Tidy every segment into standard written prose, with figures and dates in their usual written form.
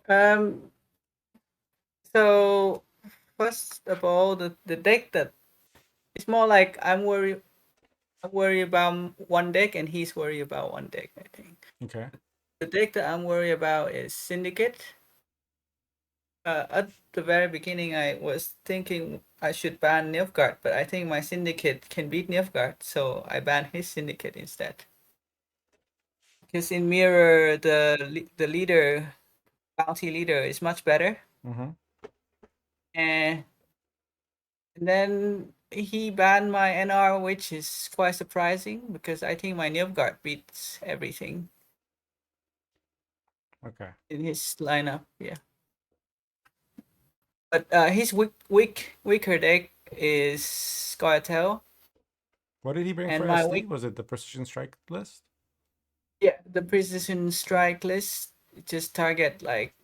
Um. So first of all, the deck that it's more like I'm worried about one deck and he's worried about one deck. I think Okay. the deck that I'm worried about is Syndicate. At the very beginning, I was thinking I should ban Nilfgaard, but I think my Syndicate can beat Nilfgaard, so I ban his Syndicate instead. Because in Mirror, the leader, bounty leader, is much better, Mm-hmm. and then he banned my NR, which is quite surprising because I think my Nilfgaard beats everything Okay. in his lineup. Yeah, but his weaker deck is Scoia'tael, What did he bring and for my SD? weak Was it the precision strike list? yeah the precision strike list just target like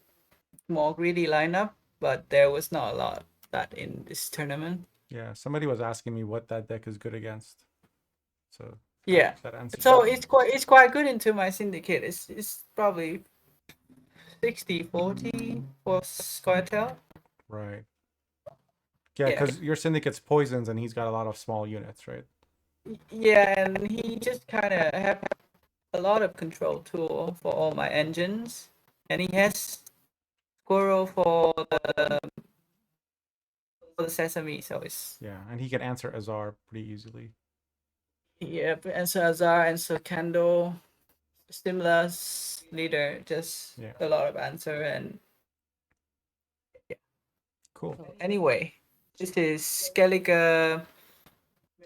more greedy lineup, but there was not a lot of that in this tournament. Yeah. Somebody was asking me what that deck is good against. So Yeah, that answers so that. it's quite good into my syndicate. It's probably 60-40 for Scoia'tael. Right. Yeah, Yeah, because your syndicate's poisons and he's got a lot of small units, right? yeah, and he just kind of have a lot of control tool for all my engines, and he has Squirrel for the Sesame, so it's Yeah, and he can answer Azar pretty easily. yeah, and so Azar and so Kando, Stimulus leader, just Yeah. a lot of answer and yeah. Cool. So anyway, this is Skellige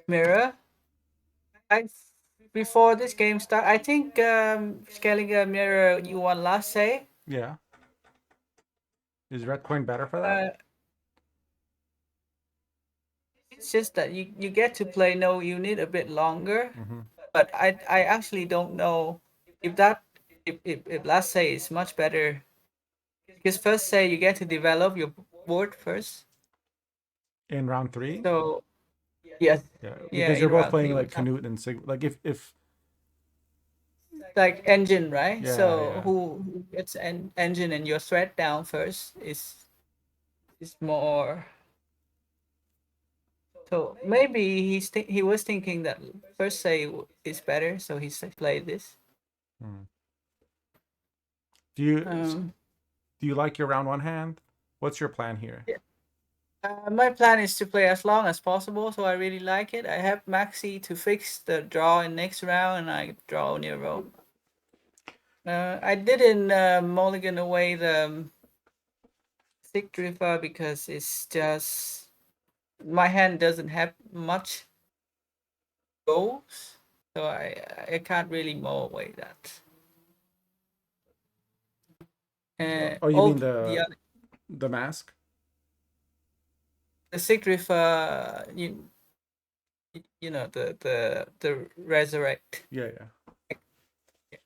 Mirror. I before this game start, I think Skellige Mirror you won last say. Yeah. Is red coin better for that? Uh, it's just that you get to play no unit a bit longer, Mm-hmm. but I actually don't know if that if last say is much better because first say you get to develop your board first. In round three? So yes, Yeah, yeah, because you're in both round playing three like with Canute and Sig. Like if like engine, right? yeah, So yeah. who gets an engine and your threat down first is more. So maybe he was thinking that first say is better, so he played this. Hmm. Do you Um, do you like your round one hand? What's your plan here? yeah. My plan is to play as long as possible, so I really like it. I have Maxi to fix the draw in next round, and I draw Nero. I didn't mulligan away the Stick Drifter because it's just my hand doesn't have much goals, so I can't really mow away that. Oh, you All mean the other the mask? the Stick Drifter, you know the resurrect. Yeah, yeah.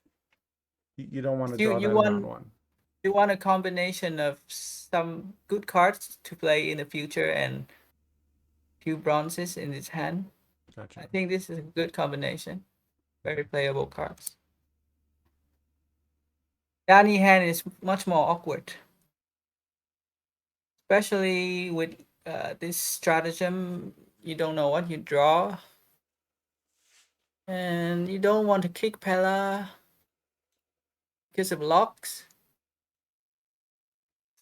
You don't want to You draw you that in round want one. you want a combination of some good cards to play in the future and few bronzes in his hand. Gotcha. I think this is a good combination. Very playable cards. Danny hand is much more awkward, especially with this stratagem. You don't know what you draw, and you don't want to kick Pella because of locks.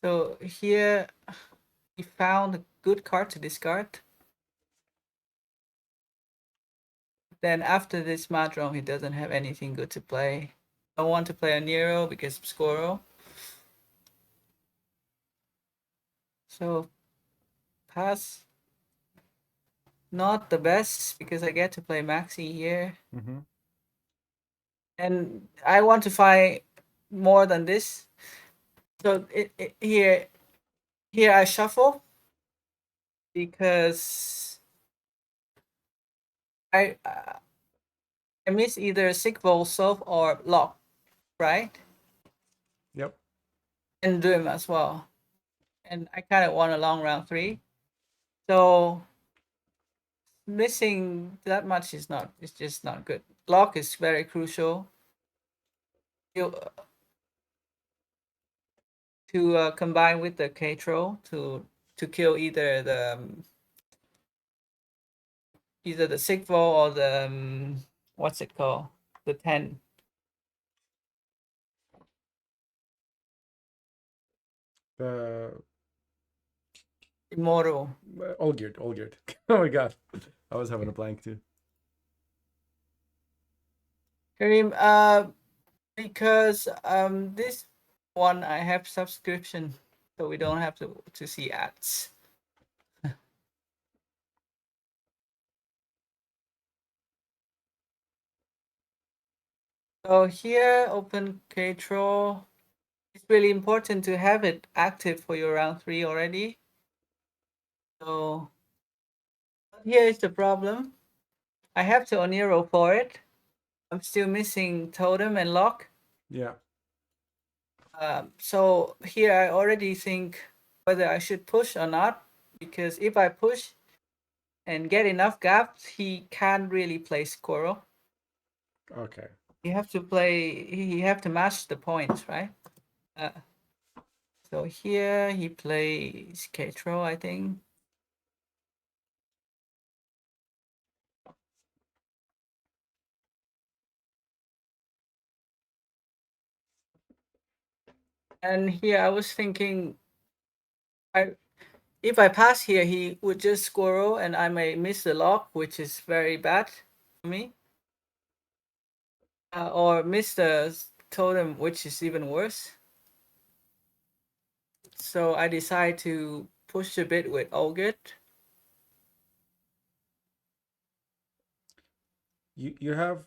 So here he found a good card to discard. Then after this Madron, he doesn't have anything good to play. I want to play a Nero because of Squirrel. So pass. Not the best because I get to play Maxi here. Mm-hmm. And I want to find more than this. So here I shuffle because I miss either Sigval, Solve, or Lock, right? Yep. And Doom as well. And I kind of want a long round 3. So missing that much is not. It's just not good. Lock is very crucial. To to combine with the K-Troll to kill either the Sigval or the what's it called, the 10. The Immortal. Olgierd. Oh my god, I was having a blank too. Kareem, because this one I have subscription, so we don't have to see ads. So here, open K-Troll. It's really important to have it active for your round 3 already. So here is the problem. I have to Oniro for it. I'm still missing Totem and Lock. Yeah. So here I already think whether I should push or not, because if I push and get enough gaps, he can't really play Squirrel. Okay. You have to play. You have to match the points, right? So here he plays K-Troll, I think. And here I was thinking, if I pass here, he would just Squirrel, and I may miss the lock, which is very bad for me. Or miss the Totem, which is even worse. So I decide to push a bit with Olgit. You have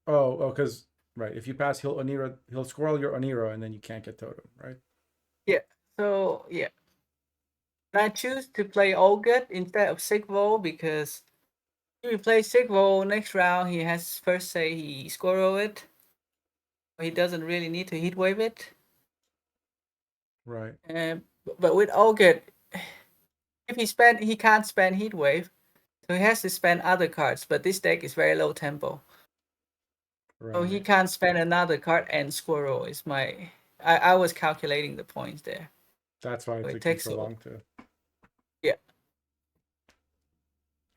oh because right, if you pass he'll squirrel your Oniro and then you can't get totem, right? Yeah. So yeah. And I choose to play Olgit instead of Sigval because if you play Sigval next round, he has first say he Squirrel it. He doesn't really need to Heatwave it. Right. But with Olgit, if he can't spend Heatwave, so he has to spend other cards. But this deck is very low tempo. So he Right. can't spend another card and Squirrel is my. I was calculating the points there. That's why it So it took you takes so long to yeah.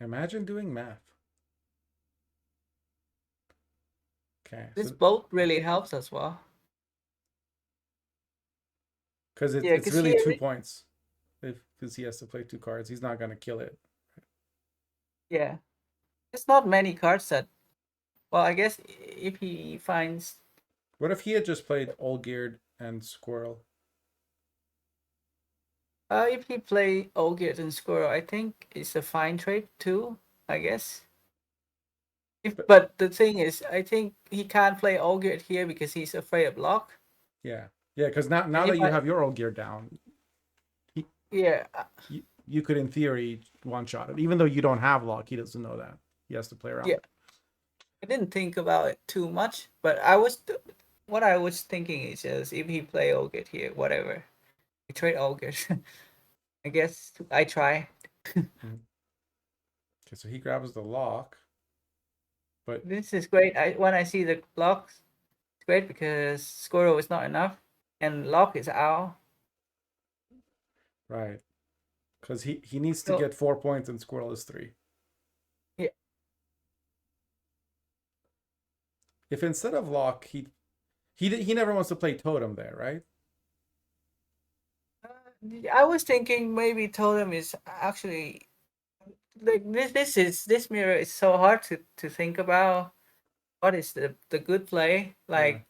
imagine doing math. Okay. This So boat really helps as well. because Yeah, it's because really here 2 points. Because he has to play 2 cards. He's not gonna kill it. yeah. There's not many cards that well I guess if he finds What if he had just played Olgierd and Squirrel? if he play Olgit and Squirrel, I think it's a fine trade too, I guess. But But the thing is, I think he can't play Olgit here because he's afraid of lock. yeah. Yeah, because now And that if you I have your Olgierd down, he, yeah, you could in theory one shot it. Even though you don't have lock, he doesn't know that. He has to play around yeah, it. I didn't think about it too much, but what I was thinking is just if he play Olgit here, whatever, we trade Olgit. I guess I try. Okay, so he grabs the lock, but This is great. When I see the locks, it's great because Squirrel is not enough, and lock is out. right, because he needs to So get 4 points and Squirrel is 3. yeah, If instead of lock he never wants to play totem there, right? I was thinking maybe Totem is actually like this mirror is so hard to think about. What is the good play? Yeah. Like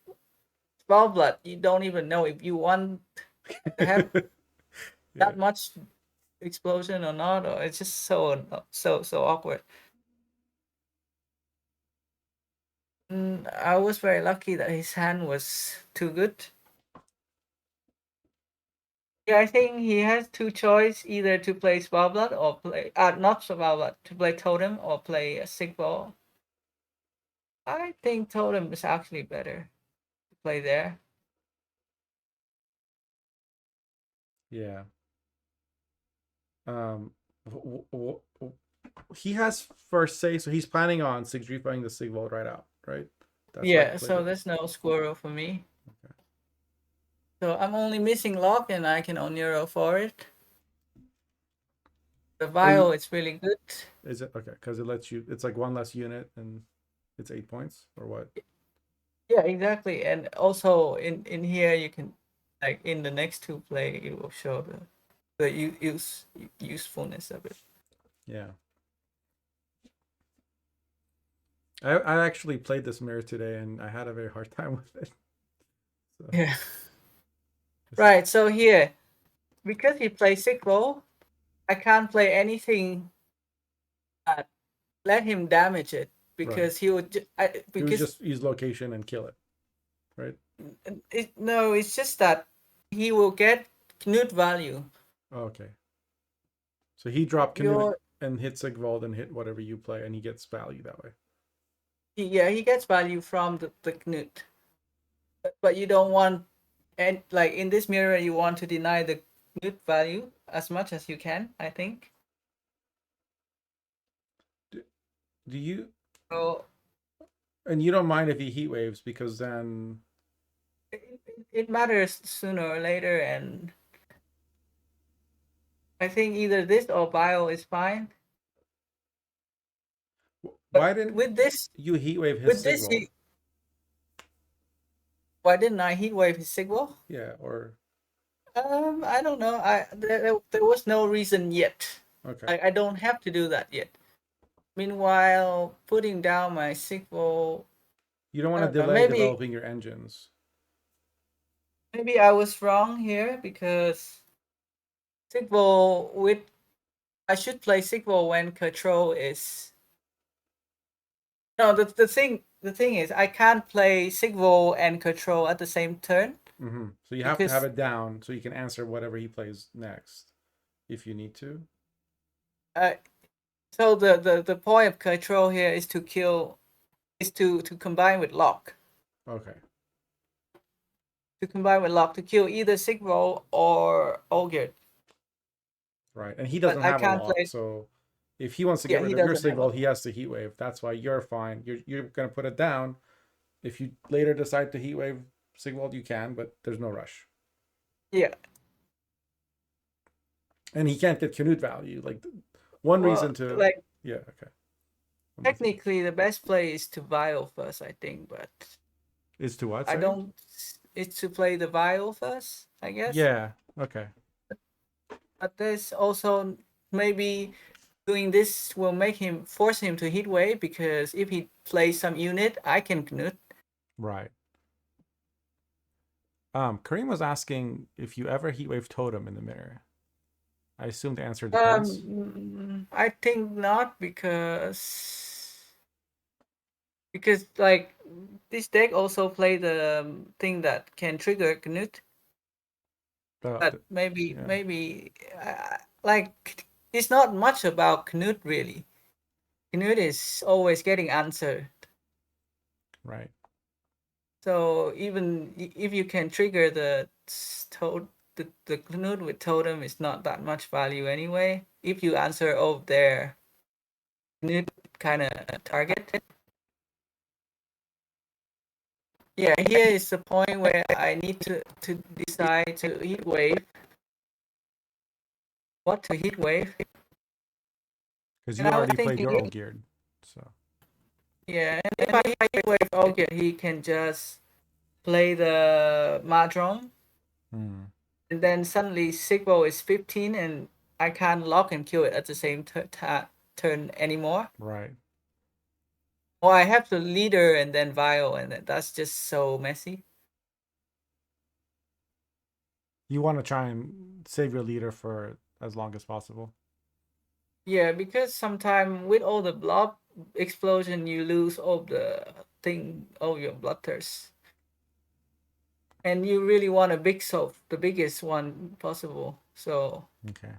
Small Blood, you don't even know if you want to have Yeah. that much explosion or not, or it's just so awkward. I was very lucky that his hand was too good. Yeah, I think he has two choice either to play Small Blood or play not Small Blood, to play Totem or play a Sick Ball. I think Totem is actually better to play there. Yeah. Um, he has first say, so he's planning on six refunding the Sigvold right out, right? That's why he Yeah, played so it. there's no Squirrel for me. Okay. So I'm only missing lock, and I can Oniro for it. The Oh, vial is really good. is it okay? Because it lets you. It's like one less unit, and it's 8 points or what? Yeah, exactly. And also in here you can, like in the next two play, it will show the usefulness of it. Yeah. I actually played this mirror today, and I had a very hard time with it. So Yeah. this is Right. So here, because he plays Sigil, I can't play anything that let him damage it right. because he would. He would Because just use location and kill it, right? no, it's just that he will get Knut value. Okay. So he dropped Canute Your and hit Sigvald and hit whatever you play, and he gets value that way. Yeah, he gets value from the Knut, but you don't want, and like in this mirror, you want to deny the Knut value as much as you can. I think. Do, do you? So And you don't mind if he heat waves because then it matters sooner or later, and I think either this or bio is fine. But why didn't with this, you heat wave his with this, Sigvald? why didn't I heat wave his Sigil? Yeah, or I don't know. There was no reason yet. okay. I don't have to do that yet. Meanwhile, putting down my Sigil, You don't want I to don't know. delay developing your engines. Maybe I was wrong here because Sigil with I should play Sigil when control is no the thing is I can't play Sigil and control at the same turn So you have to have because it down so you can answer whatever he plays next, if you need to. uh, so the point of control here is to kill is to combine with lock Okay. to kill either Sigil or Ogre. Right. And he But doesn't I have a can't lock, play. so if he wants to Yeah, get he rid of your doesn't have a Sigvald, he lock. has to heat wave. That's why you're fine. You're gonna put it down. If you later decide to heat wave Sigvald, you can, but there's no rush. Yeah. And he can't get Canute value. Like one reason Well, to like yeah, okay. I'm with you. technically the best play is to Vial first, I think, but Is to what, I sorry? don't. It's to play the Vial first, I guess. Yeah, okay. But there's also maybe doing this will make him force him to hit wave because if he plays some unit, I can Knut. Right. Kareem was asking if you ever heatwave totem in the mirror. I assume the answer depends. I think not because like this deck also play the thing that can trigger Knut. But maybe Yeah, maybe like it's not much about Knut really. Knut is always getting answered. right. So even if you can trigger the Knut with totem is not that much value anyway. If you answer over there, Knut kind of target. Yeah, here is the point where I need to decide to heat wave. What to heat wave? Because And you I was already played thinking, your old geared. So yeah, and if I heat wave okay, he can just play the Mahjong, hmm, and then suddenly Sigbo is 15, and I can't lock and kill it at the same turn anymore. right. Or I have the leader and then Vile, and that's just so messy. You want to try and save your leader for as long as possible. Yeah, because sometimes with all the blob explosion, you lose all your bloodthirst. And you really want a big soap, the biggest one possible. So Okay.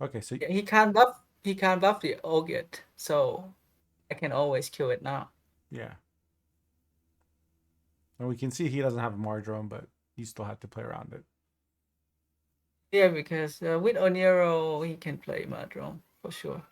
Okay, so yeah, he can't buff the ogre, so I can always kill it now. yeah. And we can see he doesn't have a Mardrome, but you still have to play around it. Yeah, because with Oniro he can play Mahjong for sure.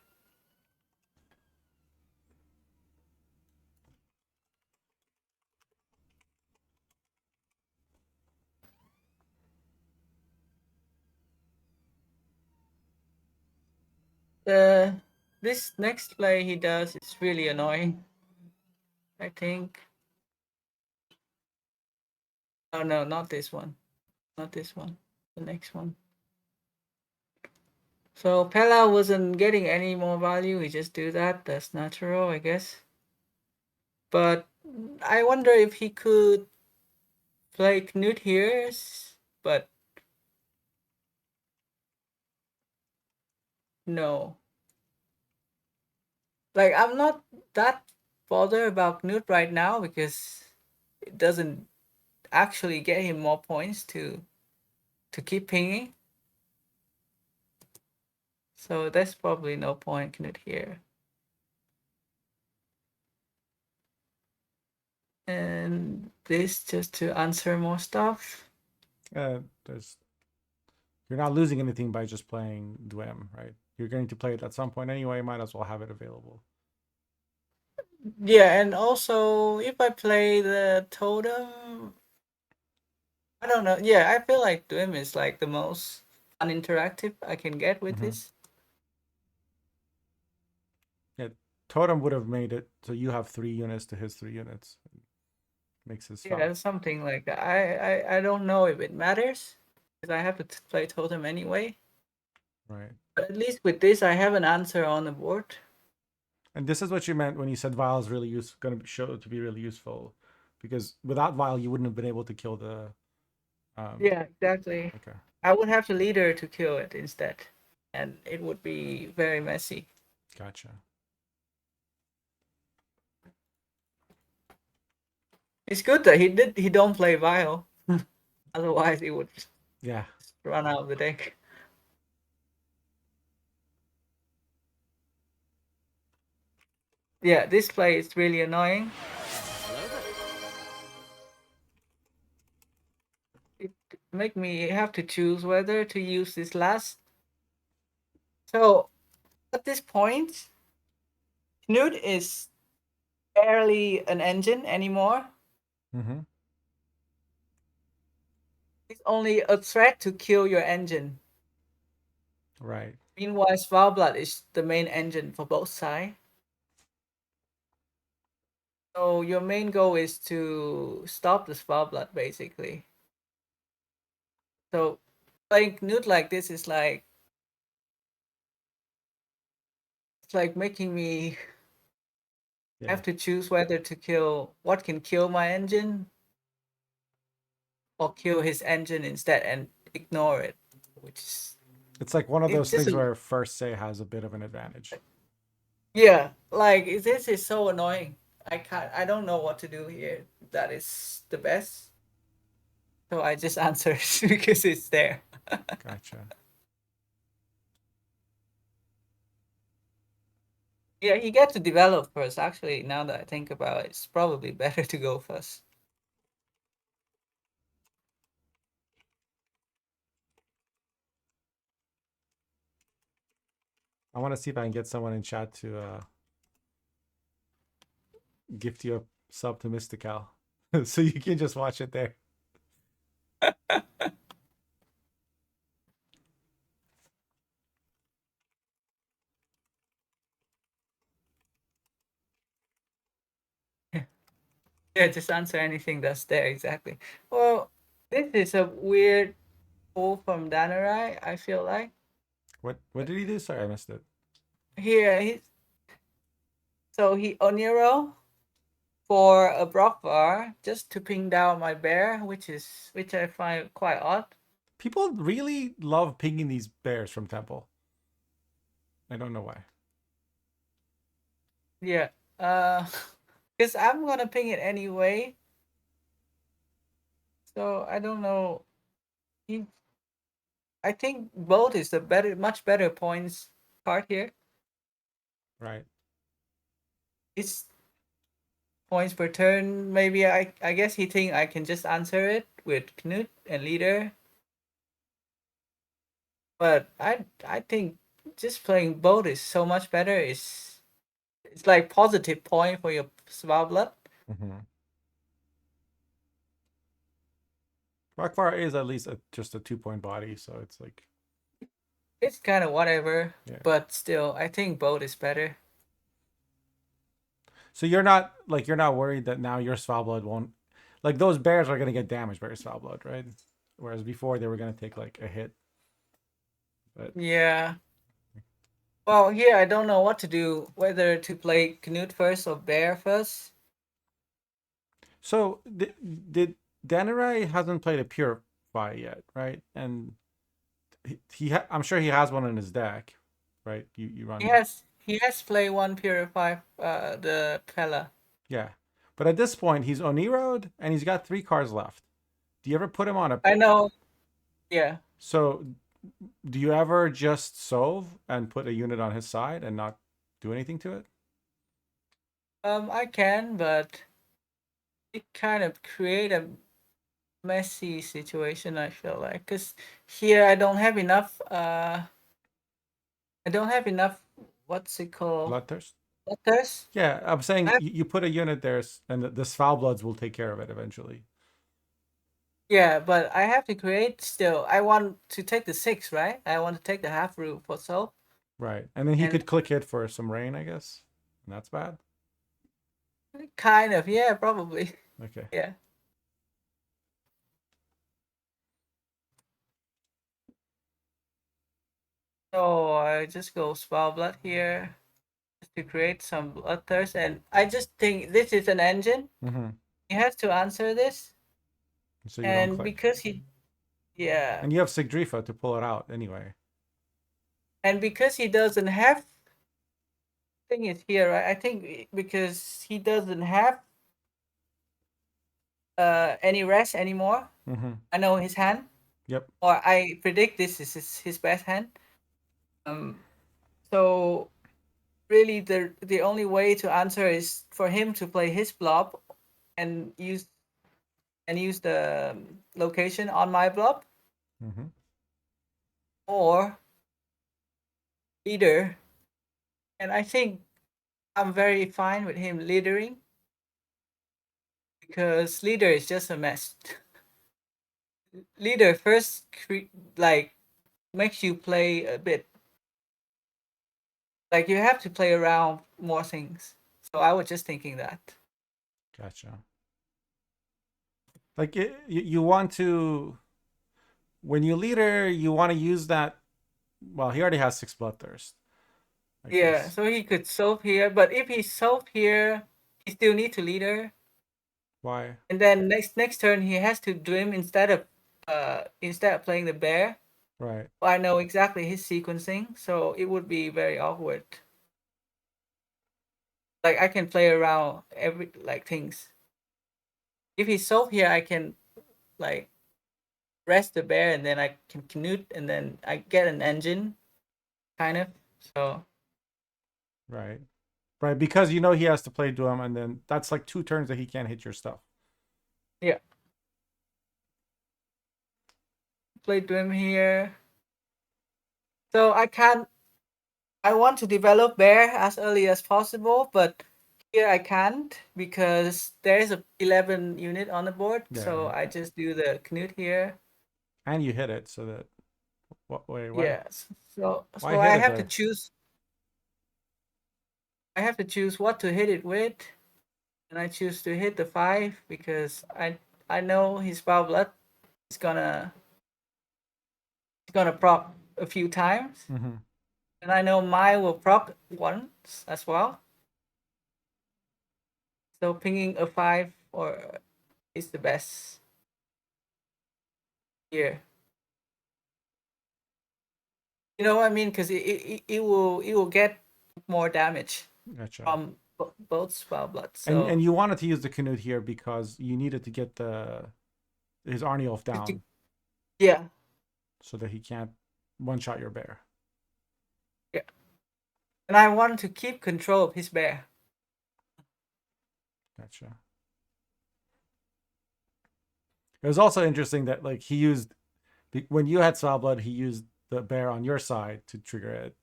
This next play he does is really annoying. I think. Oh no, not this one. Not this one. The next one. So Pella wasn't getting any more value. He just do that. That's natural, I guess. But I wonder if he could play Knut here. But no. Like I'm not that bothered about Knut right now because it doesn't actually get him more points to keep pinging. So there's probably no point Knut here. And this just to answer more stuff. There's you're not losing anything by just playing Dwem, right? You're going to play it at some point anyway. Might as well have it available. Yeah, and also if I play the totem, I don't know. Yeah, I feel like Dwim is like the most uninteractive I can get with Mm-hmm. this. Yeah, Totem would have made it so you have 3 units to his 3 units. Makes it Yeah, stop. something like that. I don't know if it matters because I have to play totem anyway. Right. But at least with this, I have an answer on the board. And this is what you meant when you said Vile is really going to show to be really useful, because without Vile you wouldn't have been able to kill the. Yeah, exactly. Okay. I would have the leader to kill it instead, and it would be very messy. Gotcha. It's good that he don't play Vile. Otherwise, he would Yeah. run out of the deck. Yeah, this play is really annoying. It make me have to choose whether to use this last. So at this point, Knut is barely an engine anymore. Mm-hmm. It's only a threat to kill your engine. Right. Meanwhile, Svalbard is the main engine for both sides. So your main goal is to stop the Svalbard, basically. So playing Knut like this is like it's like making me Yeah. have to choose whether to kill what can kill my engine or kill his engine instead and ignore it, which is It's like one of it's those just things where first say has a bit of an advantage. yeah, like this is so annoying. I don't know what to do here. That is the best. So I just answer because it's there. Gotcha. Yeah, he gets to develop first. Actually, now that I think about it, it's probably better to go first. I want to see if I can get someone in chat to gift you a sub to Mystical, so you can just watch it there. Yeah, just answer anything that's there, exactly. Well, this is a weird pull from Danirai, I feel like. What did he do? Sorry, I missed it. Here, he Oniro for a block bar just to ping down my bear, which I find quite odd. People really love pinging these bears from Temple. I don't know why. Yeah, because I'm gonna ping it anyway. So I don't know. He, I think both is the much better points part here. Right. It's points per turn. Maybe I guess he think I can just answer it with Knut and leader. But I think just playing both is so much better. It's like positive point for your Svalbard. Mm-hmm. Rockfire is at least just a 2 point body, so it's like It's kind of whatever, Yeah. but still, I think both is better. So you're not worried that now your Svalbard won't, like those bears are gonna get damaged by your Svalbard, right? Whereas before they were gonna take like a hit. But Yeah. Well, here I don't know what to do, whether to play Canute first or Bear first. so did Danirai hasn't played a Purify yet, right? And I'm sure he has one in his deck, right? You run, He has played one Purify, the Pella. yeah. But at this point, he's Oniroed and he's got 3 cards left. Do you ever put him on a? I know. Yeah. So do you ever just Sove and put a unit on his side and not do anything to it? I can, but it kind of create a messy situation. I feel like because here I don't have enough. I don't have enough. What's it called? Bloodthirst. Letters. Yeah, I'm I saying have, you put a unit there, and the Svalbloods will take care of it eventually. yeah, but I have to create still. I want to take the 6, right? I want to take the half route for soul. Right, and then he And could click it for some rain, I guess. And that's bad. kind of, yeah, probably. Okay. Yeah. So I just go spell blood here just to create some bloodthirst, and I just think this is an engine. Mm-hmm. He has to answer this, So you don't and click, because he, yeah, and you have Sigdrifa to pull it out anyway. and because he doesn't have thing is here, right? I think because he doesn't have any rest anymore. Mm-hmm. I know his hand, Yep. or I predict this is his best hand. Um, so really the only way to answer is for him to play his blob and use the location on my blob, Mm-hmm. or leader. And I think I'm very fine with him leadering because leader is just a mess. Leader first like makes you play a bit, like you have to play around more things. So I was just thinking that. Gotcha. Like you want to, when you leader, you want to use that. Well, he already has 6 Bloodthirst, I Yeah, guess. so he could solve here, but if he solved here, he still need to leader, Why? and then next turn he has to dream instead of playing the bear. Right. I know exactly his sequencing, so it would be very awkward. Like I can play around every like things. If he solve here, I can like rest the bear, and then I can canute, and then I get an engine, kind of. So Right. Right. Because you know he has to play Doom, and then that's like 2 turns that he can't hit your stuff. yeah, play Dream here. So I can't. I want to develop bear as early as possible, but here I can't because there is a 11 unit on the board. Yeah. So I just do the canute here. And you hit it, so that what? Wait, why? Yes. So Why so hit I it have to there? choose. I have to choose what to hit it with, and I choose to hit the 5 because I know his foul blood is gonna proc a few times, Mm-hmm. and I know mine will proc once as well. So pinging a 5 or is the best here. You know what I mean? Because it will get more damage Gotcha. from both spell blood. And So you wanted to use the Canute here because you needed to get the his Arnie Elf down yeah, so that he can't one shot your bear. yeah, and I want to keep control of his bear. Gotcha. It was also interesting that like he used when you had Sawblood, he used the bear on your side to trigger it.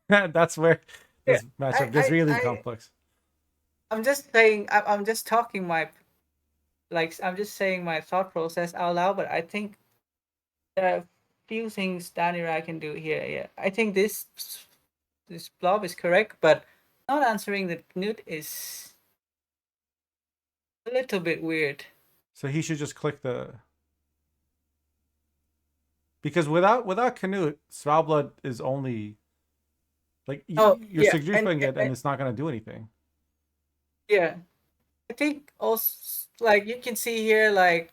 And that's where Yeah, this matchup I gets I really I complex. I'm just saying. I'm just talking my I'm just saying my thought process out loud. But I think there are few things Danirai can do here. Yeah, I think this blob is correct, but not answering the Knut is a little bit weird. So he should just click the, because without Canute, Svalbard is only like Oh you're yeah, significant it, and it's not going to do anything. yeah, I think also like you can see here, like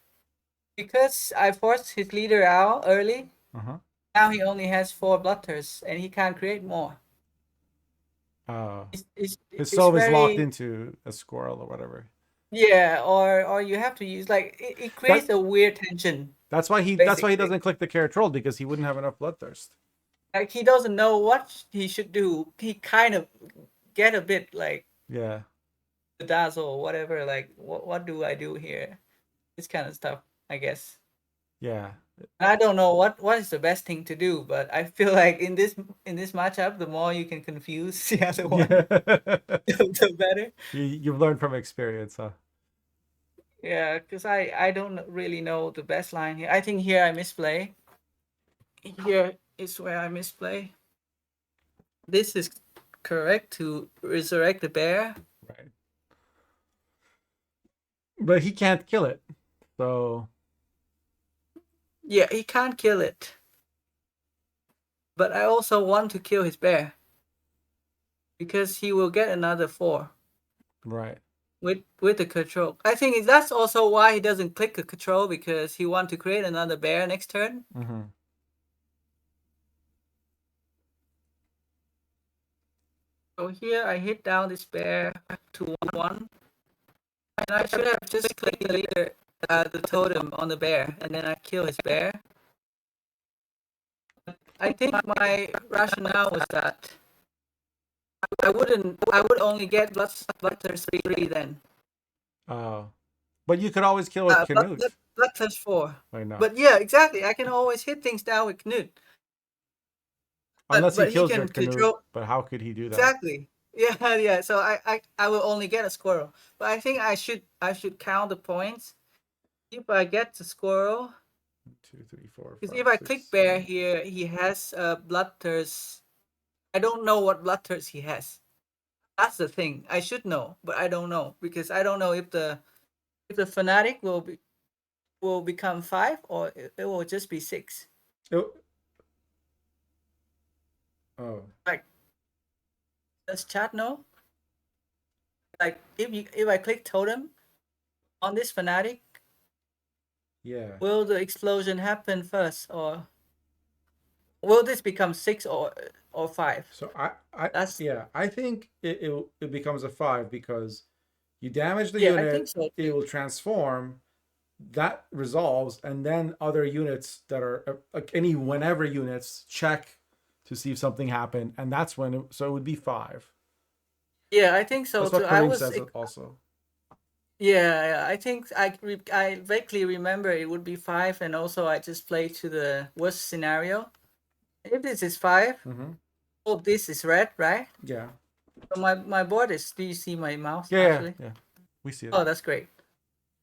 because I forced his leader out early, Uh-huh. now he only has 4 blotters and he can't create more. Oh. It's, His it's soul is locked very, into a squirrel or whatever. yeah, or you have to use like it creates That a weird tension that's why he basically. doesn't click the carrot troll, because he wouldn't have enough bloodthirst. Like he doesn't know what he should do. He kind of get a bit like Yeah. dazzle or whatever. Like what do I do here? This kind of stuff, I guess. Yeah. I don't know what is the best thing to do, but I feel like in this matchup, the more you can confuse the other one, Yeah. the better. You've learned from experience, huh? Yeah, because I don't really know the best line here. I think here I misplay. Here is where I misplay. This is correct to resurrect the bear. Right. But he can't kill it. So Yeah, he can't kill it. But I also want to kill his bear. Because he will get another 4 right. with the control. I think that's also why he doesn't click the control, because he wants to create another bear next turn. Mm-hmm. So here I hit down this bear to 1/1. And I should have just clicked the leader, the totem on the bear, and then I kill his bear. I think my rationale was that I would only get bloodthirst 3 then. Oh. But you could always kill with Canute. Bloodthirst 4. Wait, no. But yeah, exactly. I can always hit things down with Knut. Unless he But he kills your can Canute. control. But how could he do that? Exactly. Yeah, yeah. So I will only get a squirrel. But I think I should count the points. If I get the squirrel, 1, 2, 3, 4, because 5, if I 6, click bear 7. here, he has bloodthirst. I don't know what bloodthirst he has. That's the thing. I should know, but I don't know, because I don't know if the fanatic will become 5 or it will just be 6. Oh. Oh. Like, does chat know? Like if I click totem on this fanatic, Yeah. will the explosion happen first, or will this become 6 or 5? So I That's yeah, I think it becomes a 5 because you damage the yeah, I think unit, so it too. will transform, that resolves, and then other units that are like any whenever units check to see if something happened, and that's when so it would be 5. Yeah, I think so That's too. what Kareem says also. Yeah, I think I vaguely remember it would be 5, and also I just played to the worst scenario. If this is 5, Mm-hmm. oh, this is red, right? Yeah. So my board is. Do you see my mouse Yeah. actually? Yeah. We see it. Oh, that's great.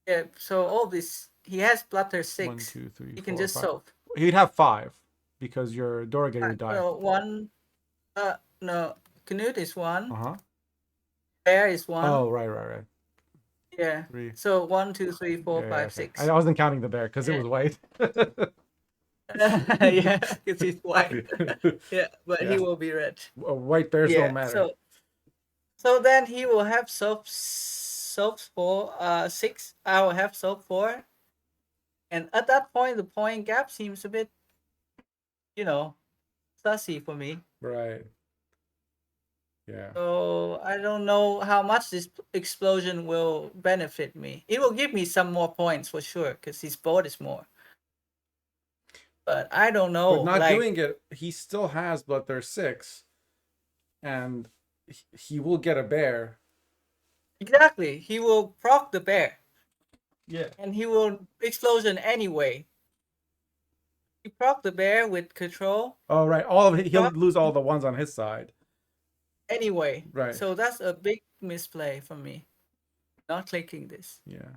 Yeah. So all this, he has Blutter 1, 6. 2, 3, He can 4, just 5. solve. He'd have 5 because your Dorigator would die. One. No. Knut is 1. Uh-huh. Bear is 1. Oh, right. Yeah. 3. So 1, 2, 3, 4, Yeah, 5, okay. 6. I wasn't counting the bear because it Yeah. was white. Yeah, because he's white. Yeah, but he Yeah. will be red. White bears Yeah. don't matter. So then he will have soaps for 6. I will have soap 4. And at that point, the point gap seems a bit, sussy for me. Right. Yeah. So I don't know how much this explosion will benefit me. It will give me some more points for sure, because his board is more. But I don't know. But not like, doing it, he still has Bloodthirst 6, and he will get a bear. exactly. He will proc the bear. Yeah. And he will explosion anyway. He proc the bear with control. Oh, right. All of it, he'll lose all the ones on his side. Anyway. Right. So that's a big misplay for me. Not clicking this. Yeah.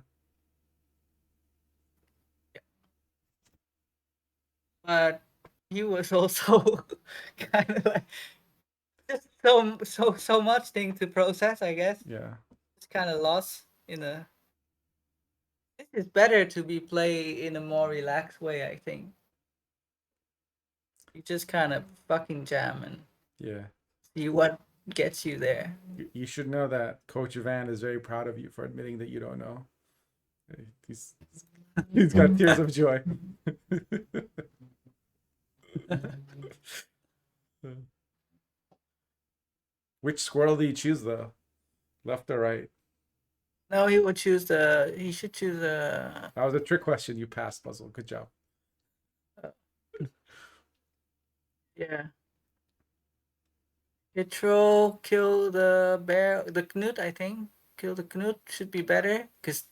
But he was also kind of like just so much thing to process, I guess. Yeah. It's kind of lost in a. This is better to be played in a more relaxed way, I think. You just kind of fucking jam and Yeah. see what gets you there. You should know that Coach Van is very proud of you for admitting that you don't know. He's he's got tears of joy. Which squirrel do you choose though? Left or right? No, he would choose the. He should choose the. That was a trick question. You passed, Puzzle. Good job. Yeah. Control, kill the bear, the Knut, I think. Kill the Knut should be better because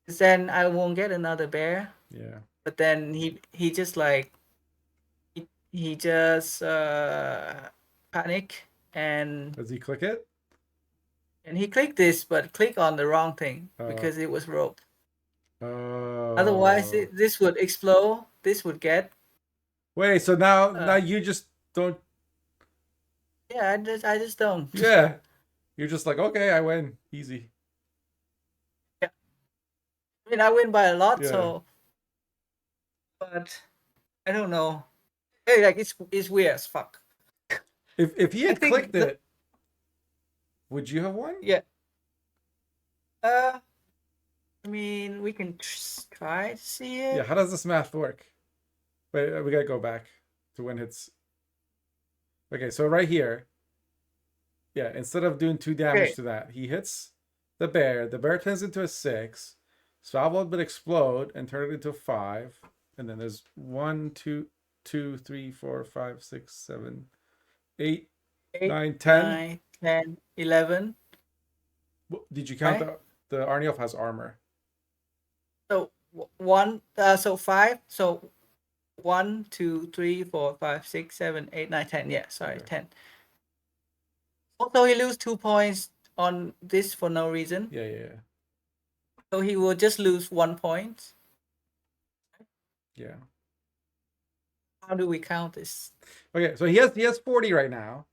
then I won't get another bear. Yeah. But then he just like he just panic and Does he click it? he clicked this but click on the wrong thing Oh. because it was rope. Oh. Otherwise this would explode. This would get. Wait, so now you just don't. Yeah, I just don't. Yeah. You're just like, okay, I win. Easy. Yeah. I mean, I win by a lot, Yeah. so. But I don't know. Hey, like it's weird as fuck. If he I had think clicked it, would you have won? Yeah. I mean, we can try to see it. Yeah. How does this math work? Wait, we gotta go back to when it's. Okay, so right here. Yeah, instead of doing 2 damage to that, he hits the bear. The bear turns into a 6. Svalbard would explode and turn it into a 5. And then there's 1, 2, 2, 3, 4, 5, 6, 7, 8, 9, 10. 9, 10, 11. Did you count Right? the Arniolf has armor? So 5. So 1, 2, 3, 4, 5, 6, 7, 8, 9, 10. Yeah, sorry, Okay. 10. Also, he lose 2 points on this for no reason. Yeah. So he will just lose 1 point. Yeah. How do we count this? Okay, so he has 40 right now,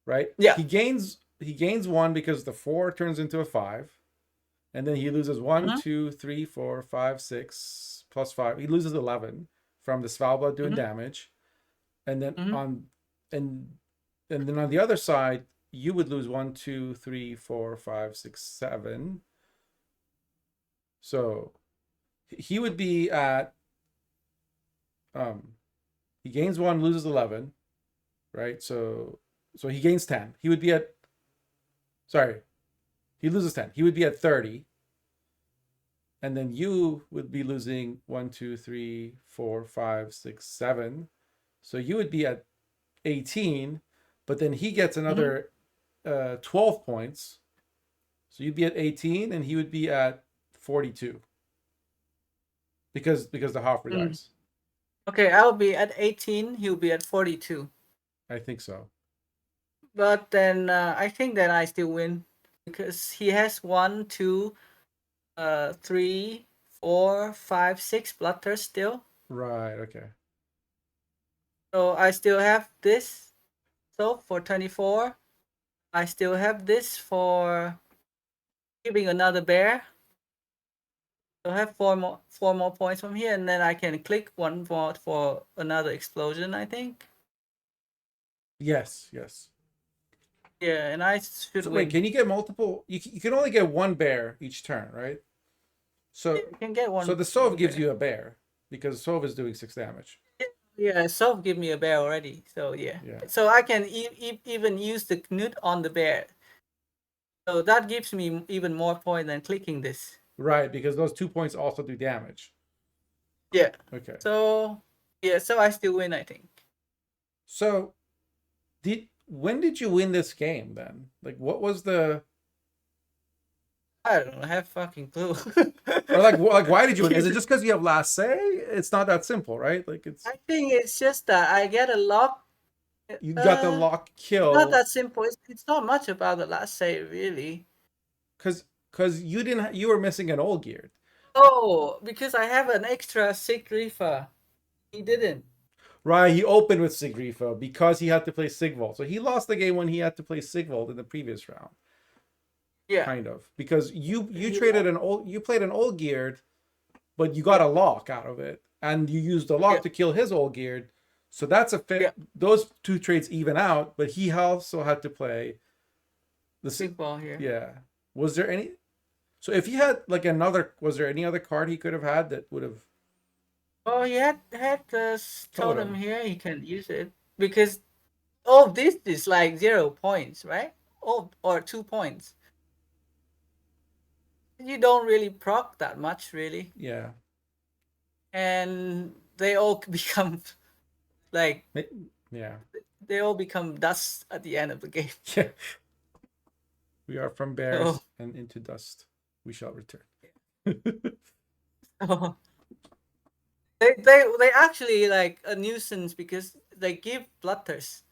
right? Yeah. He gains 1 because the 4 turns into a 5. And then he loses 1, 2, 3, 4, 5, 6 plus 5. He loses 11 from the Svalbard doing damage. And then and then on the other side, you would lose 1, 2, 3, 4, 5, 6, 7. So he would be at he gains 1, loses 11, right? So he gains 10. He would be at he loses 10. He would be at 30. And then you would be losing 1, 2, 3, 4, 5, 6, 7. So you would be at 18, but then he gets another 12 points. So you'd be at 18 and he would be at 42. Because the Hoffer dies. Okay, I'll be at 18, he'll be at 42. I think so. But then I think that I still win because he has 1, 2, 3, 4, 5, 6 bloodthirst still. Right, okay. So I still have this. So for 24, I still have this for giving another bear. So I have 4 more points from here, and then I can click 1 more for another explosion, I think. Yes. Yeah, and I should win. Wait, can you get multiple? You can only get 1 bear each turn, right? So you can get 1. So the Sov gives you a bear because Sov is doing 6 damage. Yeah, Sov give me a bear already. So yeah. So I can even use the Knut on the bear. So that gives me even more point than clicking this. Right, because those 2 points also do damage. Yeah. Okay. So I still win, I think. So when did you win this game then? Like what was the I don't know, I have fucking clue. or like why did you win? Is it just because you have last say? It's not that simple, right? Like it's I think it's just that I get a lock. You got the lock kill. Not that simple. It's not much about the last save, really. Because you were missing an old geared. Oh, because I have an extra sick reefer. He didn't. Right, he opened with Sigrifa because he had to play Sigvald. So he lost the game when he had to play Sigvald in the previous round. Yeah. Kind of. Because you He traded you played an old geared, but you got yeah a lock out of it. And you used the yeah lock to kill his old geared. So that's a yeah. fit. Those two trades even out, but he also had to play the Big ball here. yeah. Was there any so if he had like another was there any other card he could have had that would have Oh, he had the totem totem? here. He can use it because oh, this is like 0 points, right? Oh, or 2 points. You don't really proc that much, really, Yeah. and they all become like Yeah. they all become dust at the end of the game. Yeah. We are from So, bears and into dust. We shall return. so they actually like a nuisance because they give bloodthirst.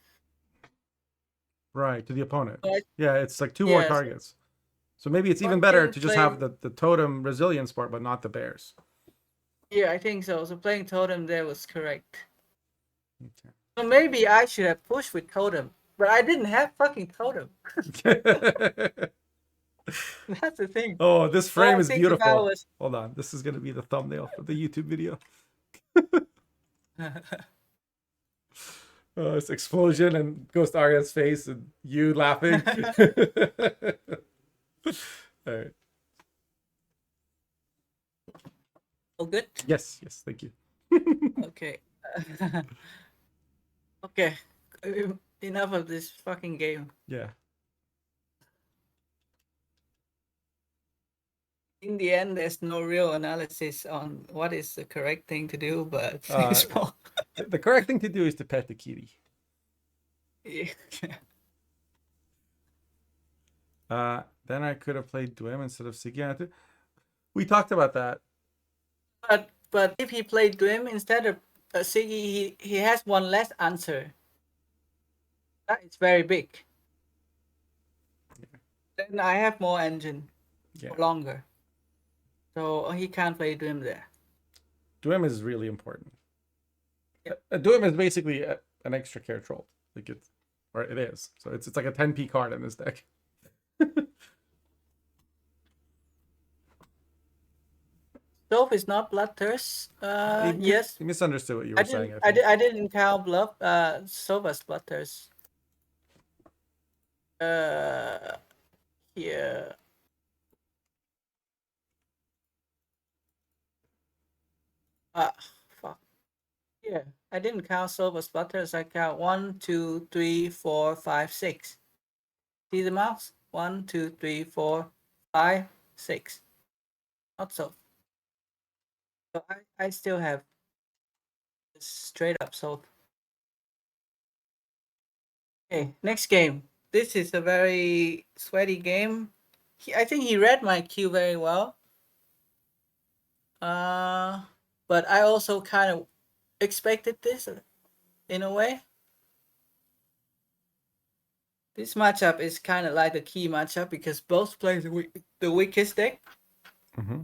Right, to the opponent. But Yeah, it's like two more yes, targets. So maybe it's even but better still to just have playing. the totem resilience part, but not the bears. Yeah, I think so. So playing totem there was correct. Okay. So maybe I should have pushed with totem, but I didn't have fucking totem. That's the thing. Oh, this All frame I is think about beautiful. was Hold on. This is going to be the thumbnail for the YouTube video. It's explosion and Ghost Arya's face and you laughing. All right. oh good. Yes, yes, thank you. Okay. Okay. Enough of this fucking game. Yeah. In the end, there's no real analysis on what is the correct thing to do, but Uh, it's more. the correct thing to do is to pet the kitty. Yeah. Then I could have played Dwym instead of Siggy. We talked about that. But if he played Grim instead of Siggy, he has one less answer. That is very big. Then I have more engine, Yeah. longer. So he can't play Grim there. Dwym is really important. Yep. Dwym is basically an extra care troll. Like it's, or it is. So it's like a 10p card in this deck. Stove is not bloodthirst. Yes. You misunderstood what you I were saying. didn't. I think. I didn't count bluff. Sova's bloodthirst. Here. Fuck. Yeah, I didn't count Sova's bloodthirst. I count 1, 2, 3, 4, 5, 6. See the mouse? 1, 2, 3, 4, 5, 6. Not so. So I still have straight up sold. Okay, next game. This is a very sweaty game. I think he read my cue very well. But I also kind of expected this in a way. This matchup is kind of like the key matchup because both play the weakest deck. Mm-hmm.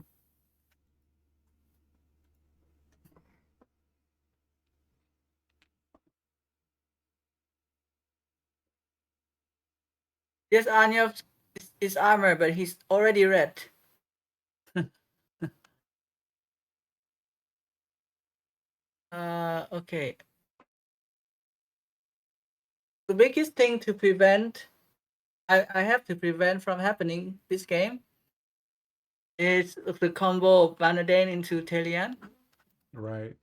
Yes, Anyov is armor, but he's already red. Okay. The biggest thing to prevent, I have to prevent from happening this game is the combo of Vanadane into Telian. Right.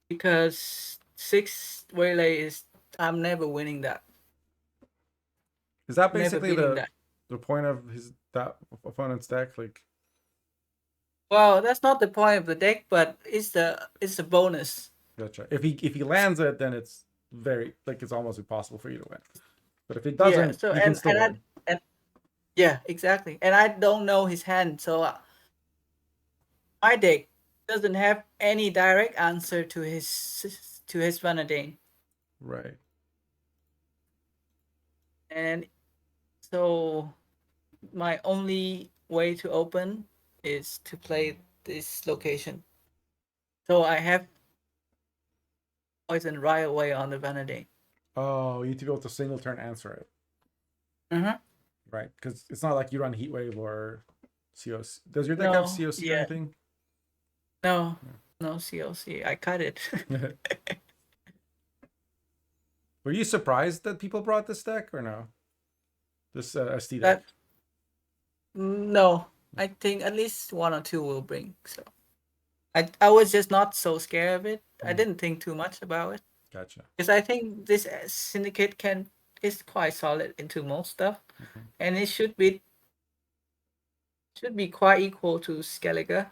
Because 6 Waylay is, I'm never winning that. Is that Never basically beating that. the point of that opponent's deck? Like, Well, that's not the point of the deck, but it's the bonus. gotcha. If he lands it, then it's very like it's almost impossible for you to win. But if it Yeah. doesn't, So you can still win. yeah, exactly. And I don't know his hand, so my deck doesn't have any direct answer to his Vanadane. Right. And so my only way to open is to play this location. So I have poison right away on the Vanadine. Oh, you need to be able to single turn answer it, Mm-hmm. right? Because it's not like you run Heat Wave or COC. Does your deck have No, COC or yeah, anything? no, no COC. I cut it. Yeah. Were you surprised that people brought this deck or no? This SD deck. That no, I think at least one or two will bring. So I was just not so scared of it. I Mm, didn't think too much about it gotcha. because I think this syndicate can is quite solid into most stuff, Mhm. and it should be quite equal to Skellige.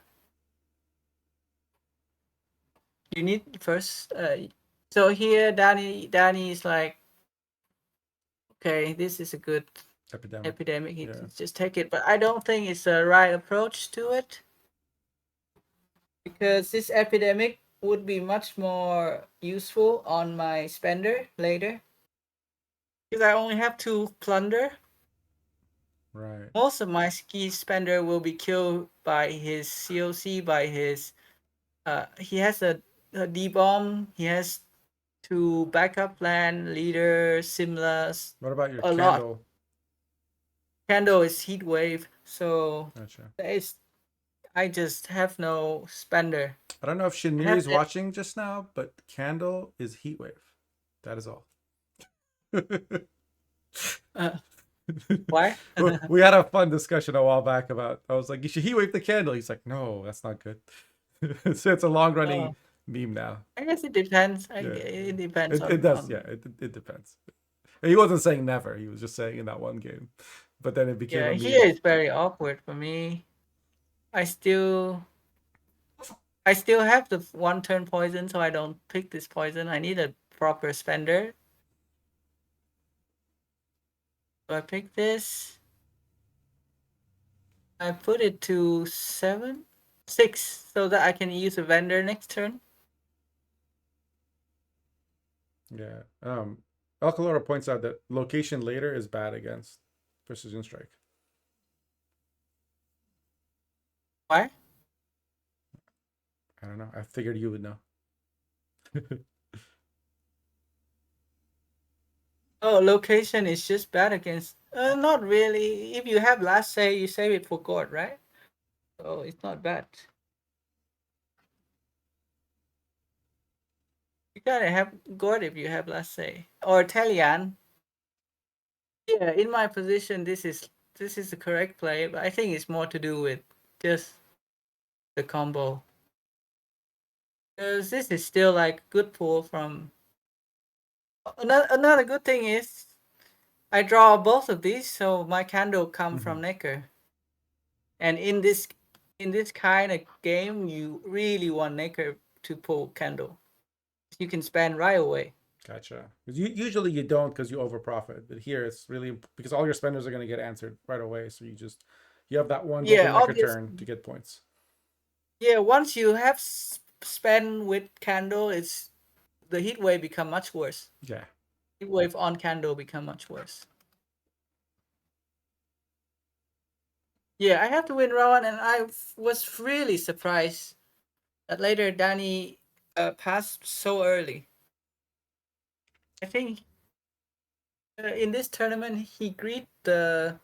You need first. So here, Danny is like, okay, this is a good Epidemic. epidemic. He Yeah. just take it, but I don't think it's the right approach to it because this epidemic would be much more useful on my spender later because I only have two plunder. Right. Most of my ski spender will be killed by his COC, by his he has a D-bomb, he has two backup plan, leader, Simlas, What about your a lot. candle? Candle is heat wave, so Gotcha. there is I just have no spender. I don't know if I Shinmiri have is watching just now, but candle is heat wave. That is all. uh, why? We had a fun discussion a while back about. I was like, you should heat wave the candle. He's like, no, that's not good. So it's a long running Oh, meme now. I guess it depends. Yeah, It depends it does. Yeah, on it depends. He wasn't saying never. He was just saying in that one game, but then it became yeah. a Here meme. it's very awkward for me. I still I still have the one turn poison, so I don't pick this poison. I need a proper spender. So I pick this. I put it to 6, so that I can use a vendor next turn. Yeah. Alcalora points out that location later is bad against precision strike. Why? I don't know. I figured you would know. Oh, location is just bad against. Not really. If you have last say, you save it for God, right? So it's not bad. You gotta have God if you have last say or Talian. Yeah, in my position, this is the correct play, but I think it's more to do with just the combo. Because this is still like good pull from. Another good thing is I draw both of these, so my candle come Mhm. from Necker. And in this kind of game, you really want Necker to pull candle. You can spend right away. Gotcha. Because usually you don't because you over profit, but here it's really because all your spenders are going to get answered right away. So you have that one Yeah, golden necker obvious. turn to get points. Yeah, once you have spend with candle, it's the heat wave become much worse. Yeah. Heat wave on candle become much worse. Yeah, I have to win round, and I was really surprised that later Danny passed so early. I think in this tournament he greed the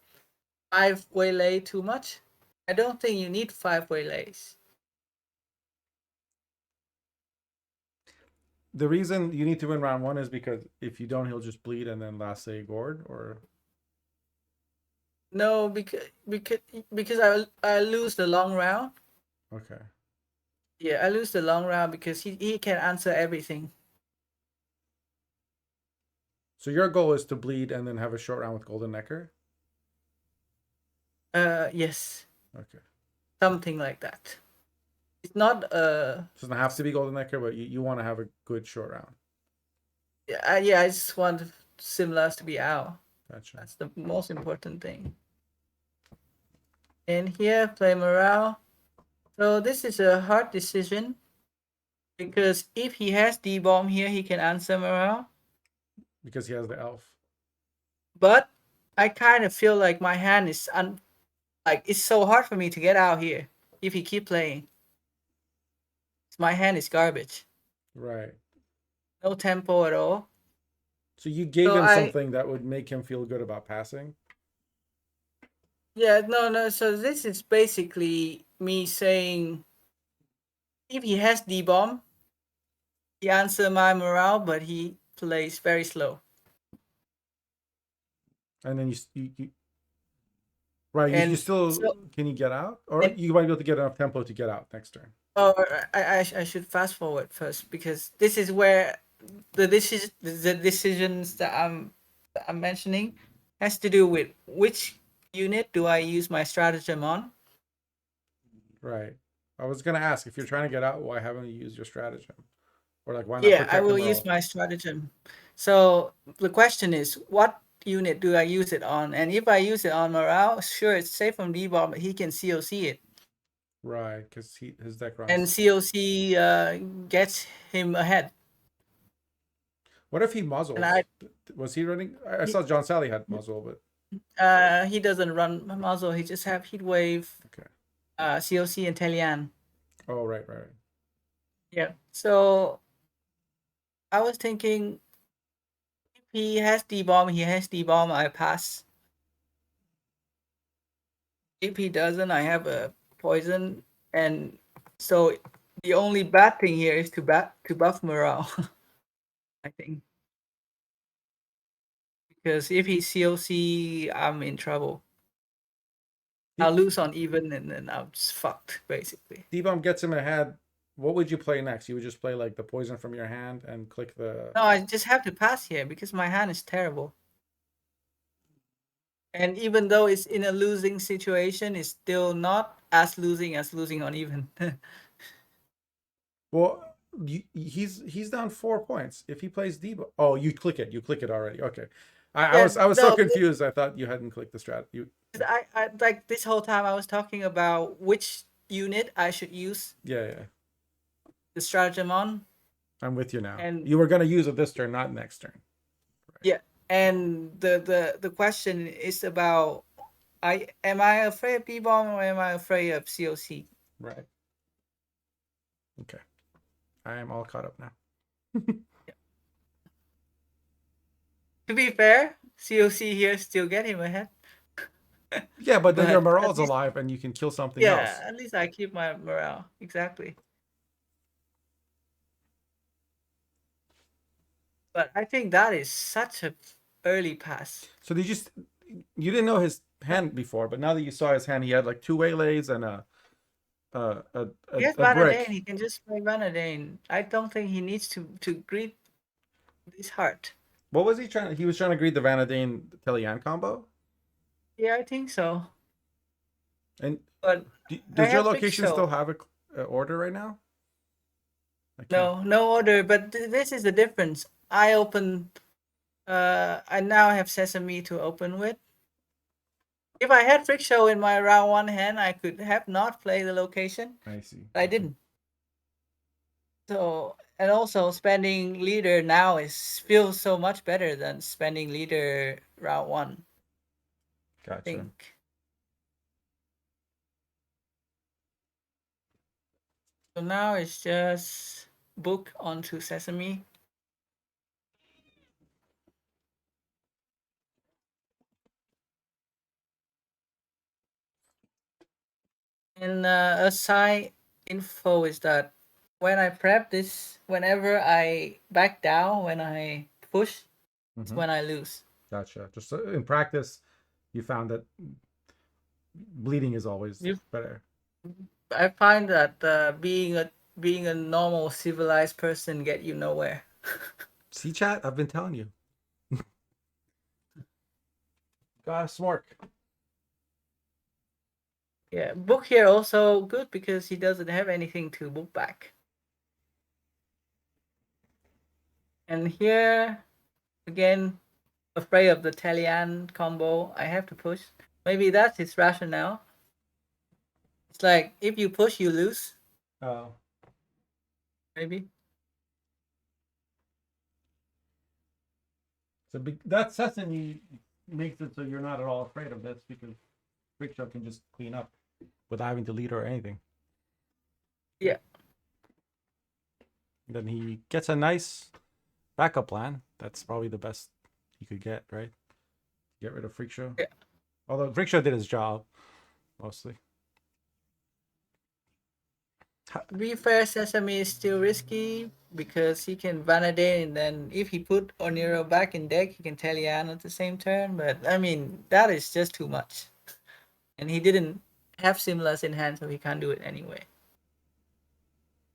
5 waylay too much. I don't think you need 5 waylays. The reason you need to win round one is because if you don't, he'll just bleed and then last say gourd or No, because I lose the long round. okay. Yeah, I lose the long round because he can answer everything. So your goal is to bleed and then have a short round with golden necker. Yes, Okay. something like that. It's not It doesn't have to be golden necker, but you want to have a good short round. yeah, I just want similars to be out. Gotcha. That's the most important thing. And here, play morale. So this is a hard decision because if he has D-bomb here, he can answer morale. Because he has the elf. But I kind of feel like my hand is like it's so hard for me to get out here if he keep playing. My hand is garbage. Right. no tempo at all. So you gave So him something that would make him feel good about passing? yeah, no. So this is basically me saying if he has D-bomb, he answer my morale, but he plays very slow. And then right, you And still, so, can you get out? Or and you might be able to get enough tempo to get out next turn. I should fast forward first because this is where the decisions that I'm mentioning has to do with which unit do I use my stratagem on. Right. I was gonna ask, if you're trying to get out, why haven't you used your stratagem? Or like, why not Yeah, I protect will them use all? my stratagem. So the question is, what unit do I use it on? And if I use it on morale, sure, it's safe from debuff, but he can COC it, Right, because his deck and runs. COC gets him ahead. What if he And muzzles? Was he running? I saw John Sally had muzzle, but he doesn't run muzzle. He just have heat wave, okay. COC, and Telian. Oh, right. Yeah. So I was thinking, if he has D-bomb, he has D-bomb, I pass. If he doesn't, I have a poison, and so the only bad thing here is to buff morale. I think, because if he COC, I'm in trouble. I'll lose on even, and then I'm just fucked basically. D-bomb gets him ahead. What would you play next? You would just play like the poison from your hand and click the. No, I just have to pass here because my hand is terrible. And even though it's in a losing situation, it's still not as losing on even. Well, he's down 4 points. If he plays D-bomb, oh, you click it. You click it already. Okay. Yeah, I was so no, confused. I thought you hadn't clicked the strat. I like this whole time I was talking about which unit I should use Yeah. the stratagem on, I'm with you now. and You were gonna use it this turn, not next turn. yeah, and the question is about I am I afraid of D-bomb or am I afraid of COC? Right. Okay. I am all caught up now. To be fair, COC here still get him ahead. Yeah, but then your But at morale's least, alive and you can kill something yeah, else. at least I keep my morale. Exactly. But I think that is such a early pass. So you didn't know his hand before, but now that you saw his hand, he had like two waylays and Yes, a Vanadane, brick. he can just play Vanadane. I don't think he needs to greet this heart. What was he trying? He was trying to greet the Vanadane Telian combo. Yeah, I think so. And But I does your have trick location still show. have a order right now? I can't. No order, but this is the difference. I now have Sesame to open with. If I had trick show in my round one hand, I could have not played the location. I see. But I Okay. didn't. So, and also spending leader now feels so much better than spending leader round one. I Gotcha. think. So now it's just book onto Sesame. And a side info is that when I prep this, whenever I back down, when I push, it's Mm-hmm. when I lose. Gotcha. Just in practice, you found that bleeding is always You, better. I find that being a normal civilized person get you nowhere. See, chat. I've been telling you. Got a smork. Yeah, book here also good because he doesn't have anything to book back. And here again, afraid of the Talian combo, I have to push. Maybe that's his rationale. It's like if you push, you lose. Oh. Maybe. So that sesame makes it so you're not at all afraid of this because Rickshaw can just clean up without having to lead or anything. Yeah. Then he gets a nice backup plan. That's probably the best you could get, right? Get rid of Freak Show. Yeah. Although Freak Show did his job mostly. To be fair, Sesame is still risky because he can validate, and then if he put Oniro back in deck, he can Talion at the same turn. But I mean, that is just too much. And he didn't have Simlas in hand, so he can't do it anyway.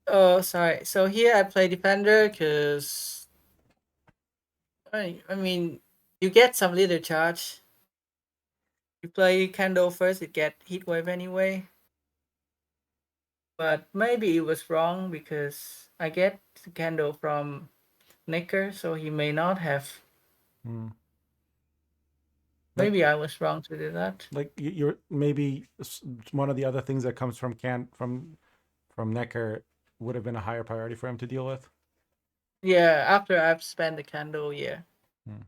Oh, sorry. So here I play Defender because I mean, you get some little charge. You play Kendo first, it get Heatwave anyway. But maybe it was wrong because I get Kendo from Necker, so he may not have. Hmm. Like, Maybe I was wrong to do that. like you're maybe one of the other things that comes from Necker would have been a higher priority for him to deal with. Yeah, after I've spent the Kendo, yeah. Hmm.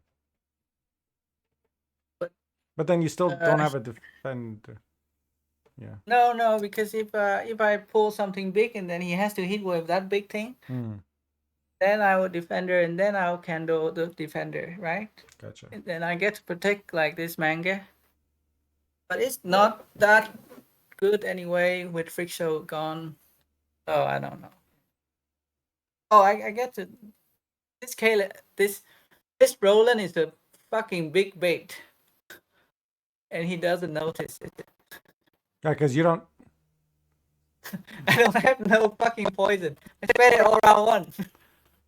But But then you still don't have a defender. Yeah. no, because if I pull something big and then he has to hit with that big thing, Hmm. then I will Defender and then I'll Kendo the Defender, right? Gotcha. And then I get to protect like this manga. But it's not that good anyway with Freak Show gone. Oh, I don't know. Oh, I get to this Kayla. This Roland is a fucking big bait, and he doesn't notice it. Yeah, because you don't. I don't have no fucking poison. I spent it all round one.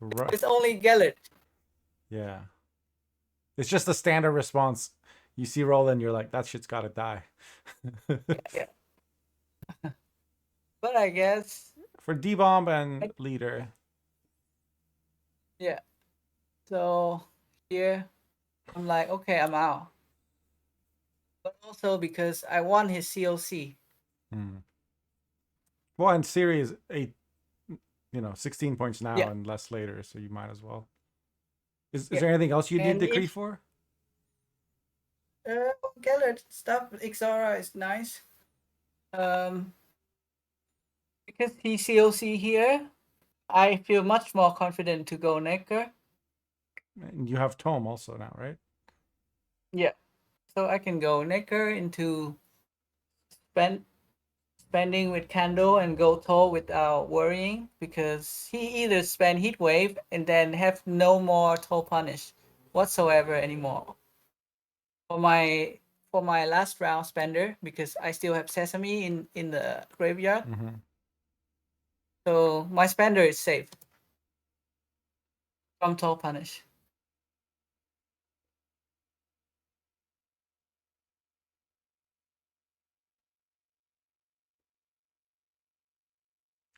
Right. It's only Gellert. Yeah. It's just a standard response. You see Roland, you're like, that shit's gotta die. Yeah. But I guess For D-Bomb and Leader. yeah. So here I'm like, okay, I'm out. But also because I want his COC. Hmm. Well, and series 8, 16 points now Yeah. and less later, so you might as well. Is Yeah. there anything else you did And decree if for? Gellert stuff, Ixara is nice. Um, because he COC here, I feel much more confident to go Necker. And you have Tome also now, right? Yeah. So I can go Necker into spend spending with Kando and go Toe without worrying because he either spend Heat Wave and then have no more Toe punish whatsoever anymore. For my last round spender because I still have Sesame in the graveyard. Mm-hmm. So my spender is safe from Toe punish.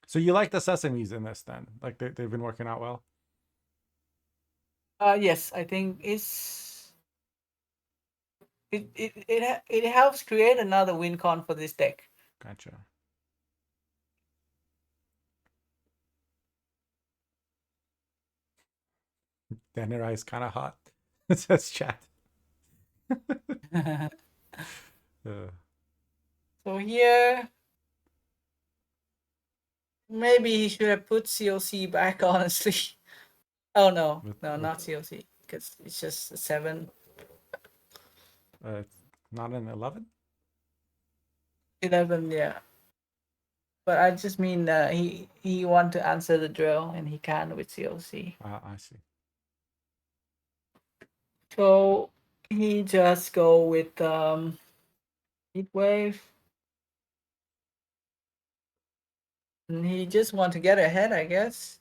So you like the Sesames in this then? Like they've been working out well? Yes, I think it helps create another win con for this deck. Gotcha. Danirai is kind of hot. It says chat. Uh, So here, maybe he should have put COC back, honestly. Oh no, with, no, with not COC, because it's just a 7. it's not an 11? 11, yeah. But I just mean he want to answer the drill and he can with COC. I see. So he just go with Heat Wave. And he just want to get ahead, I guess.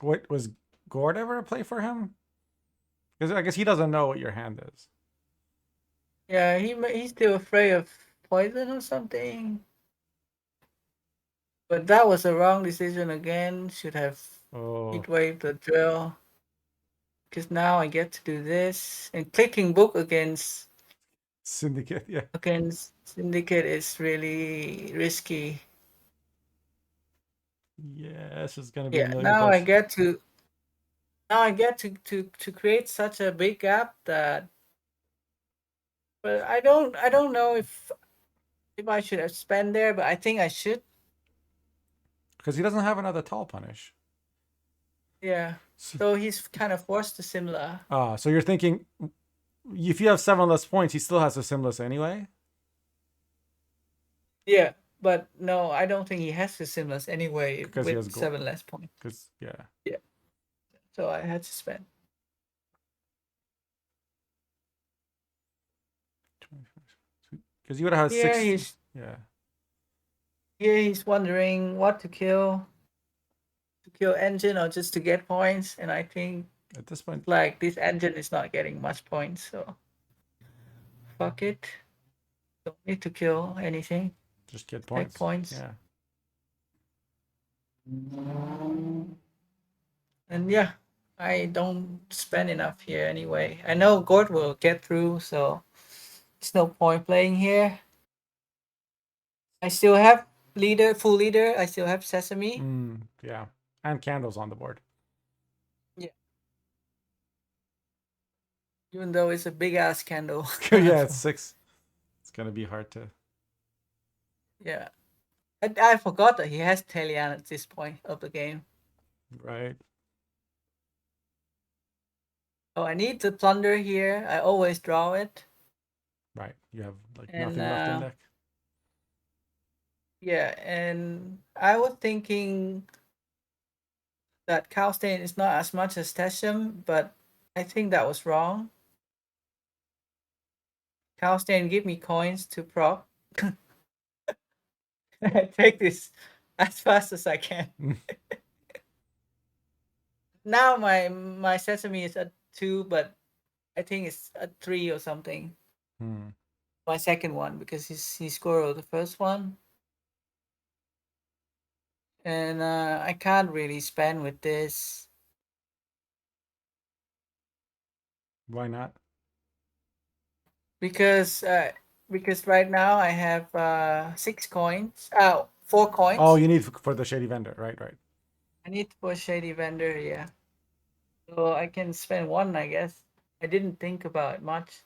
What was Gord ever a play for him? Because I guess he doesn't know what your hand is. Yeah, he's still afraid of poison or something. But that was a wrong decision again. Should have Oh, Heat Wave the drill. Because now I get to do this. And clicking book Syndicate, yeah. against Syndicate is really risky. Yes, it's gonna be a Yeah, million now I points. get to create such a big gap that, but I don't know if I should have spent there, but I think I should. Because he doesn't have another tall punish. Yeah. So he's kind of forced to similar. So you're thinking, if you have 7 less points, he still has a Simless anyway? Yeah, but no, I don't think he has to simless anyway Because he has with gold. 7 less points. Because, yeah. Yeah. So I had to spend. Because you would have had Here 6. he's Yeah. here he's wondering what to kill engine or just to get points, and I think At this point, like this engine is not getting much points, so fuck it. Don't need to kill anything. just get Take points. points. Yeah. And yeah, I don't spend enough here anyway. I know Gord will get through, so there's no point playing here. I still have full leader. I still have Sesame. Yeah. And candles on the board. Yeah. Even though it's a big ass candle. Yeah, it's 6. It's going to be hard to. Yeah. I forgot that he has Talian at this point of the game. Right. Oh, I need the plunder here. I always draw it. Right. You have like And nothing left in deck. yeah, and I was thinking that Cowstain is not as much as Tesham, but I think that was wrong. Cowstain give me coins to prop. I take this as fast as I can. Now my Sesame is at 2, but I think it's at 3 or something. My second one, because he scored the first one. And I can't really spend with this. Why not? Because right now I have 6 coins. 4 coins. Oh, you need for the Shady Vendor. Right. I need for Shady Vendor, yeah. So I can spend 1, I guess. I didn't think about it much.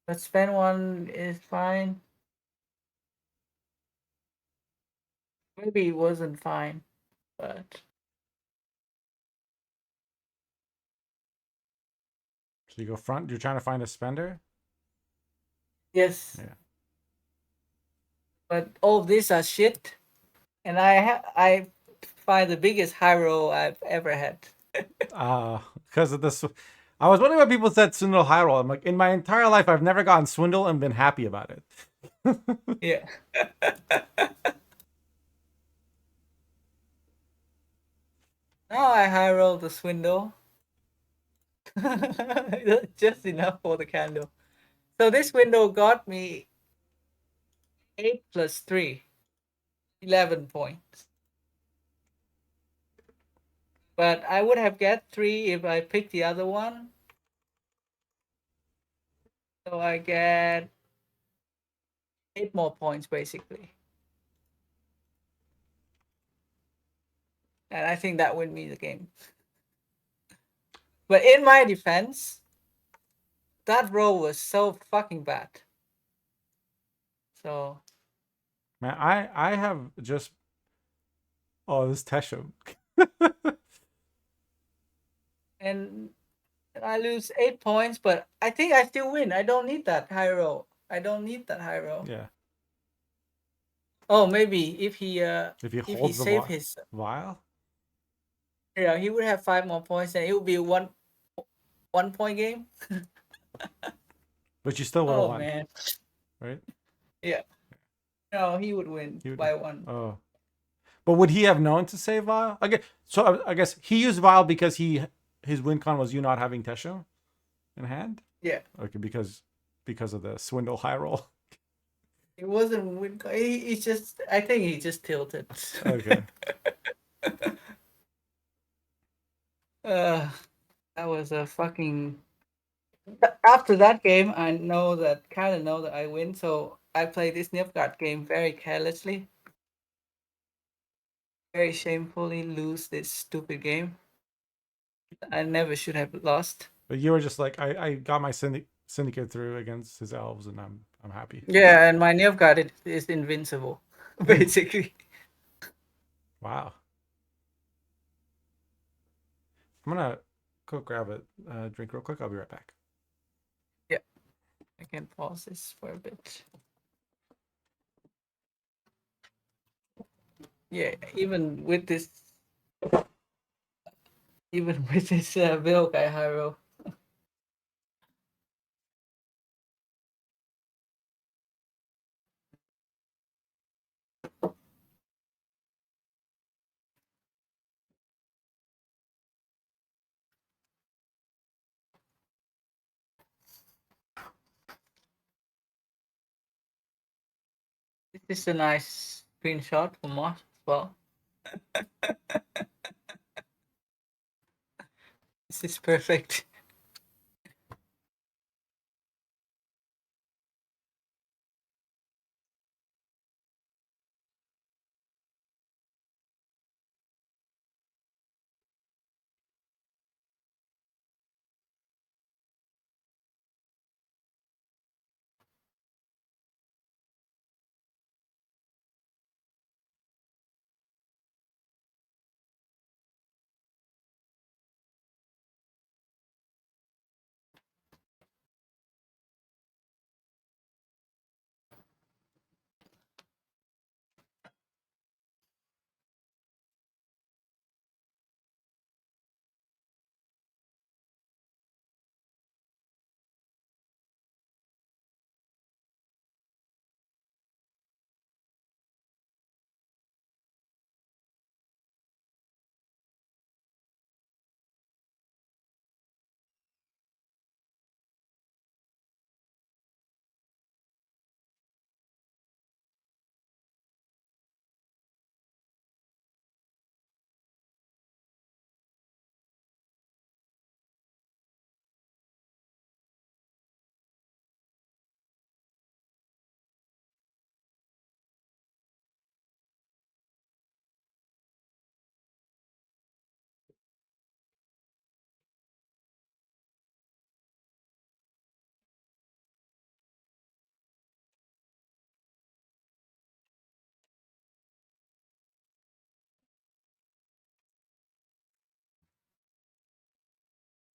But spend 1 is fine. Maybe it wasn't fine, but So you go front. You're trying to find a spender? yes. Yeah. But all of these are shit. And I find the biggest high roll I've ever had. Because of this. I was wondering why people said Swindle High Roll. I'm like, in my entire life, I've never gotten Swindle and been happy about it. Yeah. Now I high roll the Swindle. Just enough for the candle. So this window got me 8 plus 3, 11 points. But I would have get 3 if I picked the other one. So I get 8 more points basically. And I think that win me the game. But in my defense, that roll was so fucking bad. So Man, I have just. Oh, this Tesham. and I lose 8 points, but I think I still win. I don't need that high roll. Yeah. Oh, maybe if he holds the saved his vial. Yeah, he would have 5 more points, and it would be a 1 point game. But you still would have won. Man, right? Yeah. No, he would win by 1. Oh. But would he have known to save vial? So I guess he used vial because his win con was you not having Tesho in hand. Yeah. Okay, because of the Swindle High Roll. It wasn't win con. He just, I think he just tilted. Okay. That was a fucking. After that game, I kind of know that I win, so I play this Nilfgaard game very carelessly. Very shamefully lose this stupid game. I never should have lost. But you were just like, I got my syndicate through against his elves, and I'm happy. Yeah, and my Nilfgaard is invincible, basically. Wow. I'm gonna go grab a drink real quick. I'll be right back. Yeah, I can pause this for a bit. Yeah, even with this build, I hero. This is a nice screenshot for Moss as well. This is perfect.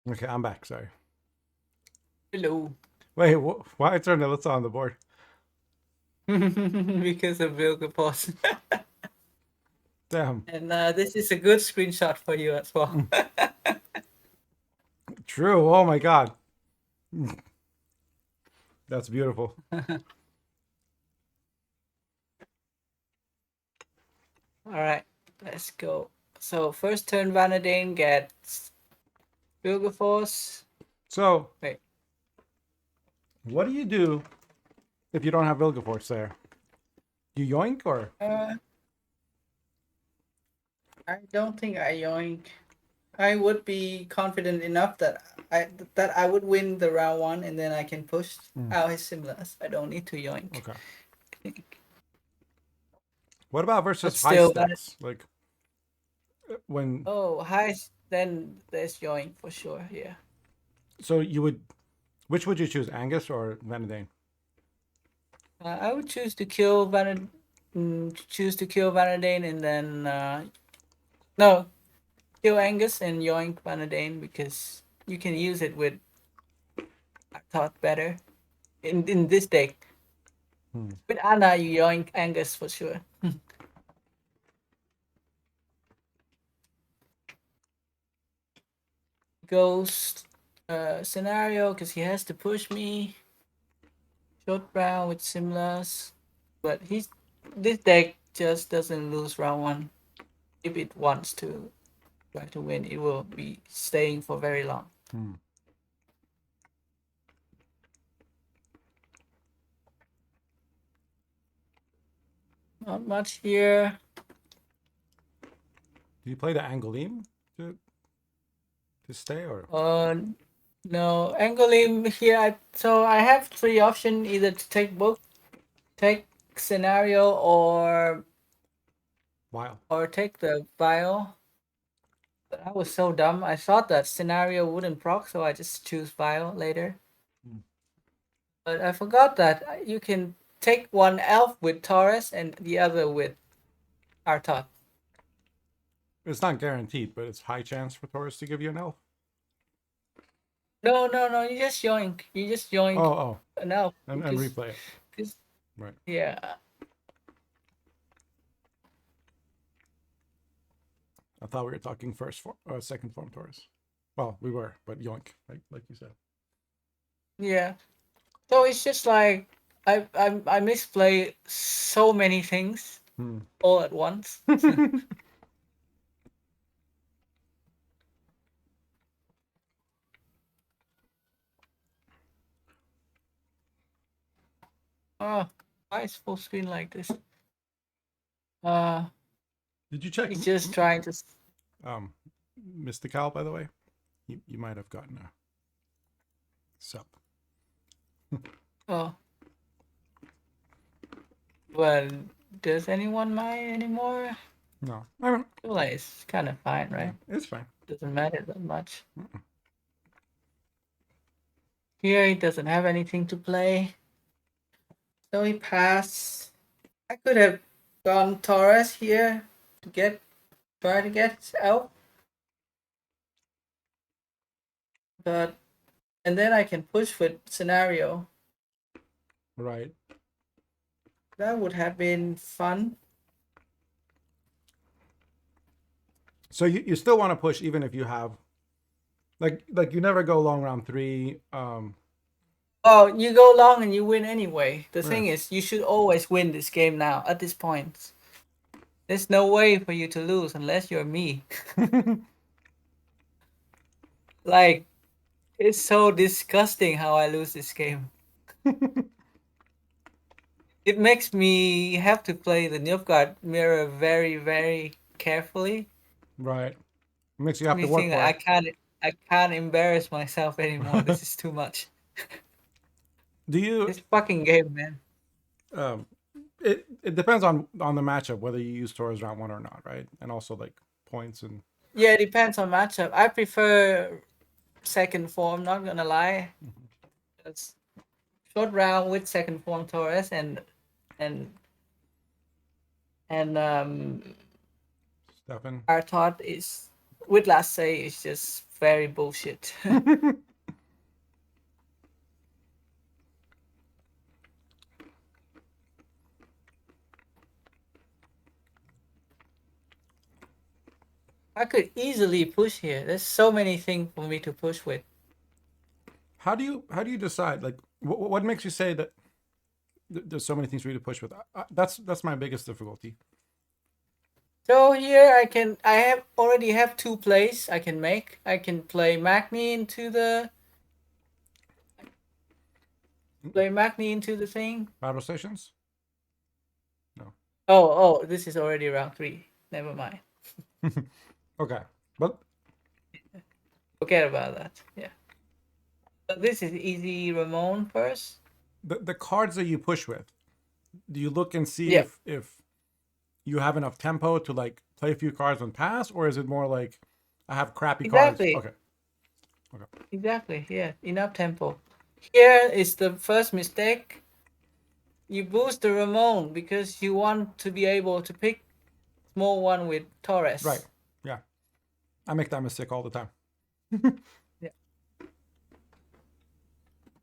Okay, I'm back. Sorry. Hello. Wait, why turn Alyssa on the board? Because of Vilga pause. Damn. And this is a good screenshot for you as well. True. Oh my god. That's beautiful. All right, let's go. So first turn Vanadine gets Vilgaforce. So, Wait, what do you do if you don't have Vilgeforce there? You yoink or? I don't think I yoink. I would be confident enough that I would win the round one, and then I can push out his similars. I don't need to yoink. Okay. What about But versus high still, stakes? Like when high, then there's yoink for sure. Yeah. so you would which would you choose, Angus or Vanadane? I would choose to kill Vanadane, and then no, kill Angus and yoink Vanadane, because you can use it with, I thought, better in this deck. With Anna, you yoink Angus for sure. Ghost scenario, because he has to push me. Short round with similars, but this deck just doesn't lose round one. If it wants to try to win, it will be staying for very long. Not much here. Do you play the Angolim to stay or? No, Angolim here. So I have three options: either to take scenario, Wow. or take the vial. But I was so dumb. I thought that scenario wouldn't proc, so I just choose vial later. But I forgot that you can take one elf with Taurus and the other with Artot. It's not guaranteed, but it's high chance for Taurus to give you an elf. No, no, no. You just yoink. You just yoink Oh, an elf and because, replay it. 'cause- Right. yeah. I thought we were talking second form Taurus. Well, we were, but yoink, like you said. Yeah. So it's just like I misplay so many things all at once. Oh, why is full screen like this? Did you check He's just trying to. Mystical, by the way? You might have gotten a sub. Oh. Well, does anyone mind anymore? No, I don't. I feel like it's kind of fine, right? Yeah, it's fine. Doesn't matter that much. Here he doesn't have anything to play. So he passed. I could have gone Taurus here to try to get out. But and then I can push with scenario. Right. That would have been fun. So you still want to push even if you have like you never go long round 3. Oh, you go long and you win anyway. The thing Yeah. is, you should always win this game now at this point. There's no way for you to lose unless you're me. Like, it's so disgusting how I lose this game. It makes me have to play the Nilfgaard mirror very, very carefully. Right. Makes you have to Me work think for it. I can't embarrass myself anymore. This is too much. Do you This fucking game, man. it depends on the matchup whether you use Taurus round 1 or not, right? And also like points and Yeah, it depends on matchup. I prefer second form, not gonna lie. It's short round with second form Taurus and Stefan. our thought is with last say is just very bullshit. I could easily push here. There's so many things for me to push with. How do you decide? Like, what makes you say that there's so many things for you to push with? That's my biggest difficulty. So here I already have 2 plays I can make. I can play Magni into the thing. Battle stations? No. Oh, this is already round 3. Never mind. Okay, but Forget about that. Yeah. So this is easy Ramon first. the cards that you push with, do you look and see Yeah. if you have enough tempo to like play a few cards and pass, or is it more like I have crappy Exactly. cards? Okay. Exactly. Yeah. Enough tempo. Here is the first mistake. You boost the Ramon because you want to be able to pick small one with Torres. Right. Yeah. I make that mistake all the time. Yeah.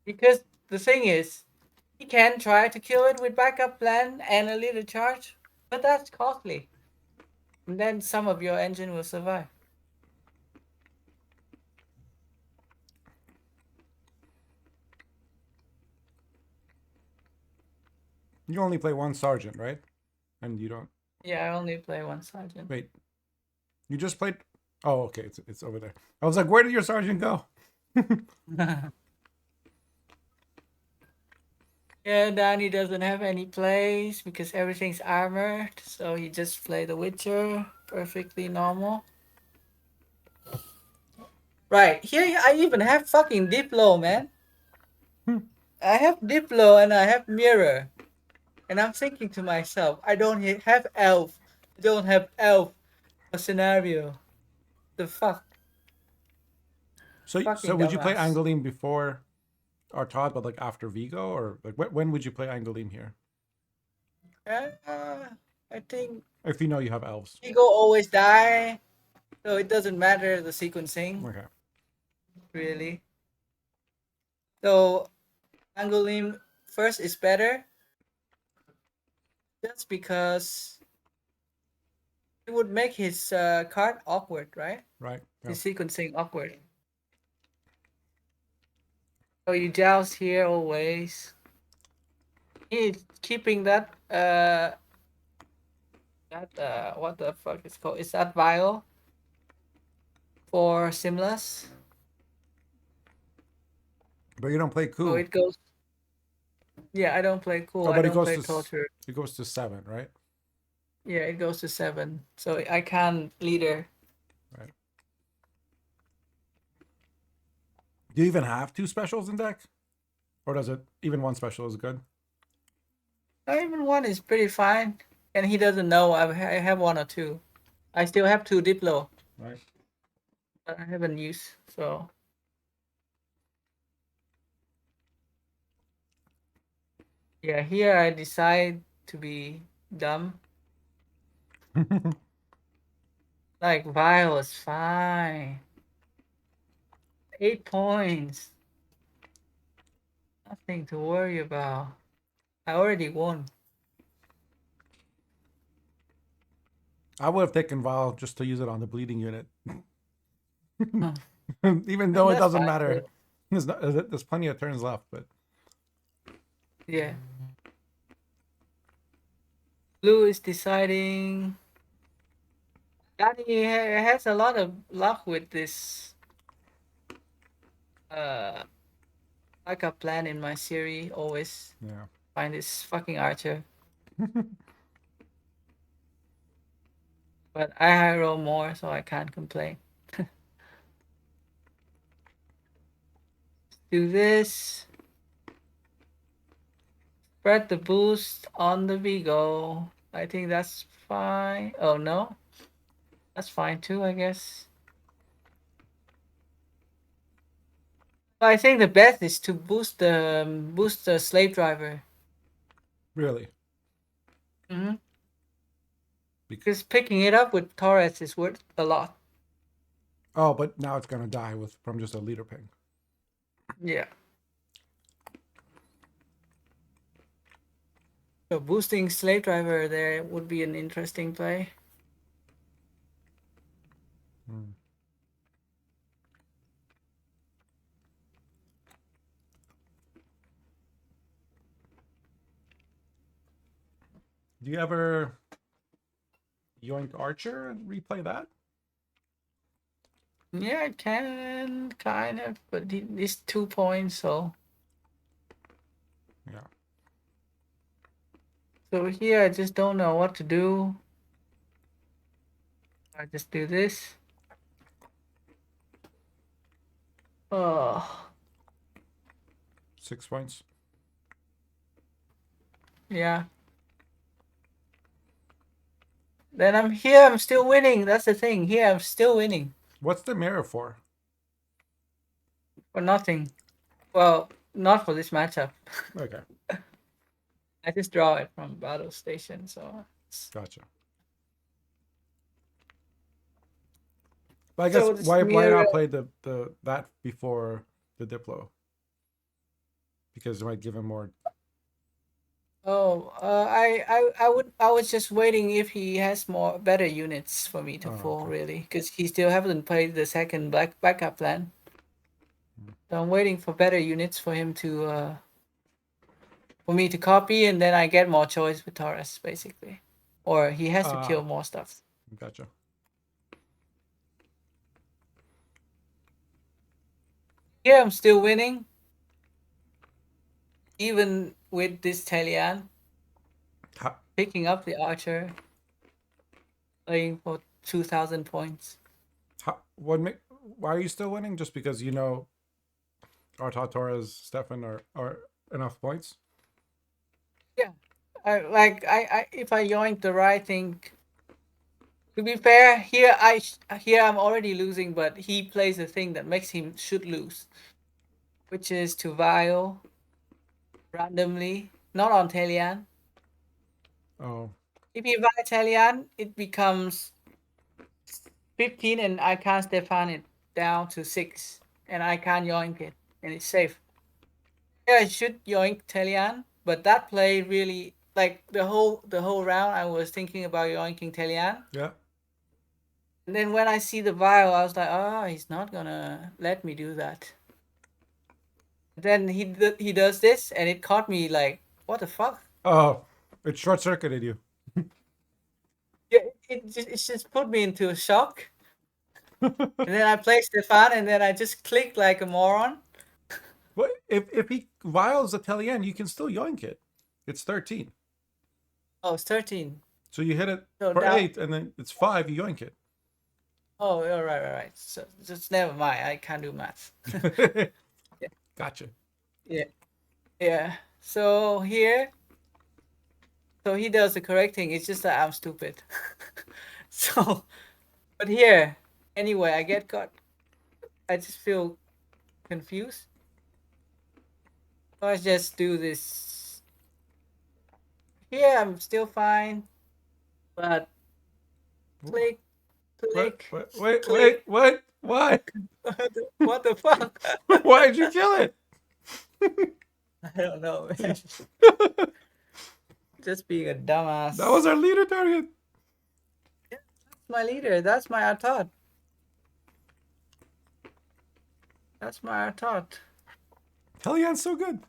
Because the thing is, he can try to kill it with backup plan and a little charge, but that's costly. And then some of your engine will survive. You only play one sergeant, right? And you don't. Yeah, I only play one sergeant. Wait. You just played. Oh, okay. It's over there. I was like, where did your sergeant go? Yeah, Danny doesn't have any plays because everything's armored, so he just play the Witcher, perfectly normal. Right, here I even have fucking Diplo, man. I have Diplo and I have Mirror. And I'm thinking to myself, I don't have Elf. I don't have Elf a scenario. The fuck? So Fucking would you play dumbass. Angelim before Artad, but like after Vigo, or like when would you play Angelim here? I think If you know you have elves. Vigo always die. So it doesn't matter the sequencing, Okay. really. So Angolim first is better just because it would make his card awkward, right? Right. Yeah. His sequencing awkward. So you joust here always. He's keeping that what the fuck is called? Is that vial for Simlas? But you don't play So coup. it goes. Yeah, I don't play cool. Oh, I but it don't goes play to torture. it goes to 7, right? Yeah, it goes to 7. So I can't leader. Right. Do you even have 2 specials in deck, or does it even 1 special is good? Even 1 is pretty fine, and he doesn't know I have 1 or 2. I still have 2 Diplo, Right. but I haven't used. So yeah, here I decide to be dumb. Like Vile is fine. 8 points. Nothing to worry about. I already won. I would have taken Val just to use it on the bleeding unit, Huh. even And though it that's doesn't fine. matter. There's plenty of turns left, but Yeah. Blue is deciding. Danny has a lot of luck with this uh backup plan in my series. Always yeah. find this fucking archer. But I high roll more, so I can't complain. Do this. Spread the boost on the Vigo. I think that's fine. Oh no. That's fine too, I guess. I think the best is to boost the slave driver. Really. Mm-hmm. Bec- Because picking it up with Torres is worth a lot. oh, but now it's gonna die from just a leader ping. Yeah. So boosting slave driver there would be an interesting play. Hmm. Do you ever yoink Archer and replay that? Yeah, I can kind of, but it's 2 points, so Yeah. here I just don't know what to do. I just do this. Oh, 6 points. yeah. Then I'm here. I'm still winning. That's the thing. Here I'm still winning What's the mirror for? for nothing. Well, not for this matchup. Okay. I just draw it from battle station, so. Gotcha. But I guess So this why mirror. not play the that before the Diplo? Because it might give him more. Oh, I was just waiting if he has more better units for me to Oh, pull okay. really, because he still haven't played the second backup plan. So I'm waiting for better units for him to for me to copy, and then I get more choice with Taurus basically, or he has to kill more stuff. Gotcha. Here I'm still winning, even with this Talian How, picking up the archer, playing for 2,000 points. why are you still winning? Just because you know Arta Torres, Stefan are enough points? Yeah, I if I yoink the right thing. To be fair, here I'm already losing, but he plays a thing that makes him should lose, which is to Vile randomly, not on Talian. Oh, If you buy Talian, it becomes 15 and I can't Stefan it down to 6 and I can't yoink it and it's safe. Yeah, I should yoink Telian, but that play really like the whole round I was thinking about yoinking Telian. Yeah. And then when I see the vial, I was like, oh, he's not gonna let me do that. Then he does this, and it caught me like, what the fuck? Oh, it short circuited you. Yeah, it just put me into a shock. And then I played Stefan, and then I just clicked like a moron. What if he vials the Telian, you can still yoink it. It's 13. Oh, it's 13. So you hit it So for now, 8, and then it's 5. You yoink it. oh, all right. So just never mind. I can't do math. Yeah, Gotcha. yeah. So here, so he does the correct thing. It's just that I'm stupid. So, but here, anyway, I get caught. I just feel confused. Let's just do this. Here, I'm still fine. But click, What? click, Wait. click. What? Why? What the fuck? Why did you kill it? I don't know, man. Just being a dumbass. That was our leader target. That's my leader. That's my thought. That's my thought. Telian's so good.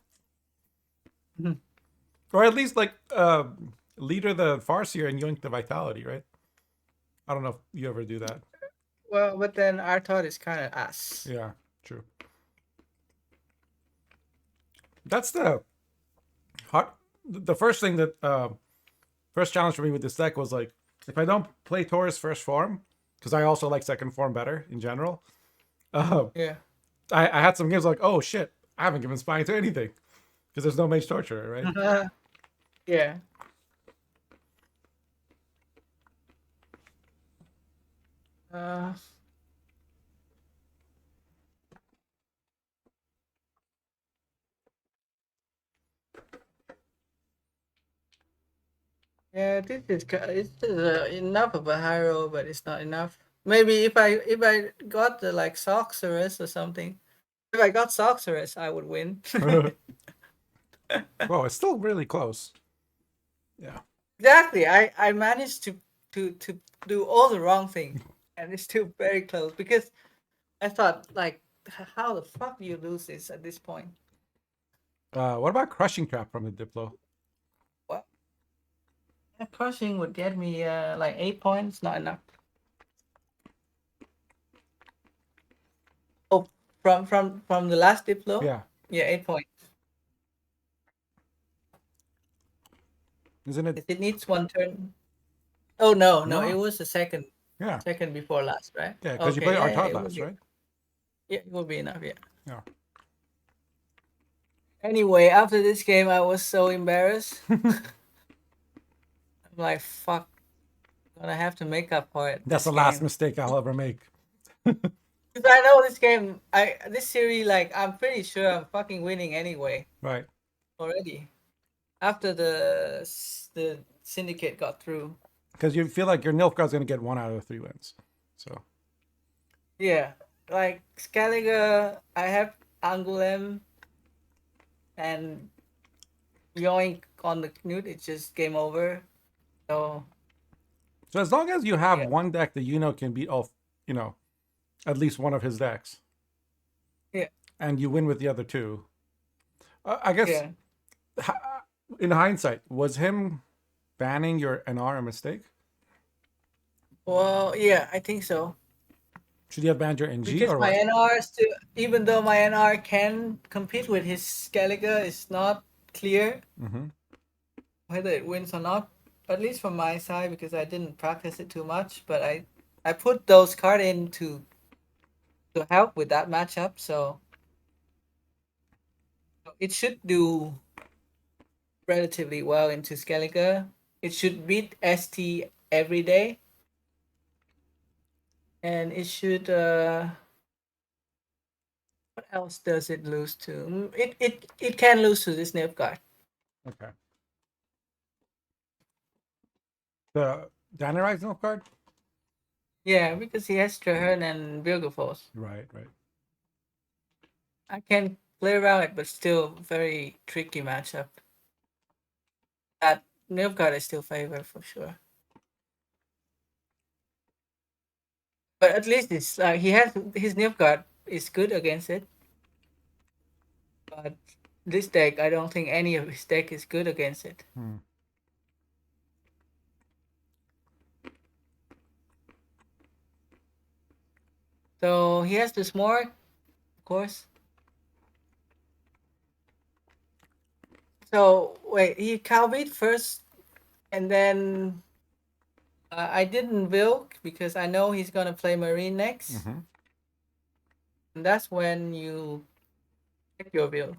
Mhm. Or at least like leader the Farseer and yoink the vitality, right? I don't know if you ever do that. Well, but then our thought is kind of ass. Yeah, true. That's the hot. The first thing that first challenge for me with this deck was like, if I don't play Taurus first form, because I also like second form better in general. Yeah. I had some games like, oh shit, I haven't given spying to anything because there's no mage torturer, right? Yeah. Uh, yeah, this is enough of a hero, but it's not enough. Maybe if I got the like Sorceress or something, if I got Sorceress, I would win. Well, it's still really close. Yeah. Exactly. I managed to do all the wrong thing, and it's still very close because I thought like, how the fuck do you lose this at this point? What about crushing trap from the Diplo? What? Crushing would get me like 8 points, not enough. Oh, from the last Diplo? Yeah. Yeah, 8 points. Isn't it? It needs one turn. Oh no, it No. was the second Yeah. before last, right? Yeah, because you Okay, played yeah, Artad it would last, be. right? Yeah, it would be enough. Yeah. Yeah. Anyway, after this game, I was so embarrassed. I'm like, fuck, I'm gonna have to make up for it. That's This the last game. mistake I'll ever make. Because I know this game, this series, like, I'm pretty sure I'm fucking winning anyway Right. already. After the Syndicate got through. Because you feel like your Nilfgaard's going to get 1 out of 3 wins. So. Yeah, like Skellige, I have Angulem and Yoink on the Knut. It's just game over. So as long as you have yeah. one deck that you know can beat all, at least one of his decks. Yeah. And you win with the other two. I guess, Yeah. in hindsight, was him banning your NR a mistake? Well, yeah, I think so. Should he have banned your NG Because or my what? NR still, even though my NR can compete with his Skellige, it's not clear whether it wins or not. At least from my side, because I didn't practice it too much. But I put those cards in to help with that matchup, so it should do relatively well into Skellige. It should beat ST every day. And it should what else does it lose to? It can lose to this Nilfgaard. Okay. The Danirai Nilfgaard? Yeah, because he has Traherne and Vilgeforce. Right, right. I can play around it, but still very tricky matchup. That Nilfgaard I still favor for sure. But at least it's like he has his Nilfgaard is good against it. But this deck, I don't think any of his deck is good against it. Hmm. So he has the Smorg, of course. So wait, he Calbeat first, and then I didn't Vilk because I know he's gonna play Marine next, Mm-hmm. and that's when you pick your Vilk.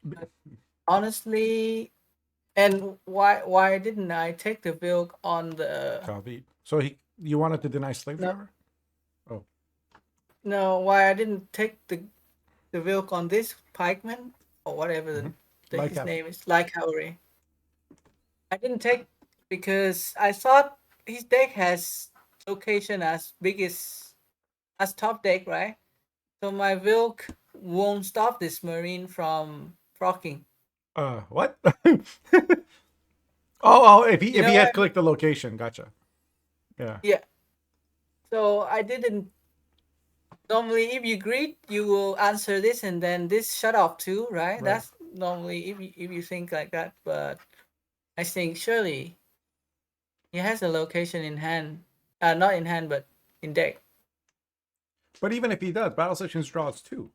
But honestly, and why didn't I take the Vilk on the Calvi. So you wanted to deny slave no driver? Oh. no why I didn't take the Vilk on this pikeman or whatever Mm-hmm. Like his that. name is, like Howry. I didn't take because I thought his deck has location as big as top deck, right? So my Vilk won't stop this Marine from proccing. What? Oh, You if know he had what? clicked the location, gotcha. Yeah. Yeah. So I didn't. Normally, if you greet, you will answer this and then this shut off too, right? Right. That's normally if you think like that. But I think surely he has a location in hand. Not in hand, but in deck. But even if he does, battle sections draws too.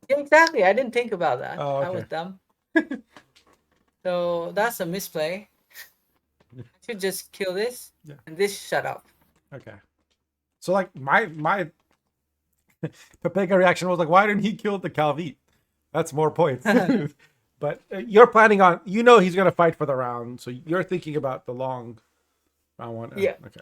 Yeah, exactly. I didn't think about that. Oh, I okay. was dumb. So that's a misplay. I should just kill this Yeah. and this shut up. Okay. So like my Pepega reaction was like, why didn't he kill the Calvite? That's more points. But you're planning on, he's gonna fight for the round, so you're thinking about the long round one. Yeah. Okay.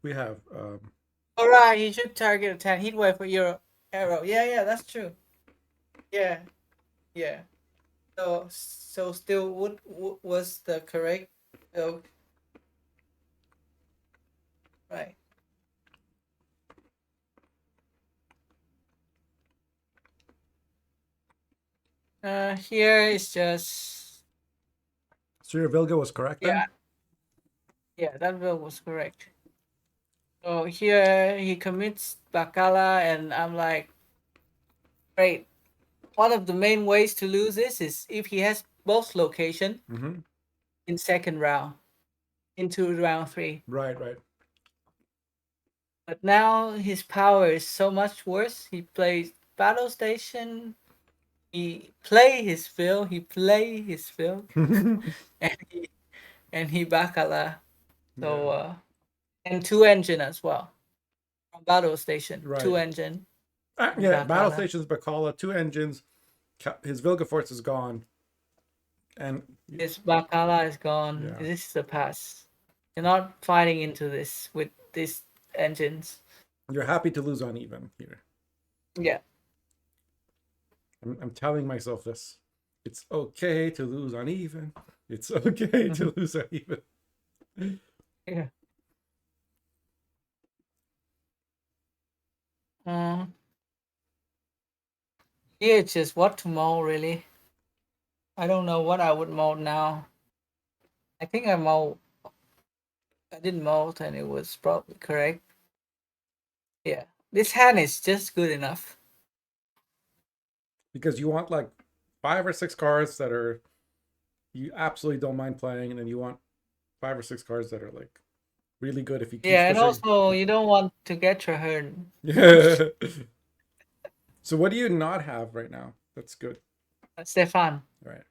We have All right. He should target a 10 heat wave for your arrow. Yeah, yeah, that's true. Yeah, yeah. So still, what was the correct? Oh, right. Here is just so your Vilga was correct yeah, then? yeah. That bill was correct. So here he commits Bacala, and I'm like, great. One of the main ways to lose this is if he has both location Mm-hmm. in second round into round 3. Right, right. But now his power is so much worse. He plays battle station. He play his fill. He play his fill, and he Bacala. So Yeah. and 2 engine as well from battle station. Right. 2 engine and Yeah, battle Bacala. stations, Bacala, 2 engines. His Vilgefortz is gone, and His Bacala is gone. yeah, This is a pass. You're not fighting into this with these engines. you're happy to lose uneven here. Yeah. I'm telling myself this. It's okay to lose uneven. It's okay to lose uneven. Yeah. Uh, Here it's just what to mold really. I don't know what I would mold now. I think I did mold and it was probably correct. Yeah. This hand is just good enough. Because you want like 5 or 6 cards that are you absolutely don't mind playing, and then you want 5 or 6 cards that are like really good if he keeps Yeah, and pushing. also you don't want to get your herd. Yeah. So what do you not have right now? That's good. Stefan. Right.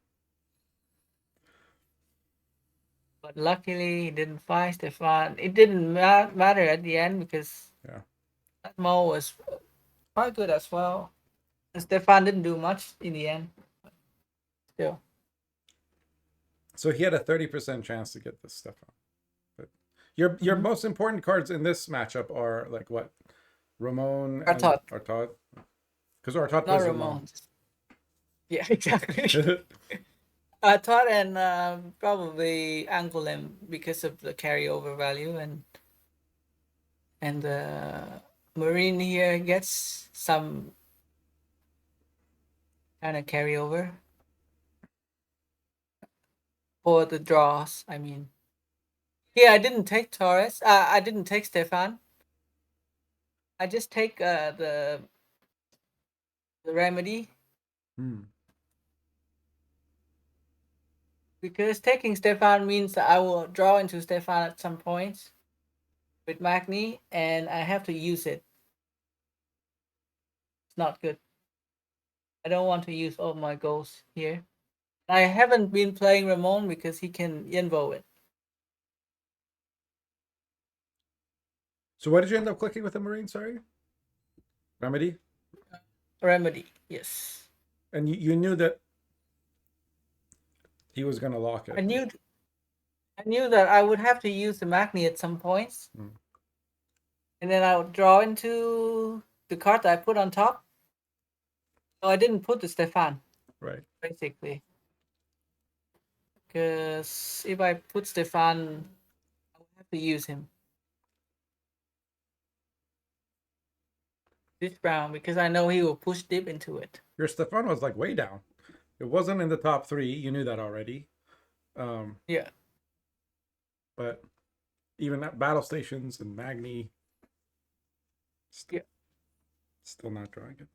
But luckily he didn't find Stefan. It didn't matter at the end because Yeah. that Mo was quite good as well. And Stefan didn't do much in the end. Still. So he had a 30% chance to get this stuff on. But your most important cards in this matchup are like what? Ramon and Artot, Artaud? Because Artaud not plays Ramon. Ramon. Yeah, exactly. Artot and probably Angoulême because of the carryover value, and the Marine here gets some kind of carryover for the draws. I mean, here I didn't take Torres. I didn't take Stefan. I just take the remedy because taking Stefan means that I will draw into Stefan at some points with Magni, and I have to use it. It's not good. I don't want to use all my goals here. I haven't been playing Ramon because he can invo it. So what did you end up clicking with the Marine? Sorry, Remedy. Remedy, yes. And you knew that he was gonna lock it. I knew that I would have to use the Magni at some points, and then I would draw into the card that I put on top. So I didn't put the Stefan. Right. Basically, because if I put Stefan, I would have to use him this round because I know he will push deep into it. Your Stefan was like way down. It wasn't in the top 3. You knew that already. Yeah. But even at battle stations and Magni, still not drawing it.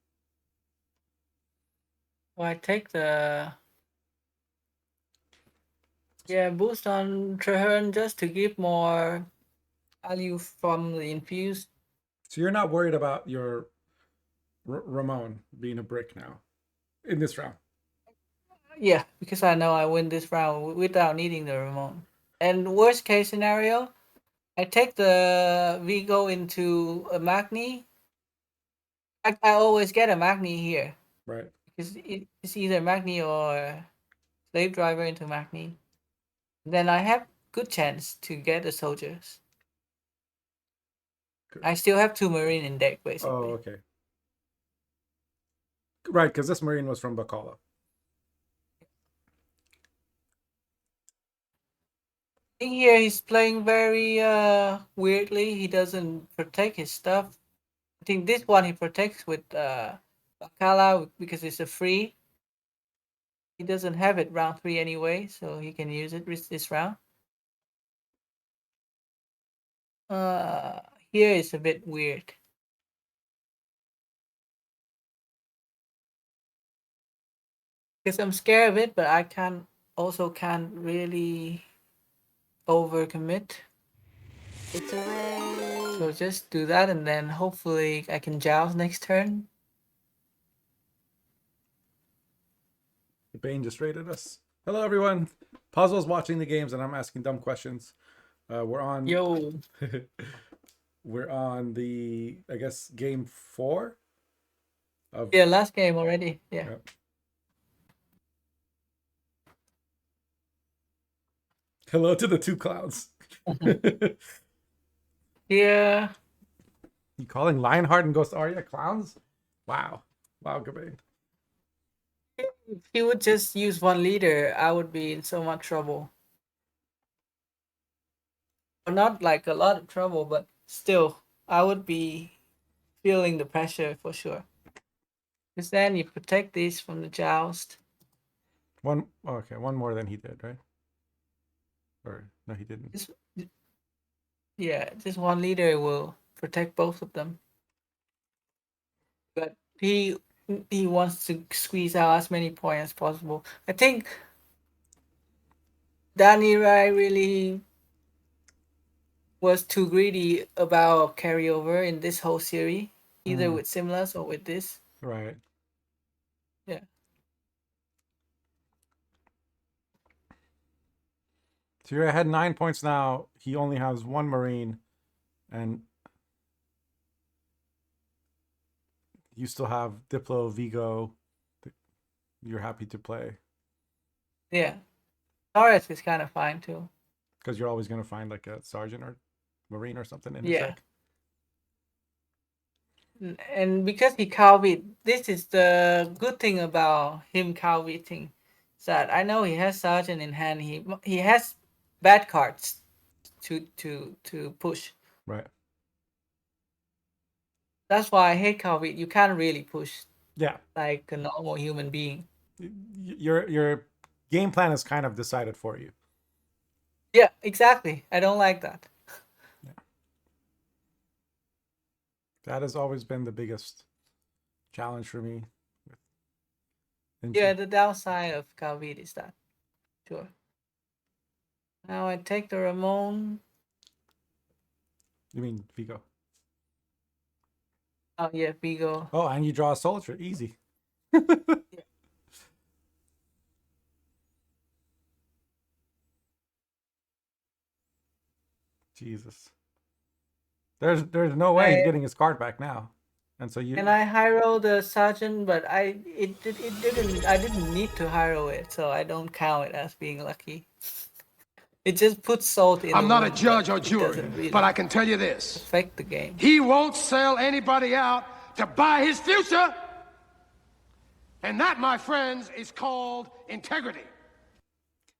Well, I take the boost on Traherne just to give more value from the infused. So you're not worried about your Ramon being a brick now in this round. Yeah, because I know I win this round without needing the remote. And worst case scenario, I take the Vigo into a Magni. I always get a Magni here. Right. Because it's either Magni or Slave Driver into Magni. Then I have good chance to get the soldiers. Good. I still have 2 Marine in deck, basically. Oh, okay. Right, because this Marine was from Bacala. Here he's playing very weirdly. He doesn't protect his stuff. I think this one he protects with Bacala because it's a free. He doesn't have it round 3 anyway, so he can use it this round. Here is a bit weird. Because I'm scared of it, but I can't really overcommit. It's a raid. So just do that, and then hopefully I can joust next turn. The Bane just raided us. Hello, everyone. Puzzle's watching the games, and I'm asking dumb questions. We're on. Yo. We're on the, I guess, game 4. Last game already. Yeah. Yep. Hello to the 2 clowns. Yeah. You calling Lionheart and Ghost Arya clowns? Wow. Wow, Gabain. If he would just use 1 leader, I would be in so much trouble. Not like a lot of trouble, but still, I would be feeling the pressure for sure. Because then you protect these from the joust. One more than he did, right? Or no, he didn't. Just 1 leader will protect both of them. But he wants to squeeze out as many points as possible. I think Danirai really was too greedy about carryover in this whole series, either with Simlas or with this. Right. Yeah. So you're ahead 9 points now. He only has 1 Marine, and you still have Diplo, Vigo. You're happy to play. Yeah. Torres is kind of fine too. Because you're always going to find like a sergeant or marine or something in his Yeah. deck. And because he cow-beat, this is the good thing about him cow-beating. That I know he has sergeant in hand. He has bad cards to push. Right. That's why I hate cow-beat. You can't really push Yeah. like a normal human being. Your game plan is kind of decided for you. Yeah, exactly. I don't like that. That has always been the biggest challenge for me. Yeah, the downside of cow-beat is that. Sure. Now I take the Ramon. You mean Vigo? Oh yeah, Vigo. Oh, and you draw a soldier. Easy. Jesus. There's no way he's getting his card back now. And so you And I hero the sergeant, but it didn't I didn't need to hero it, so I don't count it as being lucky. It just puts salt in. I'm the not a wound, judge but or it jury, doesn't really but I can tell you this. affect the game. He won't sell anybody out to buy his future. And that, my friends, is called integrity.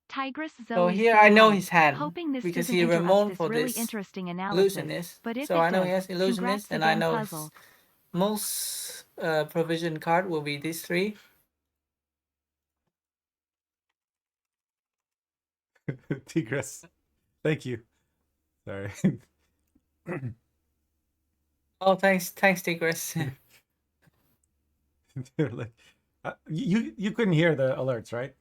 Tigress Zoe So here I know said, his hand hoping this because doesn't he interrupt Ramon this for really this interesting analysis. illusionist. But if So it I know does, he has illusionist, congrats and I again, know Puzzle. his most provision card will be these three. Tigris. Thank you. Sorry. Oh, thanks, Tigris. They're like, you couldn't hear the alerts, right?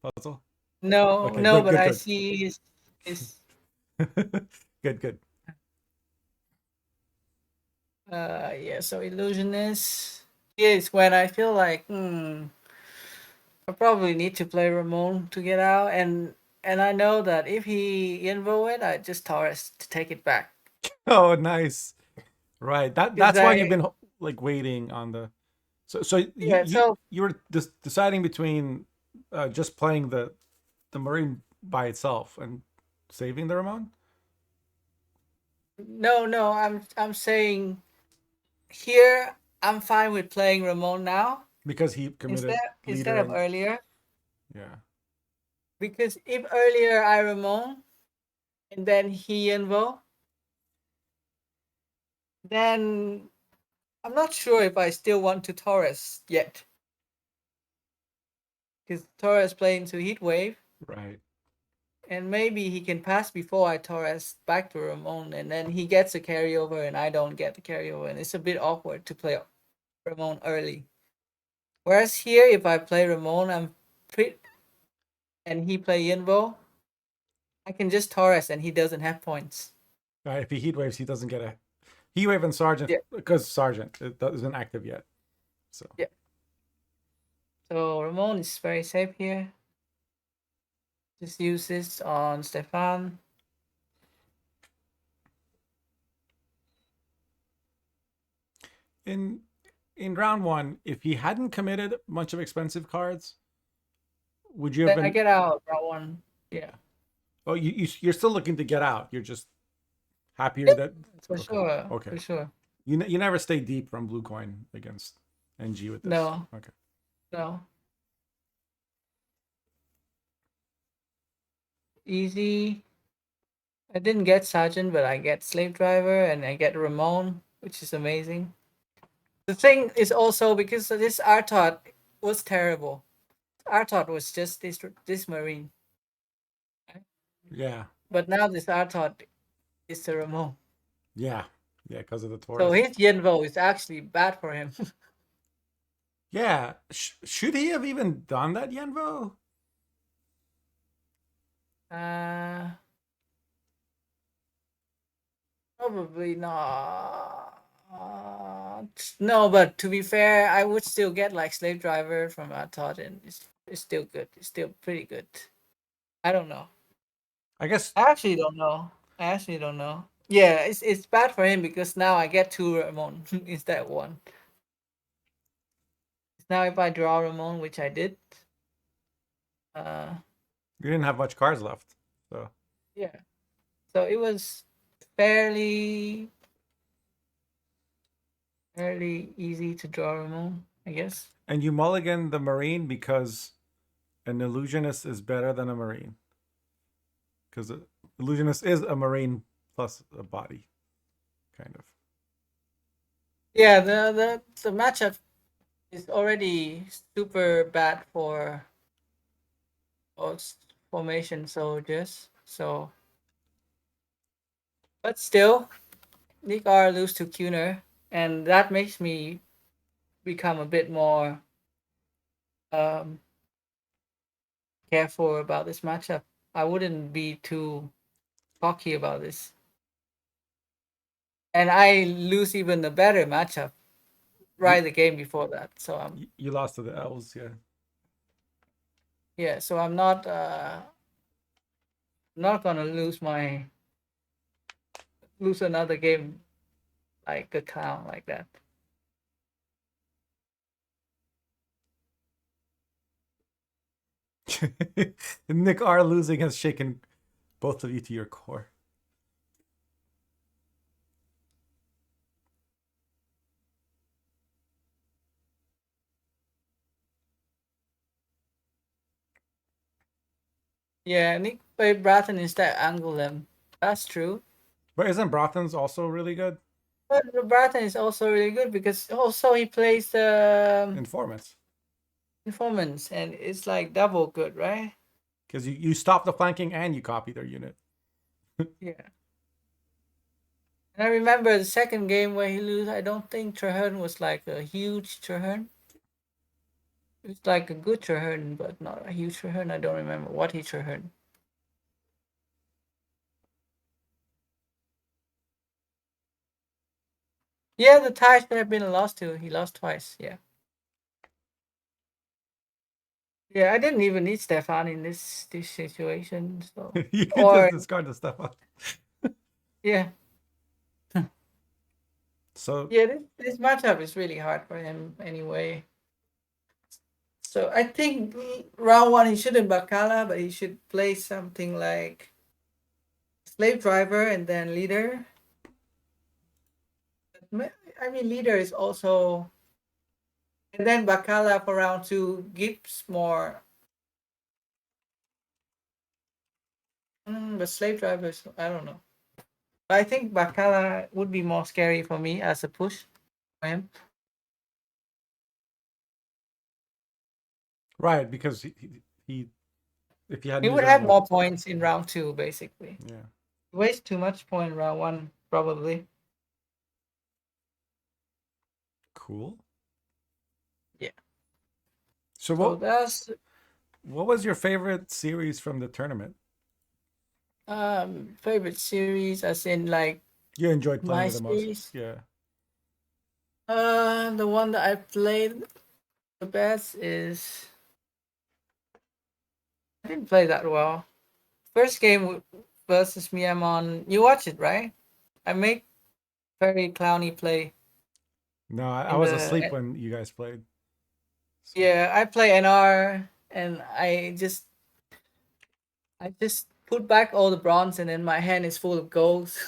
Puzzle. No, Okay, no, good, but good, I good. see his Good, good. yeah. So illusionist. Here is when I feel like I probably need to play Ramon to get out, and I know that if he invo it, I just Taurus to take it back. Oh, nice. Right. That's why you've been like waiting on the. So Yeah, so you were deciding between just playing the marine by itself and saving the Ramon. no, I'm saying here I'm fine with playing Ramon now Because he committed instead leader of and earlier. yeah. Because if earlier I Ramon and then he invo, then I'm not sure if I still want to Taurus yet. Because Taurus playing to Heat Wave. Right. And maybe he can pass before I Torres back to Ramon, and then he gets a carryover, and I don't get the carryover, and it's a bit awkward to play Ramon early. Whereas here, if I play Ramon, I'm pretty, and he play Yinvo, I can just Torres, and he doesn't have points. Right. If he heat waves, he doesn't get a heat wave and sergeant because sergeant it isn't active yet. So yeah. So Ramon is very safe here. Just use this on Stefan. in round one, if he hadn't committed a bunch of expensive cards, would you have Then been? I get out round one. Yeah. Oh, you're still looking to get out. You're just happier that For sure. Okay. For sure. You never stay deep from blue coin against NG with this. No. Okay. No. Easy. I didn't get Sergeant, but I get Slave Driver and I get Ramon, which is amazing. The thing is also because this Artot was terrible. Artot was just this Marine. Yeah. But now this Artot is the Ramon. Yeah. Yeah, because of the Taurus. So his Yenvo is actually bad for him. Yeah. Should he have even done that Yenvo? Probably not. No, but to be fair, I would still get like Slave Driver from Artot, and it's still good. It's still pretty good. I don't know. I guess I actually don't know. Yeah, it's bad for him because now I get two Ramon instead of one. Now if I draw Ramon, which I did, You didn't have much cards left, so Yeah. So it was fairly easy to draw Ramon, I guess. and you mulligan the Marine because an illusionist is better than a Marine. Because the illusionist is a Marine plus a body, kind of. Yeah, the matchup is already super bad for most formation soldiers. So, but still, Nick R lose to Kuner, and that makes me become a bit more um, careful about this matchup. I wouldn't be too cocky about this, and I lose even a better matchup right the game before that. So You lost to the elves, yeah. yeah. So I'm not gonna lose another game like a clown like that. Nick R losing has shaken both of you to your core. Yeah, Nick played Bratton instead Angulem. That's true. But isn't Brothen's also really good? But Bratton is also really good because also he plays Informants. informants and it's like double good, right? Because you stop the flanking and you copy their unit. Yeah. And I remember the second game where he lose. I don't think Traherne was like a huge Traherne. It was like a good Traherne, but not a huge Traherne. I don't remember what he Traherne. Yeah, the tie should have been a loss too. He lost twice. Yeah. Yeah, I didn't even need Stefan in this situation. So You can or just discard the stuff out. yeah. So Yeah, this matchup is really hard for him anyway. So I think round one he shouldn't Bacala, but he should play something like Slave Driver and then Leader. I mean, Leader is also, and then Bacala for round two gives more. But Slave Driver is, I don't know. I think Bacala would be more scary for me as a push for him. right, because he if he had He would have Newsarm more left, points in round two, basically. yeah. Waste too much point in round one, probably. Cool. Yeah. So So that's what was your favorite series from the tournament? favorite series, as in like You enjoyed playing my it the most? series. Yeah. The one that I played the best is I didn't play that well. First game versus me, I'm on. You watch it, right? I make very clowny play No, I in was the. asleep when you guys played. So. Yeah, I play NR, and I just put back all the bronze, and then my hand is full of golds.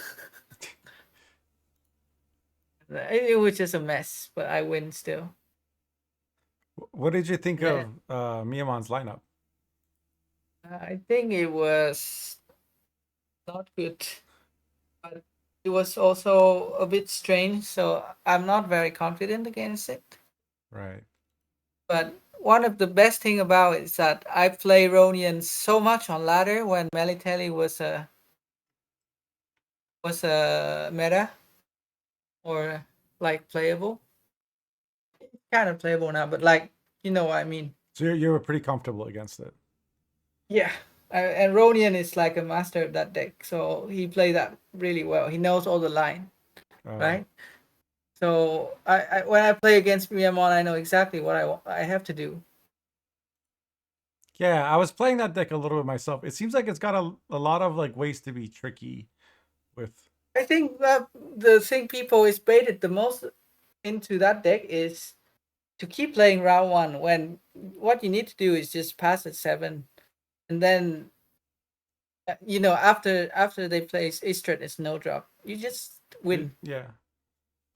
It was just a mess, but I win still. What did you think Yeah. of Miyamon's lineup? I think it was not good, but it was also a bit strange, so I'm not very confident against it. Right. But one of the best thing about it is that I play Ronian so much on ladder when Melitelli was a meta or like playable. Kind of playable now, but like you know what I mean. So you were pretty comfortable against it. Yeah. And Ronian is like a master of that deck, so he played that really well. He knows all the line, right? So I when I play against Miamon, I know exactly what I have to do. Yeah, I was playing that deck a little bit myself. It seems like it's got a lot of like ways to be tricky with. I think that the thing people is baited the most into that deck is to keep playing round one when what you need to do is just pass at 7 and then after they place Istrid, it's no drop. You just win. Yeah,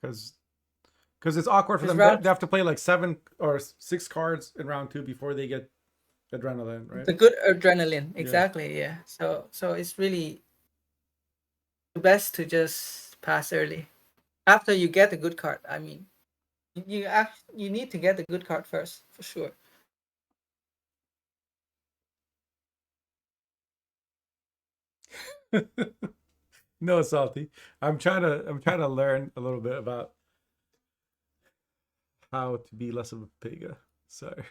because it's awkward for them. Round They have to play like 7 or 6 cards in round 2 before they get adrenaline, right? the good adrenaline, exactly. Yeah. So it's really the best to just pass early after you get a good card. I mean, you need to get the good card first for sure. No, Salty. I'm trying to learn a little bit about how to be less of a pig. Sorry.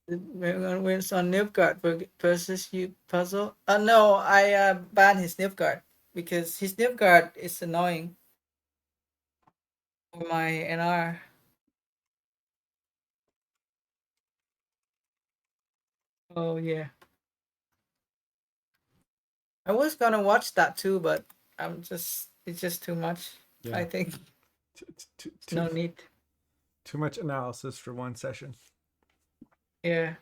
We're gonna win on Nilfgaard versus you puzzle. No, I banned his Nilfgaard because his Nilfgaard is annoying for my NR. Oh yeah. I was gonna watch that too, but it's just too much. Yeah. I think no need. Too much analysis for one session. Yeah.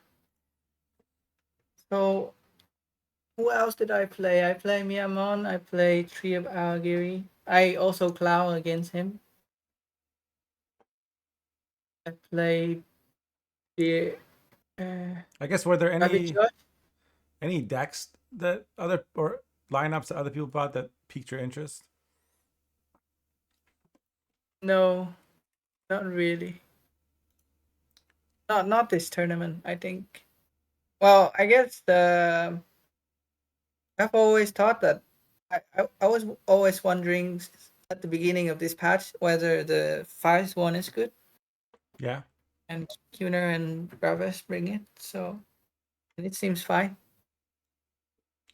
So who else did I play? I play Miamon, I play Tree of Algiri. I also Clown against him. I played the I guess were there Rabbit Judge. any decks that other or lineups that other people bought that piqued your interest? No, not really. Not this tournament, I think. Well, I guess I've always thought that I was always wondering at the beginning of this patch whether the Fires one is good. Yeah. And Tuner and Graves bring it, so and it seems fine.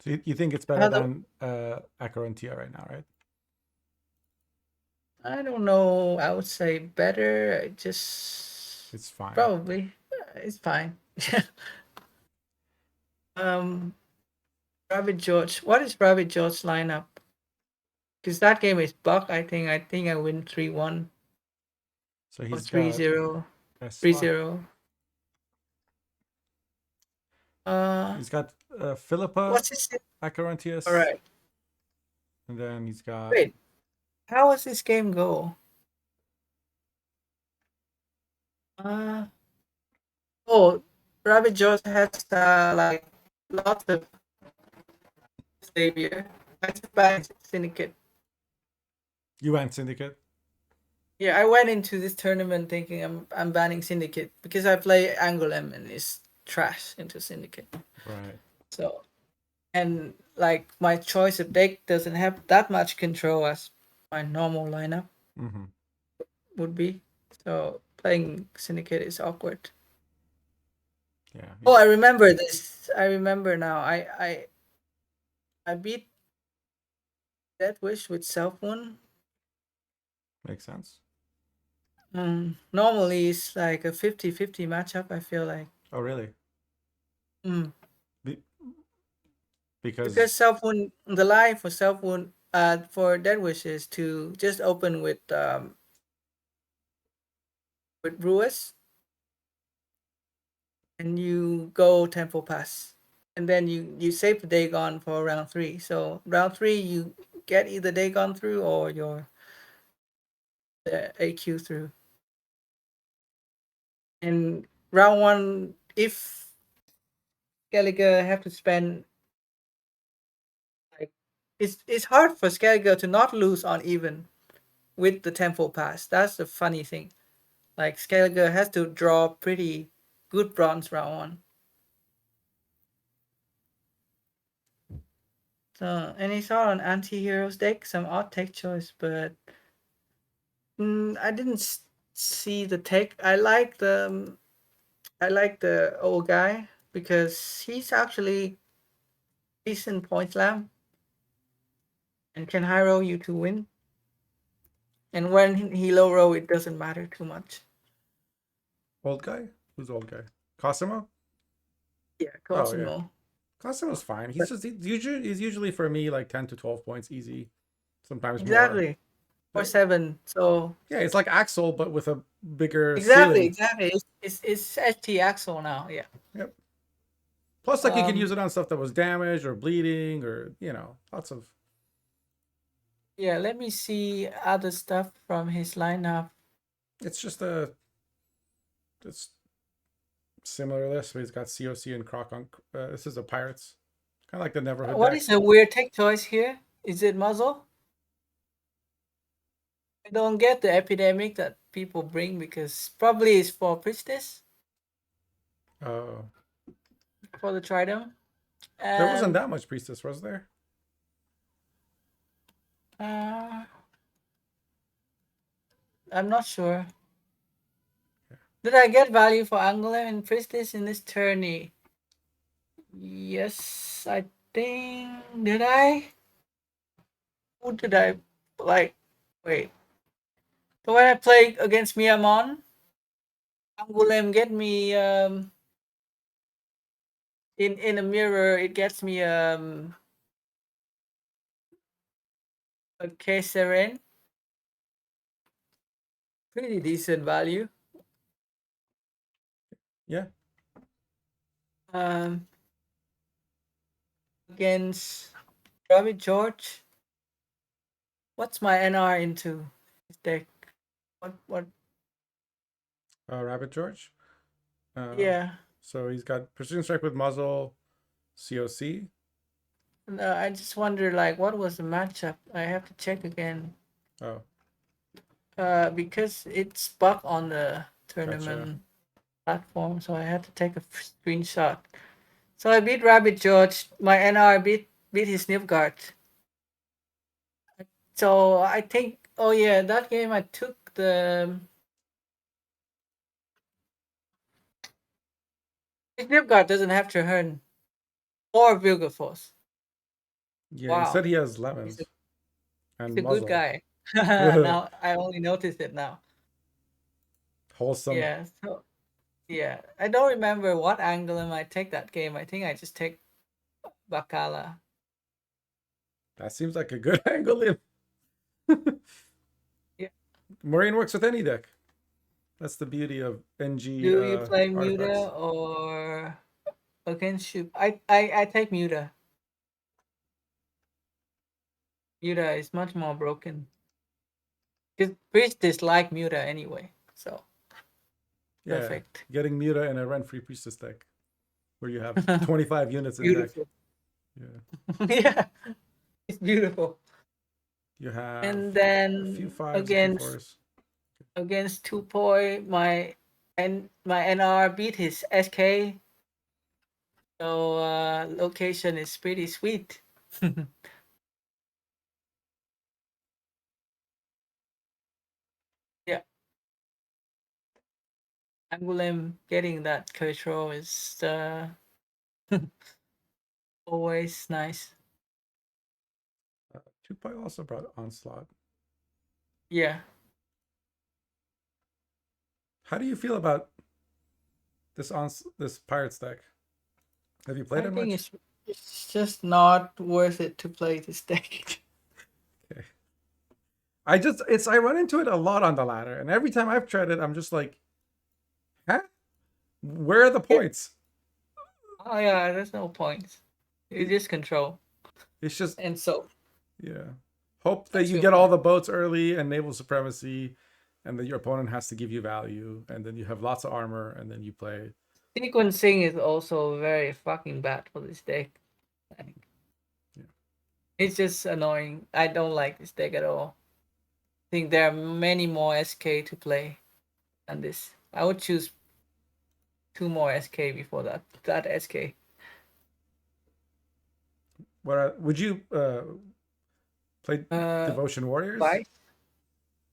So you think it's better than Acarontia right now, right? I don't know. I would say better. It's fine. Probably it's fine. Rabbit George. What is Rabbit George lineup? Because that game is Buck. I think I win 3-1. So he's 3-0. 3-0. He's got Philippa. What's his name? Acarontius. All right. And then he's got. Wait, how does this game go? Rabbit George has like lots of savior. I just buy Syndicate. You went Syndicate? Yeah, I went into this tournament thinking I'm banning Syndicate because I play Angolem and it's trash into Syndicate. Right. So, and like my choice of deck doesn't have that much control as my normal lineup would be. So playing Syndicate is awkward. Yeah. Oh, I remember this. I remember now. I beat Death Wish with Self One. Makes sense. Normally it's like a 50-50 matchup, I feel like. Oh, really? Because Self One, the lie for Self One, for Death Wish is to just open with Brewers, and you go Temple Pass, and then you save the Dagon for round 3. So round 3 you get either Dagon through or your AQ through. And round 1, if Skellige have to spend like it's hard for Skellige to not lose on even with the Temple Pass. That's the funny thing. Like Skellige has to draw pretty good bronze round 1. So, any thought on anti-heroes deck? Some odd tech choice, but I didn't see the tech. I like the old guy because he's actually decent point slam and can high roll you to win. And when he low roll, it doesn't matter too much. Old guy? Who's old guy? Cosimo? Yeah, Cosimo. Oh, yeah. Cosimo's fine. He's usually for me like 10 to 12 points easy. Sometimes exactly. More. Or 7. So yeah, it's like Axel but with a bigger exactly ceiling. exactly. It's ST Axel now. Yeah. Yep. Plus, like you can use it on stuff that was damaged or bleeding, or lots of. Yeah, let me see other stuff from his lineup. It's just it's similar list. So he's got COC and Croc. This is a Pirates, kind of like the Neverhood What deck. is a weird tech choice here? Is it muzzle? I don't get the epidemic that people bring because probably it's for Priestess, Oh, for the Tridom. there wasn't And that much Priestess, was there? I'm not sure. Did I get value for Angoulême and Priestess in this tourney? Yes, I think. Did I? Who did I like? Wait. So when I play against Miamon, Angoulême get me in a mirror. It gets me a K-Seren. Pretty decent value. Yeah. Against Robbie George. What's my NR into this deck? What? Rabbit George. Yeah. So he's got Precision Strike with Muzzle, COC. No, I just wonder, like, what was the matchup? I have to check again. Oh. Because it's bugged on the tournament platform, so I had to take a screenshot. So I beat Rabbit George. My NR beat his Nilfgaard. So I think, oh yeah, that game I took the his Nilfgaard doesn't have Traherne or Vilgeforce. Yeah, Wow, he said he has lemons he's and a good muzzle. guy. Now I only noticed it now. Wholesome. Yeah. So yeah, I don't remember what angle I take that game. I think I just take Bacala. That seems like a good angle. Yeah. Marine works with any deck. That's the beauty of NG. Do you play artifacts. Muta or against you? I take Muta. Muta is much more broken. Because Priest dislike Muta anyway, so Yeah, perfect. getting Muta in a rent-free Priestess deck where you have 25 units in deck. Beautiful. Yeah. Yeah, it's beautiful. You have And a then few fives, a few fours. against Tupoi, my NR beat his SK. So location is pretty sweet. Yeah. Angoulême getting that control is always nice. Tupai also brought Onslaught. Yeah. How do you feel about this Pirates deck? Have you played it much? I think it's just not worth it to play this deck. Okay. I run into it a lot on the ladder, and every time I've tried it, I'm just like, huh? Where are the points? Oh yeah, there's no points. It is control. It's just And so yeah. Hope that That's you your get all point. the boats early and naval supremacy, and that your opponent has to give you value, and then you have lots of armor, and then you play. sequencing is also very fucking bad for this deck. Yeah. It's just annoying. I don't like this deck at all. I think there are many more SK to play than this. I would choose 2 more SK before that SK. Would you play Devotion Warriors? 5.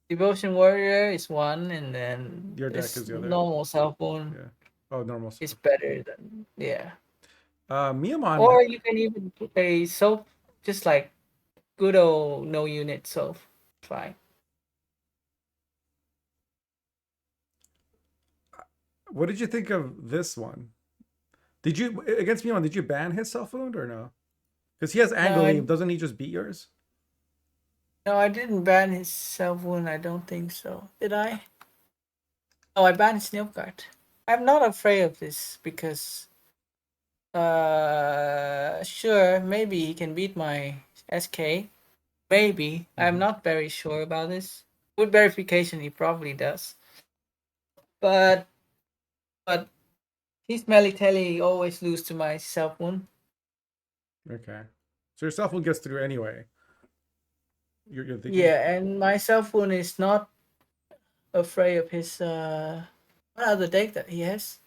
Devotion Warrior is 1, and then Your deck is the other. normal cell phone. Yeah. Oh, normal. Is better than Miamon. Or you can even play Soap, just like good old no unit Soap. Fine. What did you think of this one? Did you against Miamon? Did you ban his self wound or no? Because he has Angoulême, doesn't he just beat yours? No, I didn't ban his self wound. I don't think so. Did I? Oh, I banned his Nilfgaard. I'm not afraid of this because Sure, maybe he can beat my SK. Maybe. I'm Mhm. not very sure about this. With verification, he probably does. But his Melitelli always lose to my self wound. Okay. So your self will gets through anyway. You're thinking? Yeah, and my self wound is not afraid of his what other deck that he has?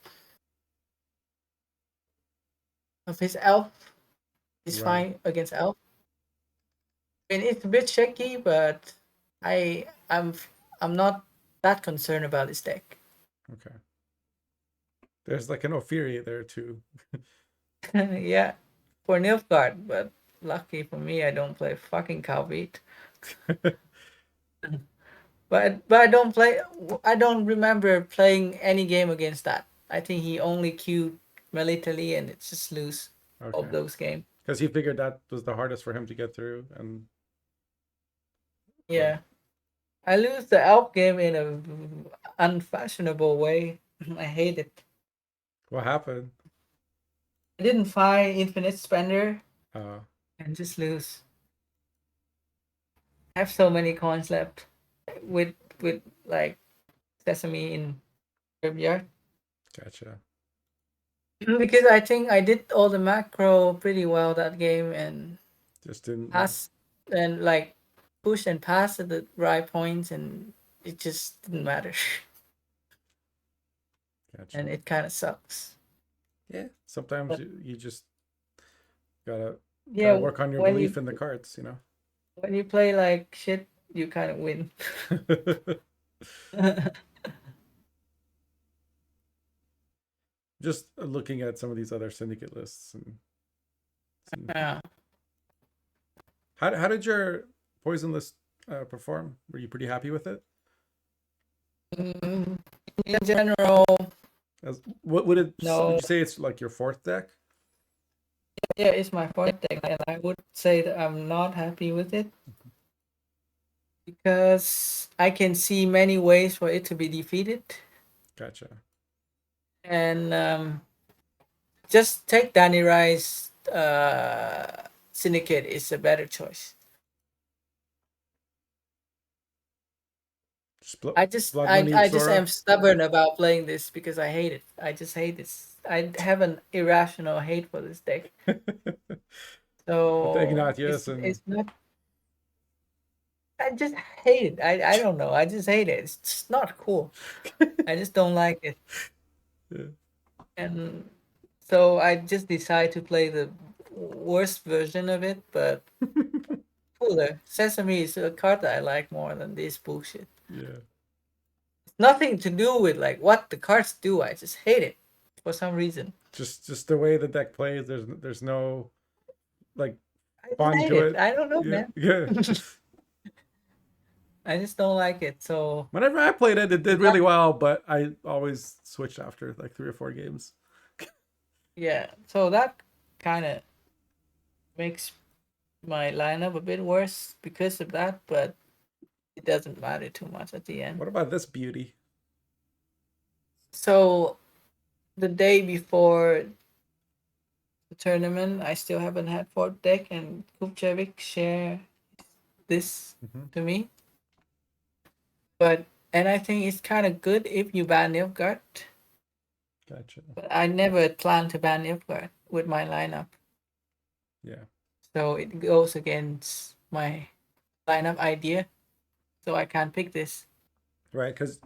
Of his elf. He's Right. fine against elf. And it's a bit shaky, but I I'm I'm not that concerned about this deck. Okay. There's like an Ophiri there too. Yeah, for Nilfgaard, but lucky for me, I don't play fucking Cowbeat. But I don't play. I don't remember playing any game against that. I think he only queued Melitali, and it's just lose of Okay. those games. Because he figured that was the hardest for him to get through, and or Yeah, I lose the elf game in a unfashionable way. I hate it. what happened? I didn't find Infinite Spender Uh, and just lose. I have so many coins left with like Sesame in graveyard. gotcha. Because I think I did all the macro pretty well that game and Just didn't. pass and like push and pass at the right points, and it just didn't matter. Gotcha. And it kind of sucks. Yeah. Sometimes But you just gotta yeah, work on your when belief in the cards. you play like shit, you kind of win. Just looking at some of these other syndicate lists and Yeah. how did your poison list perform? Were you pretty happy with it? Mm, in general, As what would it would no. you say it's like your fourth deck? Yeah, it's my fourth deck, and I would say that I'm not happy with it because I can see many ways for it to be defeated, Gotcha. and just take Danirai's Syndicate is a better choice. Just blood money I just Sora. am stubborn about playing this because I hate it. I just hate this. I have an irrational hate for this deck. With the So Ignatius and it's not. I just hate it. I don't know. I just hate it. It's just not cool. I just don't like it. yeah. And so I just decide to play the worst version of it, but cooler. Sesame is a card that I like more than this bullshit. Yeah. Nothing to do with like what the cards do. I just hate it for some reason. Just the way the deck plays. There's no like I just fun hate to it. it. I don't know, Yeah. man. Yeah. I just don't like it. So Whenever I played it, it did that, really well, but I always switched after like 3 or 4 games. yeah. So that kind of makes my lineup a bit worse because of that, but it doesn't matter too much at the end. What about this beauty? So the day before the tournament, I still haven't had fourth deck, and Kupchevik share this Mm-hmm. to me. And I think it's kind of good if you ban Nilfgaard. Gotcha. But I never plan to ban Nilfgaard with my lineup, Yeah. so it goes against my lineup idea. So I can't pick this. Right, because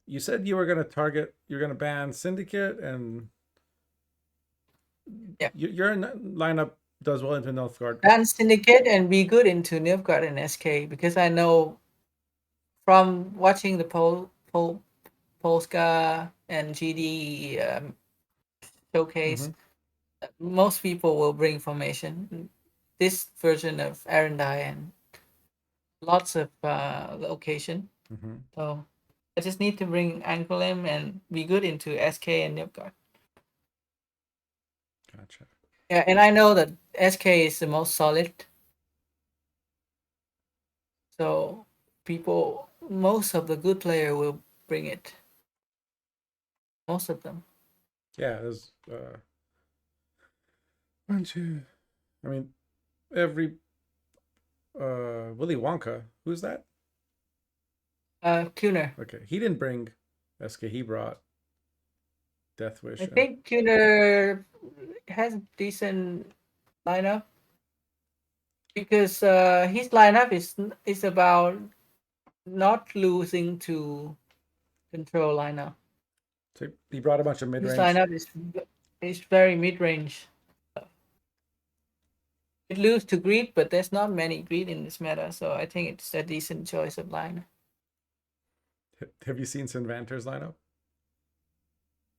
you said you're gonna ban Syndicate, and Yeah, your lineup does well into Nilfgaard. ban Syndicate and be good into Nilfgaard and SK, because I know from watching the Polska and GD showcase, Mm-hmm. most people will bring formation. This version of Arendai and lots of location. Mm-hmm. So I just need to bring Angolim and be good into SK and Nilfgaard. Gotcha. Yeah, and I know that SK is the most solid. So most of the good player will bring it. Most of them. Yeah, One, two. I mean, every Willy Wonka. Who's that? Kuner. Okay, he didn't bring SK. He brought Death Wish. I think Kuner has a decent lineup because his lineup is about not losing to control lineup. So he brought a bunch of mid His range. lineup is very mid range. It lose to greed, but there's not many greed in this meta, so I think it's a decent choice of line. Have you seen Sinvanter's lineup?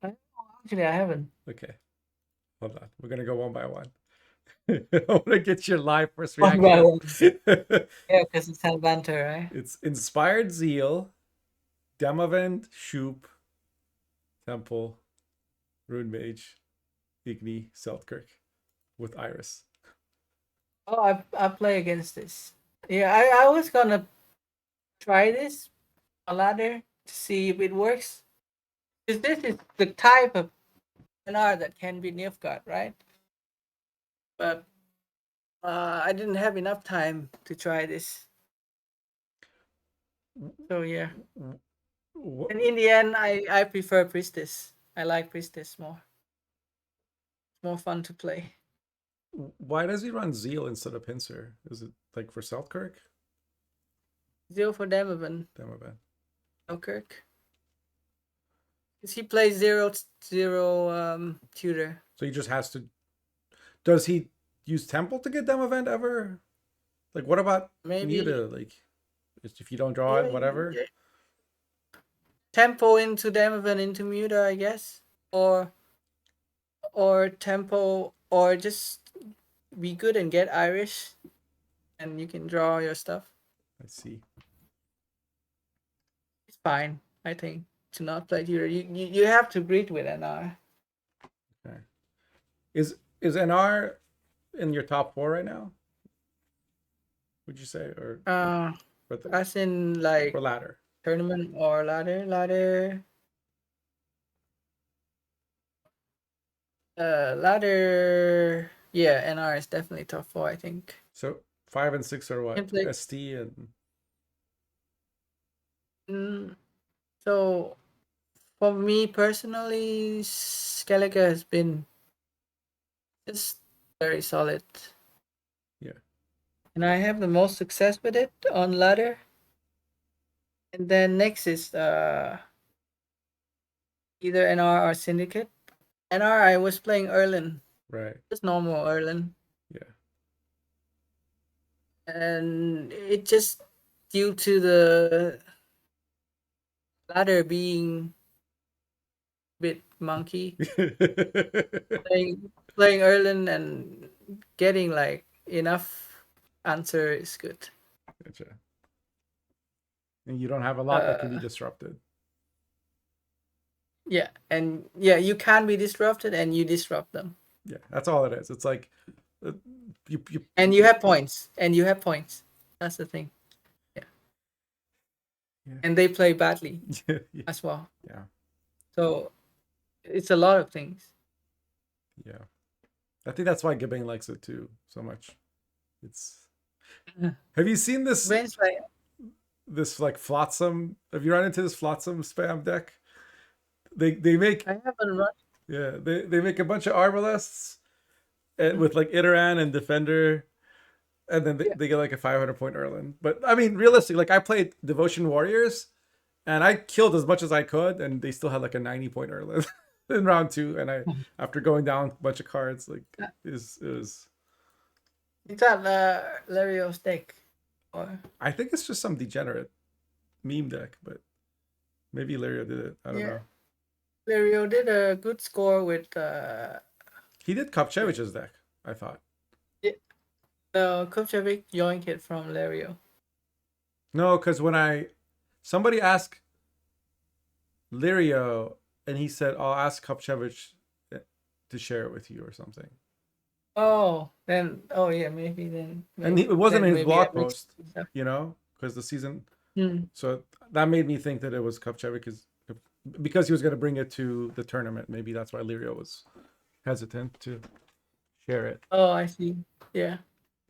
Actually, I haven't. Okay, hold on. We're gonna go one by one. I want to get your live first One reaction. by one. Yeah, because it's Helvanter, right? It's Inspired Zeal, Demavend, Shoop, Temple, Rune Mage, Igni, Seltkirk with Iris. Oh, I play against this. Yeah, I was gonna try this on ladder to see if it works. Because this is the type of NR that can be Nilfgaard, right? But I didn't have enough time to try this. So yeah. And in the end, I prefer Priestess. I like Priestess more. It's more fun to play. Why does he run Zeal instead of Pincer? Is it like for Seltkirk? Zero for Demavend. Demavend. Selkirk. Because he plays 0/0 tutor. So he just has to. Does he use Temple to get Demavend ever? Like, what about Maybe Muta? Like, if you don't draw it, whatever. Yeah. Tempo into Demavend into Muta, I guess, or tempo, or just be good and get Irish, and you can draw your stuff. I see. It's fine, I think, to not play tutor. You have to breed with NR. Okay. Is NR in your top 4 right now? Would you say, or As in like or ladder? Tournament or ladder? Ladder. Yeah, NR is definitely top 4, I think. So 5 and 6 are what? Play... ST and. So, for me personally, Skellige has been just very solid. Yeah. And I have the most success with it on ladder. And then next is either NR or Syndicate. NR, I was playing Erlen. Right. Just normal Erlen. Yeah. And it just due to the ladder being a bit monkey. playing Erlen and getting like enough answer is good. Gotcha. And you don't have a lot that can be disrupted. Yeah, and yeah, you can be disrupted, and you disrupt them. Yeah, that's all it is. It's like and you have points, That's the thing. Yeah. And they play badly as well. Yeah. So it's a lot of things. Yeah, I think that's why Gibbing likes it too so much. It's. Have you seen this? This like Flotsam. Have you run into this Flotsam spam deck? They make. I haven't run. Yeah, they make a bunch of Arbalists, with like Iteran and Defender, and then they get like a 500-point Erlen. But I mean, realistically, like I played Devotion Warriors, and I killed as much as I could, and they still had like a 90-point Erlen in round 2. And after going down a bunch of cards, like it was. Is that Lario's deck? Or... I think it's just some degenerate meme deck, but maybe Lario did it. I don't know. Lario did a good score with. He did Kopchevich's deck, I thought. Yeah. No, Kopchevich yoinked it from Lario. No, because when somebody asked Lario, and he said, "I'll ask Kopchevich to share it with you" or something. Oh, then. Oh yeah, maybe then. And it wasn't in his blog post, because the season. So that made me think that it was Kopchevich, because he was going to bring it to the tournament. Maybe that's why Lirio was hesitant to share it. Oh, I see. Yeah,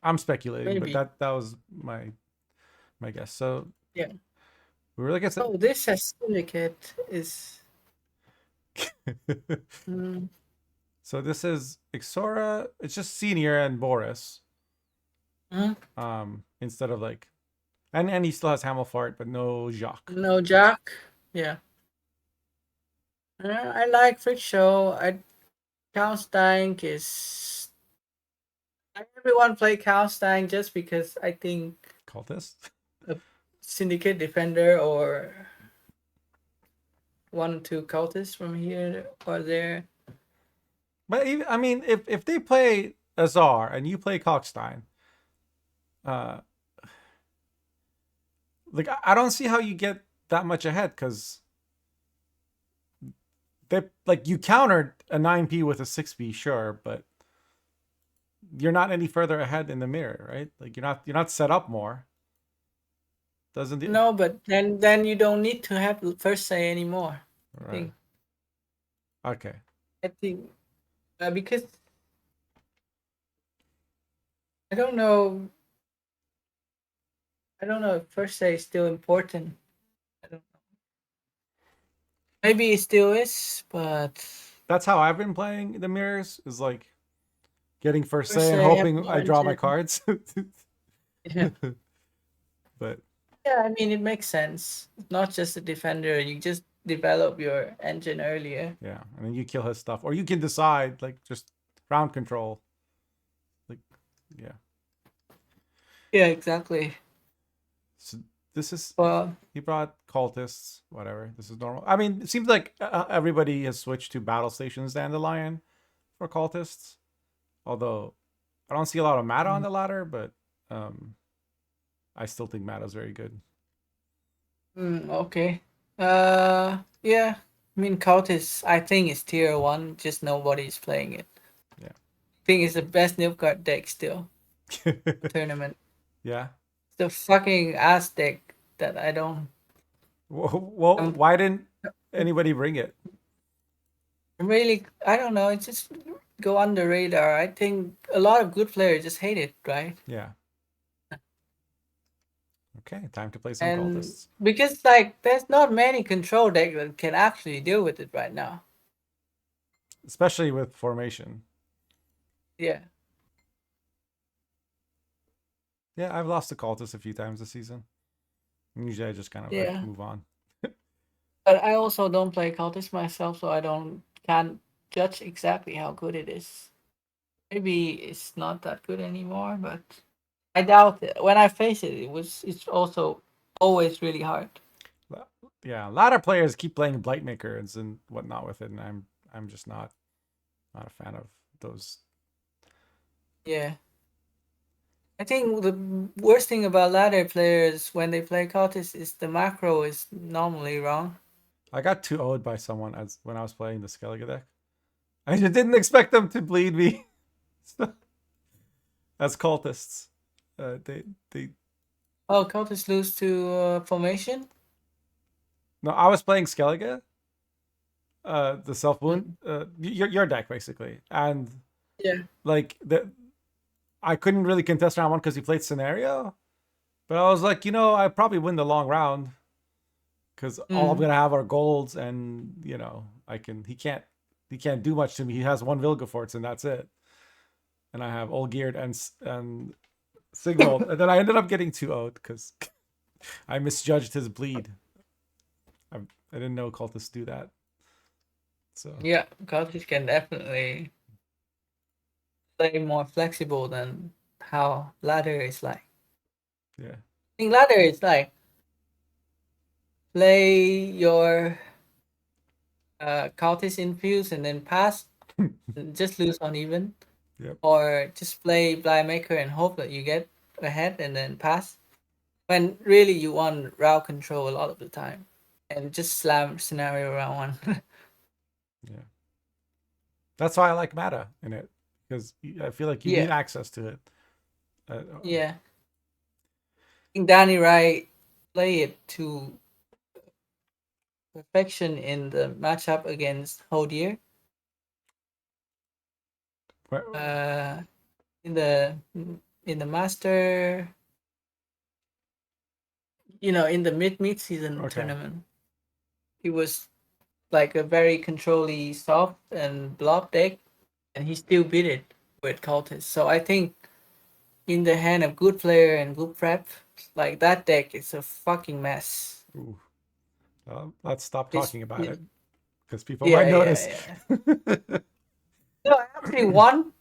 I'm speculating, but maybe. that was my guess. So Yeah. we were like I said. Oh, this has Syndicate is. Mm, So this is Ixora. It's just Senior and Boris. mm, Instead of like, and he still has Hamelfart, but no Jacques. no Jack. Yeah. I like Freak Show. Kalstein is. Everyone play Kalstein just because I think Cultist. a Syndicate Defender or one or two cultists from here or there. But even, I mean, if they play Azar and you play Kalkstein, uh, like I don't see how you get that much ahead because they like you countered a 9p with a 6p, sure, but you're not any further ahead in the mirror, right? Like you're not set up more. Doesn't it? No, but then you don't need to have first say anymore. I Right. think. Okay. I think because I don't know. I don't know if first say is still important. I don't know. Maybe it still is, but That's how I've been playing the mirrors. Is like getting first first say and say have hoping more I draw my engine. cards. Yeah. But Yeah, I mean it makes sense. It's not just a defender. You just develop your engine earlier. yeah, and then you kill his stuff, or you can decide like just round control. Like, yeah. Yeah, exactly. So this is Well, he brought cultists, whatever. This is normal. I mean, it seems like everybody has switched to battle stations Dandelion for cultists. Although I don't see a lot of mata on the ladder, but I still think mata's very good. okay. Yeah. I mean, Cultist, I think it's tier one. Just nobody's playing it. Yeah. I think it's the best Nilfgaard deck still. Tournament. Yeah. It's the fucking ass deck that I don't. Well, Um, why didn't anybody bring it? really, I don't know. It just go under radar. I think a lot of good players just hate it, right? Yeah. Okay, time to play some And cultists. because like there's not many control deck that can actually deal with it right now. Especially with formation. Yeah. Yeah, I've lost to cultists a few times this season. Usually I just kind of like Yeah. move on. But I also don't play Cultist myself, so I can't judge exactly how good it is. Maybe it's not that good anymore, but I doubt it. When I face it, it's also always really hard. Yeah, a lot of players keep playing Blightmakers and whatnot with it, and I'm just not a fan of those. Yeah. I think the worst thing about ladder players when they play Cultist is the macro is normally wrong. I got 2-0'd by someone as when I was playing the Skellige deck. I just didn't expect them to bleed me as cultists. They Oh, Cultists lose to formation? no, I was playing Skellige, the self wound, Mm. your deck basically, and Yeah. like I couldn't really contest round one because he played scenario, but I was like, I probably win the long round because all I'm Mm. gonna have are golds, and he can't do much to me. He has one Vilgefortz and that's it, and I have Olgierd and Sigvold, and then I ended up getting 2-0'd because I misjudged his bleed. I didn't know cultists do that. So Yeah, Cultists can definitely play more flexible than how ladder is like. yeah. I think ladder is like play your cultist infuse and then pass, and just lose uneven, Yep. or just play blind maker and hope that you get ahead and then pass. When really you want route control a lot of the time, and just slam scenario round one. Yeah. That's why I like meta in it because I feel like you need Yeah, access to it. yeah. I think Danirai play it to perfection in the matchup against Hodier. In the master, in the mid-season Okay. tournament, he was like a very controlly soft and blob deck, and he still beat it with cultists. So I think in the hand of good player and good prep, like that deck is a fucking mess. Ooh. Let's stop It's, talking about it because people yeah, might notice. yeah. No, I actually won.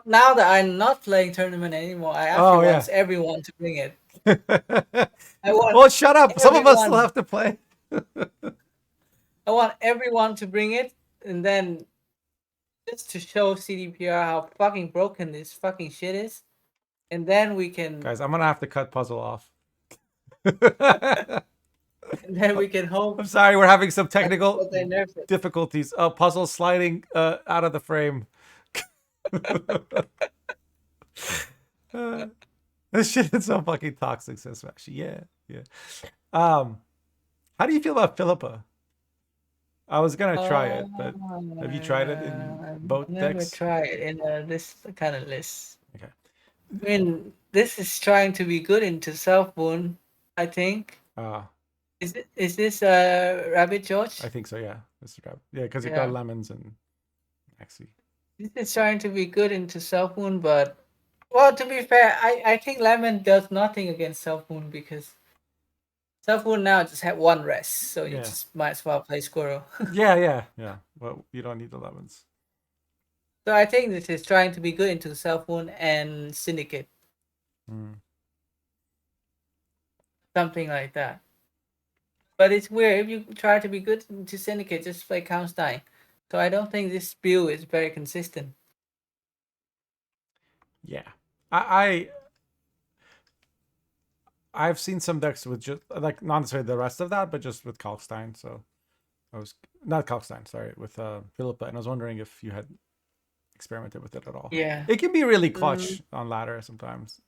Now that I'm not playing tournament anymore, I actually Oh, yeah. want everyone to bring it. I want Well, shut up. Some of us still everyone. have to play. I want everyone to bring it, and then just to show CDPR how fucking broken this fucking shit is, and then we can, Guys, I'm going to have to cut Puzzle off. and then we can hope I'm sorry, we're having some technical that they nerf it. difficulties. Puzzle sliding out of the frame. This shit is so fucking toxic, says Maxi. Yeah. How do you feel about Philippa? I was gonna try it, but have you tried it in both Never decks? tried it in this kind of list. Okay. I mean, this is trying to be good into Self Wound, I think. Is this Rabbit George? I think so, yeah. Mr. Rabbit. Yeah, because it Yeah. got lemons and Maxi. This is trying to be good into Self Wound, but well, to be fair, I think Lemon does nothing against Self Wound because Self Wound now just have one rest, so you Yeah. just might as well play Squirrel. Yeah. Well, you don't need the lemons. So I think this is trying to be good into Self Wound and Syndicate. Something like that. But it's weird if you try to be good into Syndicate, just play Countstein. So I don't think this build is very consistent. Yeah. I've seen some decks with just like not necessarily the rest of that, but just with Kalkstein. So I was not Kalkstein, sorry, with Philippa, and I was wondering if you had experimented with it at all. Yeah. It can be really clutch on ladder sometimes.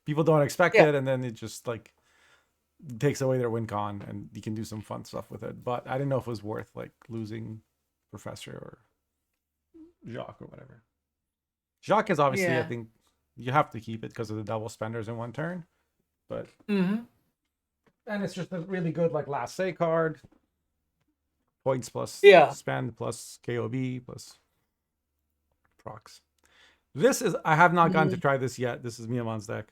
People don't expect it, and then it just like takes away their win con, and you can do some fun stuff with it. But I didn't know if it was worth like losing Professor or Jacques or whatever. Jacques is obviously, I think you have to keep it because of the double spenders in one turn. But and it's just a really good like last say card. Points plus spend plus KOB plus procs. This is I have not gotten to try this yet. This is Miyamon's deck.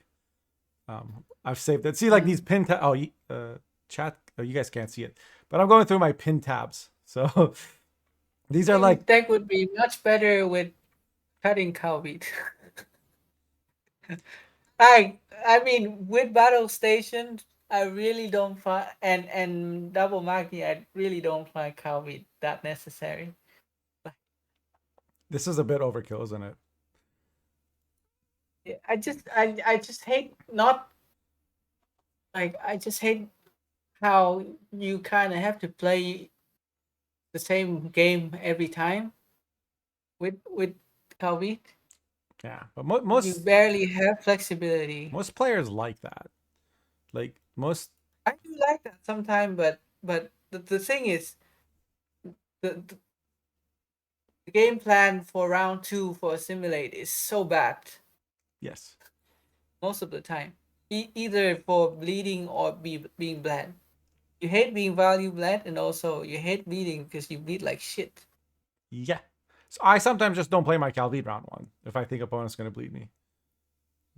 I've saved it. See like these pin tab. Chat. Oh, you guys can't see it, but I'm going through my pin tabs. So these are like deck would be much better with cutting Cowbeat. I mean, with Battle Station, I really don't find and Double Magni, I really don't find Cowbeat that necessary. This is a bit overkill, isn't it? I just hate not like I just hate how you kind of have to play the same game every time with Cowbeat. Yeah, but most you barely have flexibility. Most players like that. Like most, I do like that sometimes, but the thing is, the game plan for round 2 for Assimilate is so bad. Yes. Most of the time, either for bleeding or being bled. You hate being value bled, and also you hate bleeding because you bleed like shit. Yeah. So I sometimes just don't play my Calvide round 1 if I think opponent's gonna bleed me.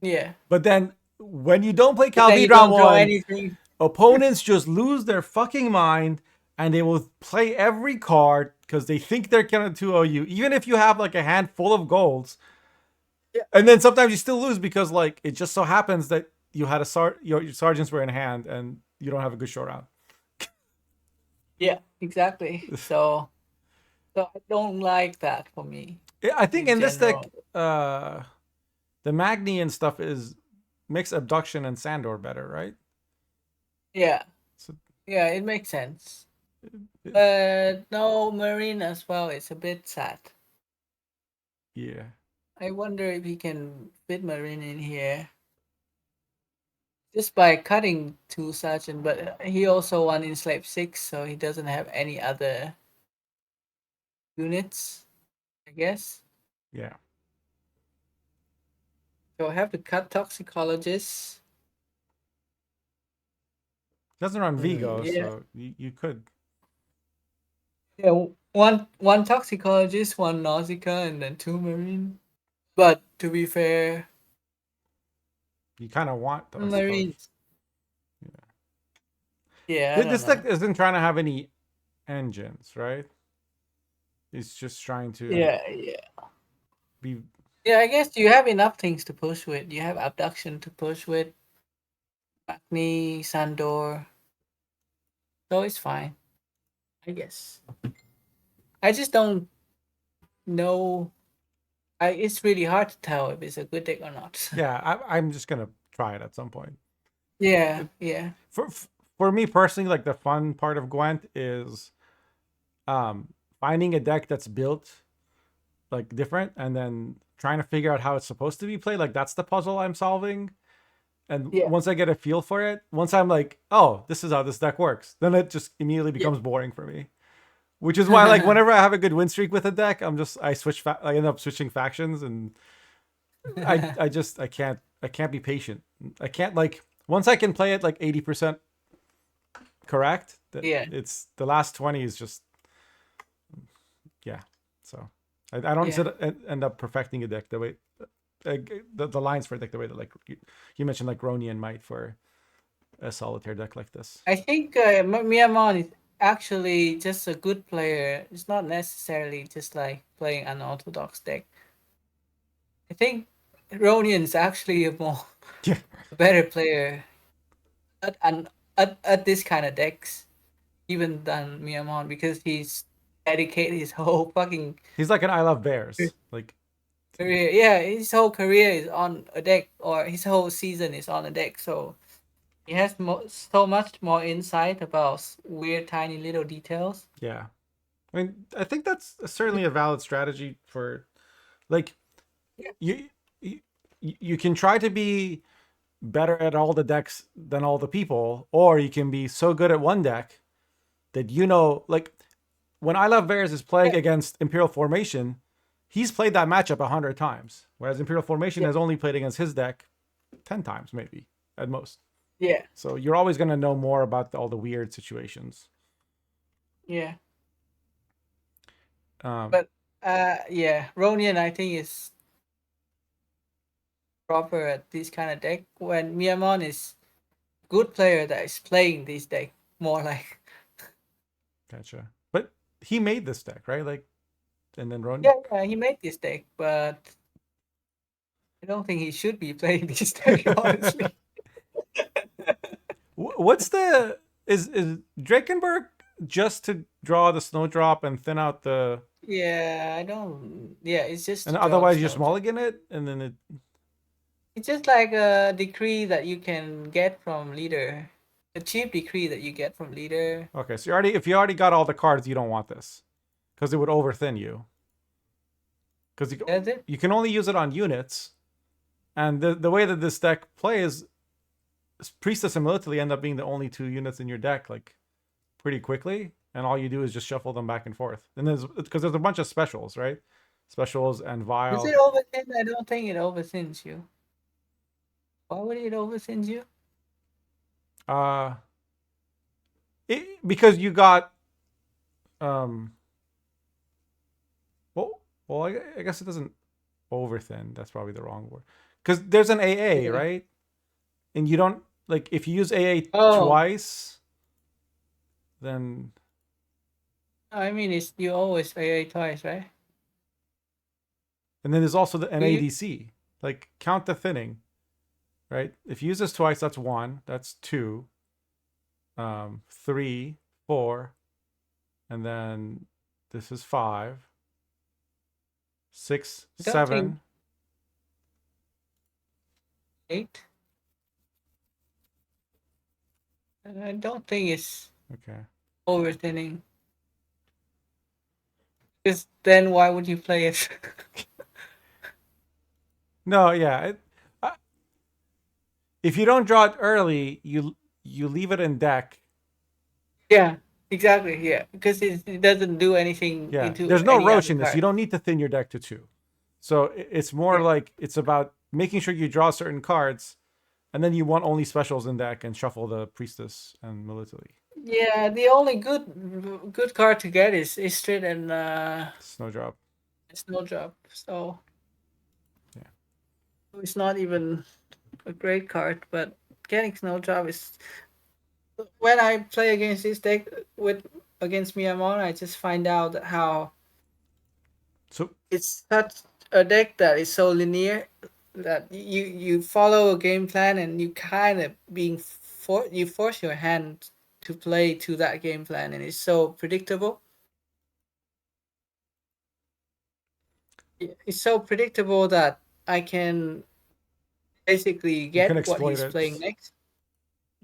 Yeah. But then when you don't play Calvide round 1, opponents just lose their fucking mind and they will play every card because they think they're gonna 2-0 you, even if you have like a handful of golds. Yeah. And then sometimes you still lose because like it just so happens that you had your sergeants were in hand and you don't have a good short round. Yeah, exactly. So I don't like that for me. I think in this deck, the Magni and stuff makes Abduction and Sandor better, right? Yeah. Yeah, it makes sense. No Marine as well. It's a bit sad. Yeah. I wonder if he can fit Marine in here. Just by cutting 2 Sergeant, but he also won in Slave 6, so he doesn't have any other units, I guess. Yeah. So I have to cut Toxicologist. Doesn't run Vigo, Yeah. so you could. Yeah, one Toxicologist, one Nausicaa, and then 2 Marine. But to be fair, You kind of want those. Marines. Yeah, I don't This deck know. isn't trying to have any engines, right? It's just trying to Yeah. be. Yeah, I guess you have enough things to push with. You have Abduction to push with, Magni, Sandor. So it's fine, I guess. I just don't know. It's really hard to tell if it's a good deck or not. Yeah, I'm just gonna try it at some point. Yeah. For me personally, like the fun part of Gwent is finding a deck that's built like different and then trying to figure out how it's supposed to be played. Like that's the puzzle I'm solving. And Yeah. once I get a feel for it, once I'm like, oh, this is how this deck works, then it just immediately becomes boring for me. Which is why, like, whenever I have a good win streak with a deck, I end up switching factions, and I can't be patient. I can't, like, once I can play it like 80% correct, Yeah. it's the last 20 is just, yeah. So I don't end up perfecting a deck the way the lines for a deck the way that, like, you mentioned, like Ronian might for a solitaire deck like this. I think Miamon is actually just a good player. It's not necessarily just like playing an orthodox deck. I think Ronian is actually a more better player at this kind of decks, even than Miamon, because he's dedicated his whole fucking He's like an I Love Bears, like career. Yeah, his whole career is on a deck, or his whole season is on a deck. So he has so much more insight about weird, tiny little details. Yeah. I mean, I think that's certainly a valid strategy for, like, you can try to be better at all the decks than all the people, or you can be so good at one deck that, like, when I Love Bears is playing against Imperial Formation, he's played that matchup 100 times, whereas Imperial Formation has only played against his deck 10 times, maybe, at most. Yeah. So you're always going to know more about all the weird situations. Yeah. But Ronian, I think, is proper at this kind of deck, when Miamon is good player that is playing this deck more like. Gotcha. But he made this deck, right? Like, and then Ronian. Yeah, he made this deck, but I don't think he should be playing this deck, honestly. What's is Drakenberg just to draw the Snowdrop and thin out the? Yeah, I don't. Yeah, it's just. And otherwise, you just mulligan it, and then it. It's just like a decree that you can get from leader, a cheap decree that you get from leader. Okay, so if you already got all the cards, you don't want this, because it would over thin you. Because you can only use it on units, and the way that this deck plays, Priestess and Military end up being the only 2 units in your deck, like, pretty quickly, and all you do is just shuffle them back and forth. And because there's a bunch of specials, right? Specials and Vile. Is it overthins? I don't think it overthins you. Why would it overthins you? Because you got well, I guess it doesn't overthin. That's probably the wrong word. Because there's an AA, right? And you don't, like, if you use AA twice, then. I mean, you always AA twice, right? And then there's also an ADC. Like, count the thinning, right? If you use this twice, that's 1. That's 2. 3, 4. And then this is 5. 6, 7. 8. I don't think it's overthinning. Because then why would you play it? No, yeah. If you don't draw it early, you leave it in deck. Yeah, exactly. Yeah, because it doesn't do anything. Yeah, there's no Roche in this. You don't need to thin your deck to 2. So it's more Yeah. like it's about making sure you draw certain cards, and then you want only specials in deck and shuffle the priestess and military. Yeah, the only good card to get is Istrid and Snowdrop. Snowdrop. So Yeah. it's not even a great card, but getting Snowdrop is when I play against this deck against Miyamoto, I just find out that how So it's such a deck that is so linear that you follow a game plan and you kind of you force your hand to play to that game plan, and it's so predictable. It's so predictable that I can basically you can get what exploit he's it. playing next,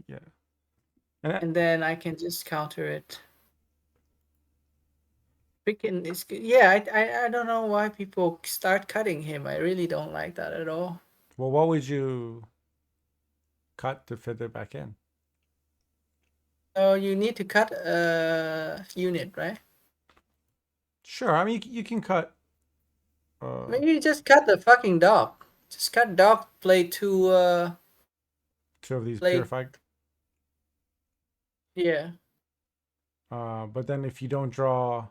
Yeah. and then I can just counter it. Freaking, it's yeah. I don't know why people start cutting him. I really don't like that at all. Well, what would you cut to fit it back in? So you need to cut a unit, right? Sure. I mean, you can cut. Maybe you just cut the fucking dog. Just cut dog. Play two. 2 of these Play. purified. Yeah. But then if you don't draw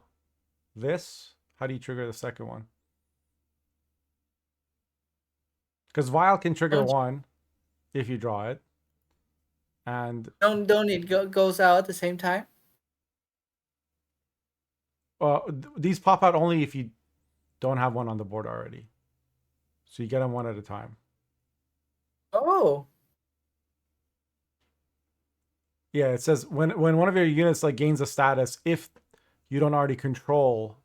this, how do you trigger the second one? Because Vial can trigger Don't- one if you draw it, and Don't it goes out at the same time? these pop out only if you don't have one on the board already. So you get them one at a time. Oh. Yeah, it says when one of your units like gains a status if you don't already control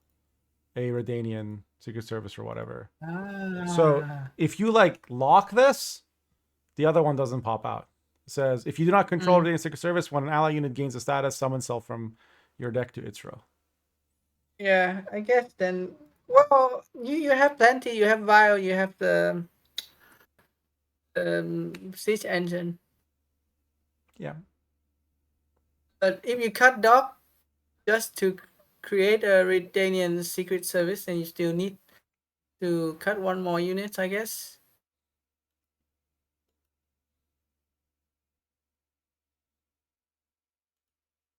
a Redanian Secret Service or whatever. So if you like lock this, the other one doesn't pop out. It says if you do not control Redanian Secret Service, when an ally unit gains a status, summon self from your deck to its row. Yeah, I guess then. Well, you have plenty. You have Vial. You have the Siege Engine. Yeah. But if you cut dog just to create a Redanian Secret Service, then you still need to cut one more unit, I guess.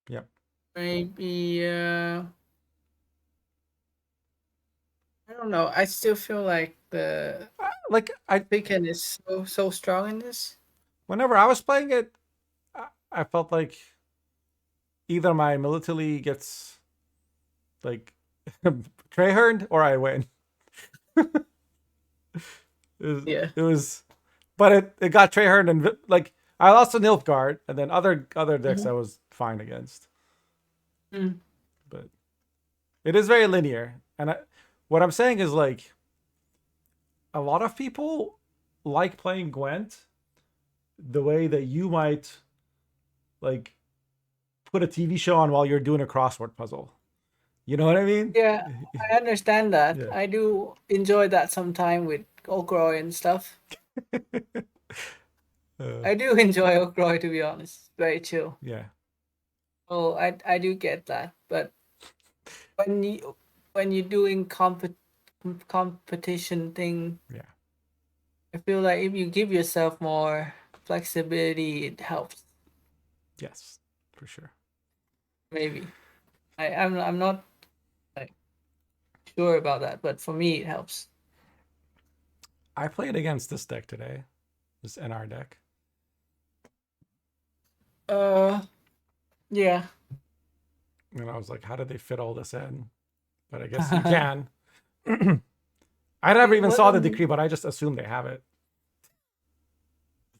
Yep. Maybe I don't know. I still feel like the Like Picken is so strong in this. whenever I was playing it, I felt like either my military gets like Treherned or I win. It was, but it got Treherned and like I lost to Nilfgaard, and then other decks I was fine against. But it is very linear, and what I'm saying is like a lot of people like playing Gwent the way that you might like put a TV show on while you're doing a crossword puzzle. You know what I mean? Yeah, I understand that. Yeah. I do enjoy that sometime with Okroy and stuff. I do enjoy Okroy, to be honest. Very chill. Yeah. Oh, I do get that, but when you're doing competition thing, Yeah. I feel like if you give yourself more flexibility, it helps. Yes, for sure. Maybe I'm not like sure about that, but for me it helps. I played against this deck today, this NR deck. Yeah. And I was like, how did they fit all this in? But I guess you can. I never even saw the decree, but I just assumed they have it.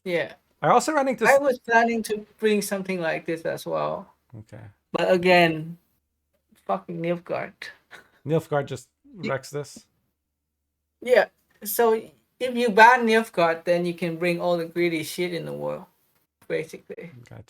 Yeah. I also ran into. I was planning to bring something like this as well. Okay. But again, fucking Nilfgaard. Nilfgaard just wrecks this. Yeah. So if you ban Nilfgaard, then you can bring all the greedy shit in the world, basically. Gotcha.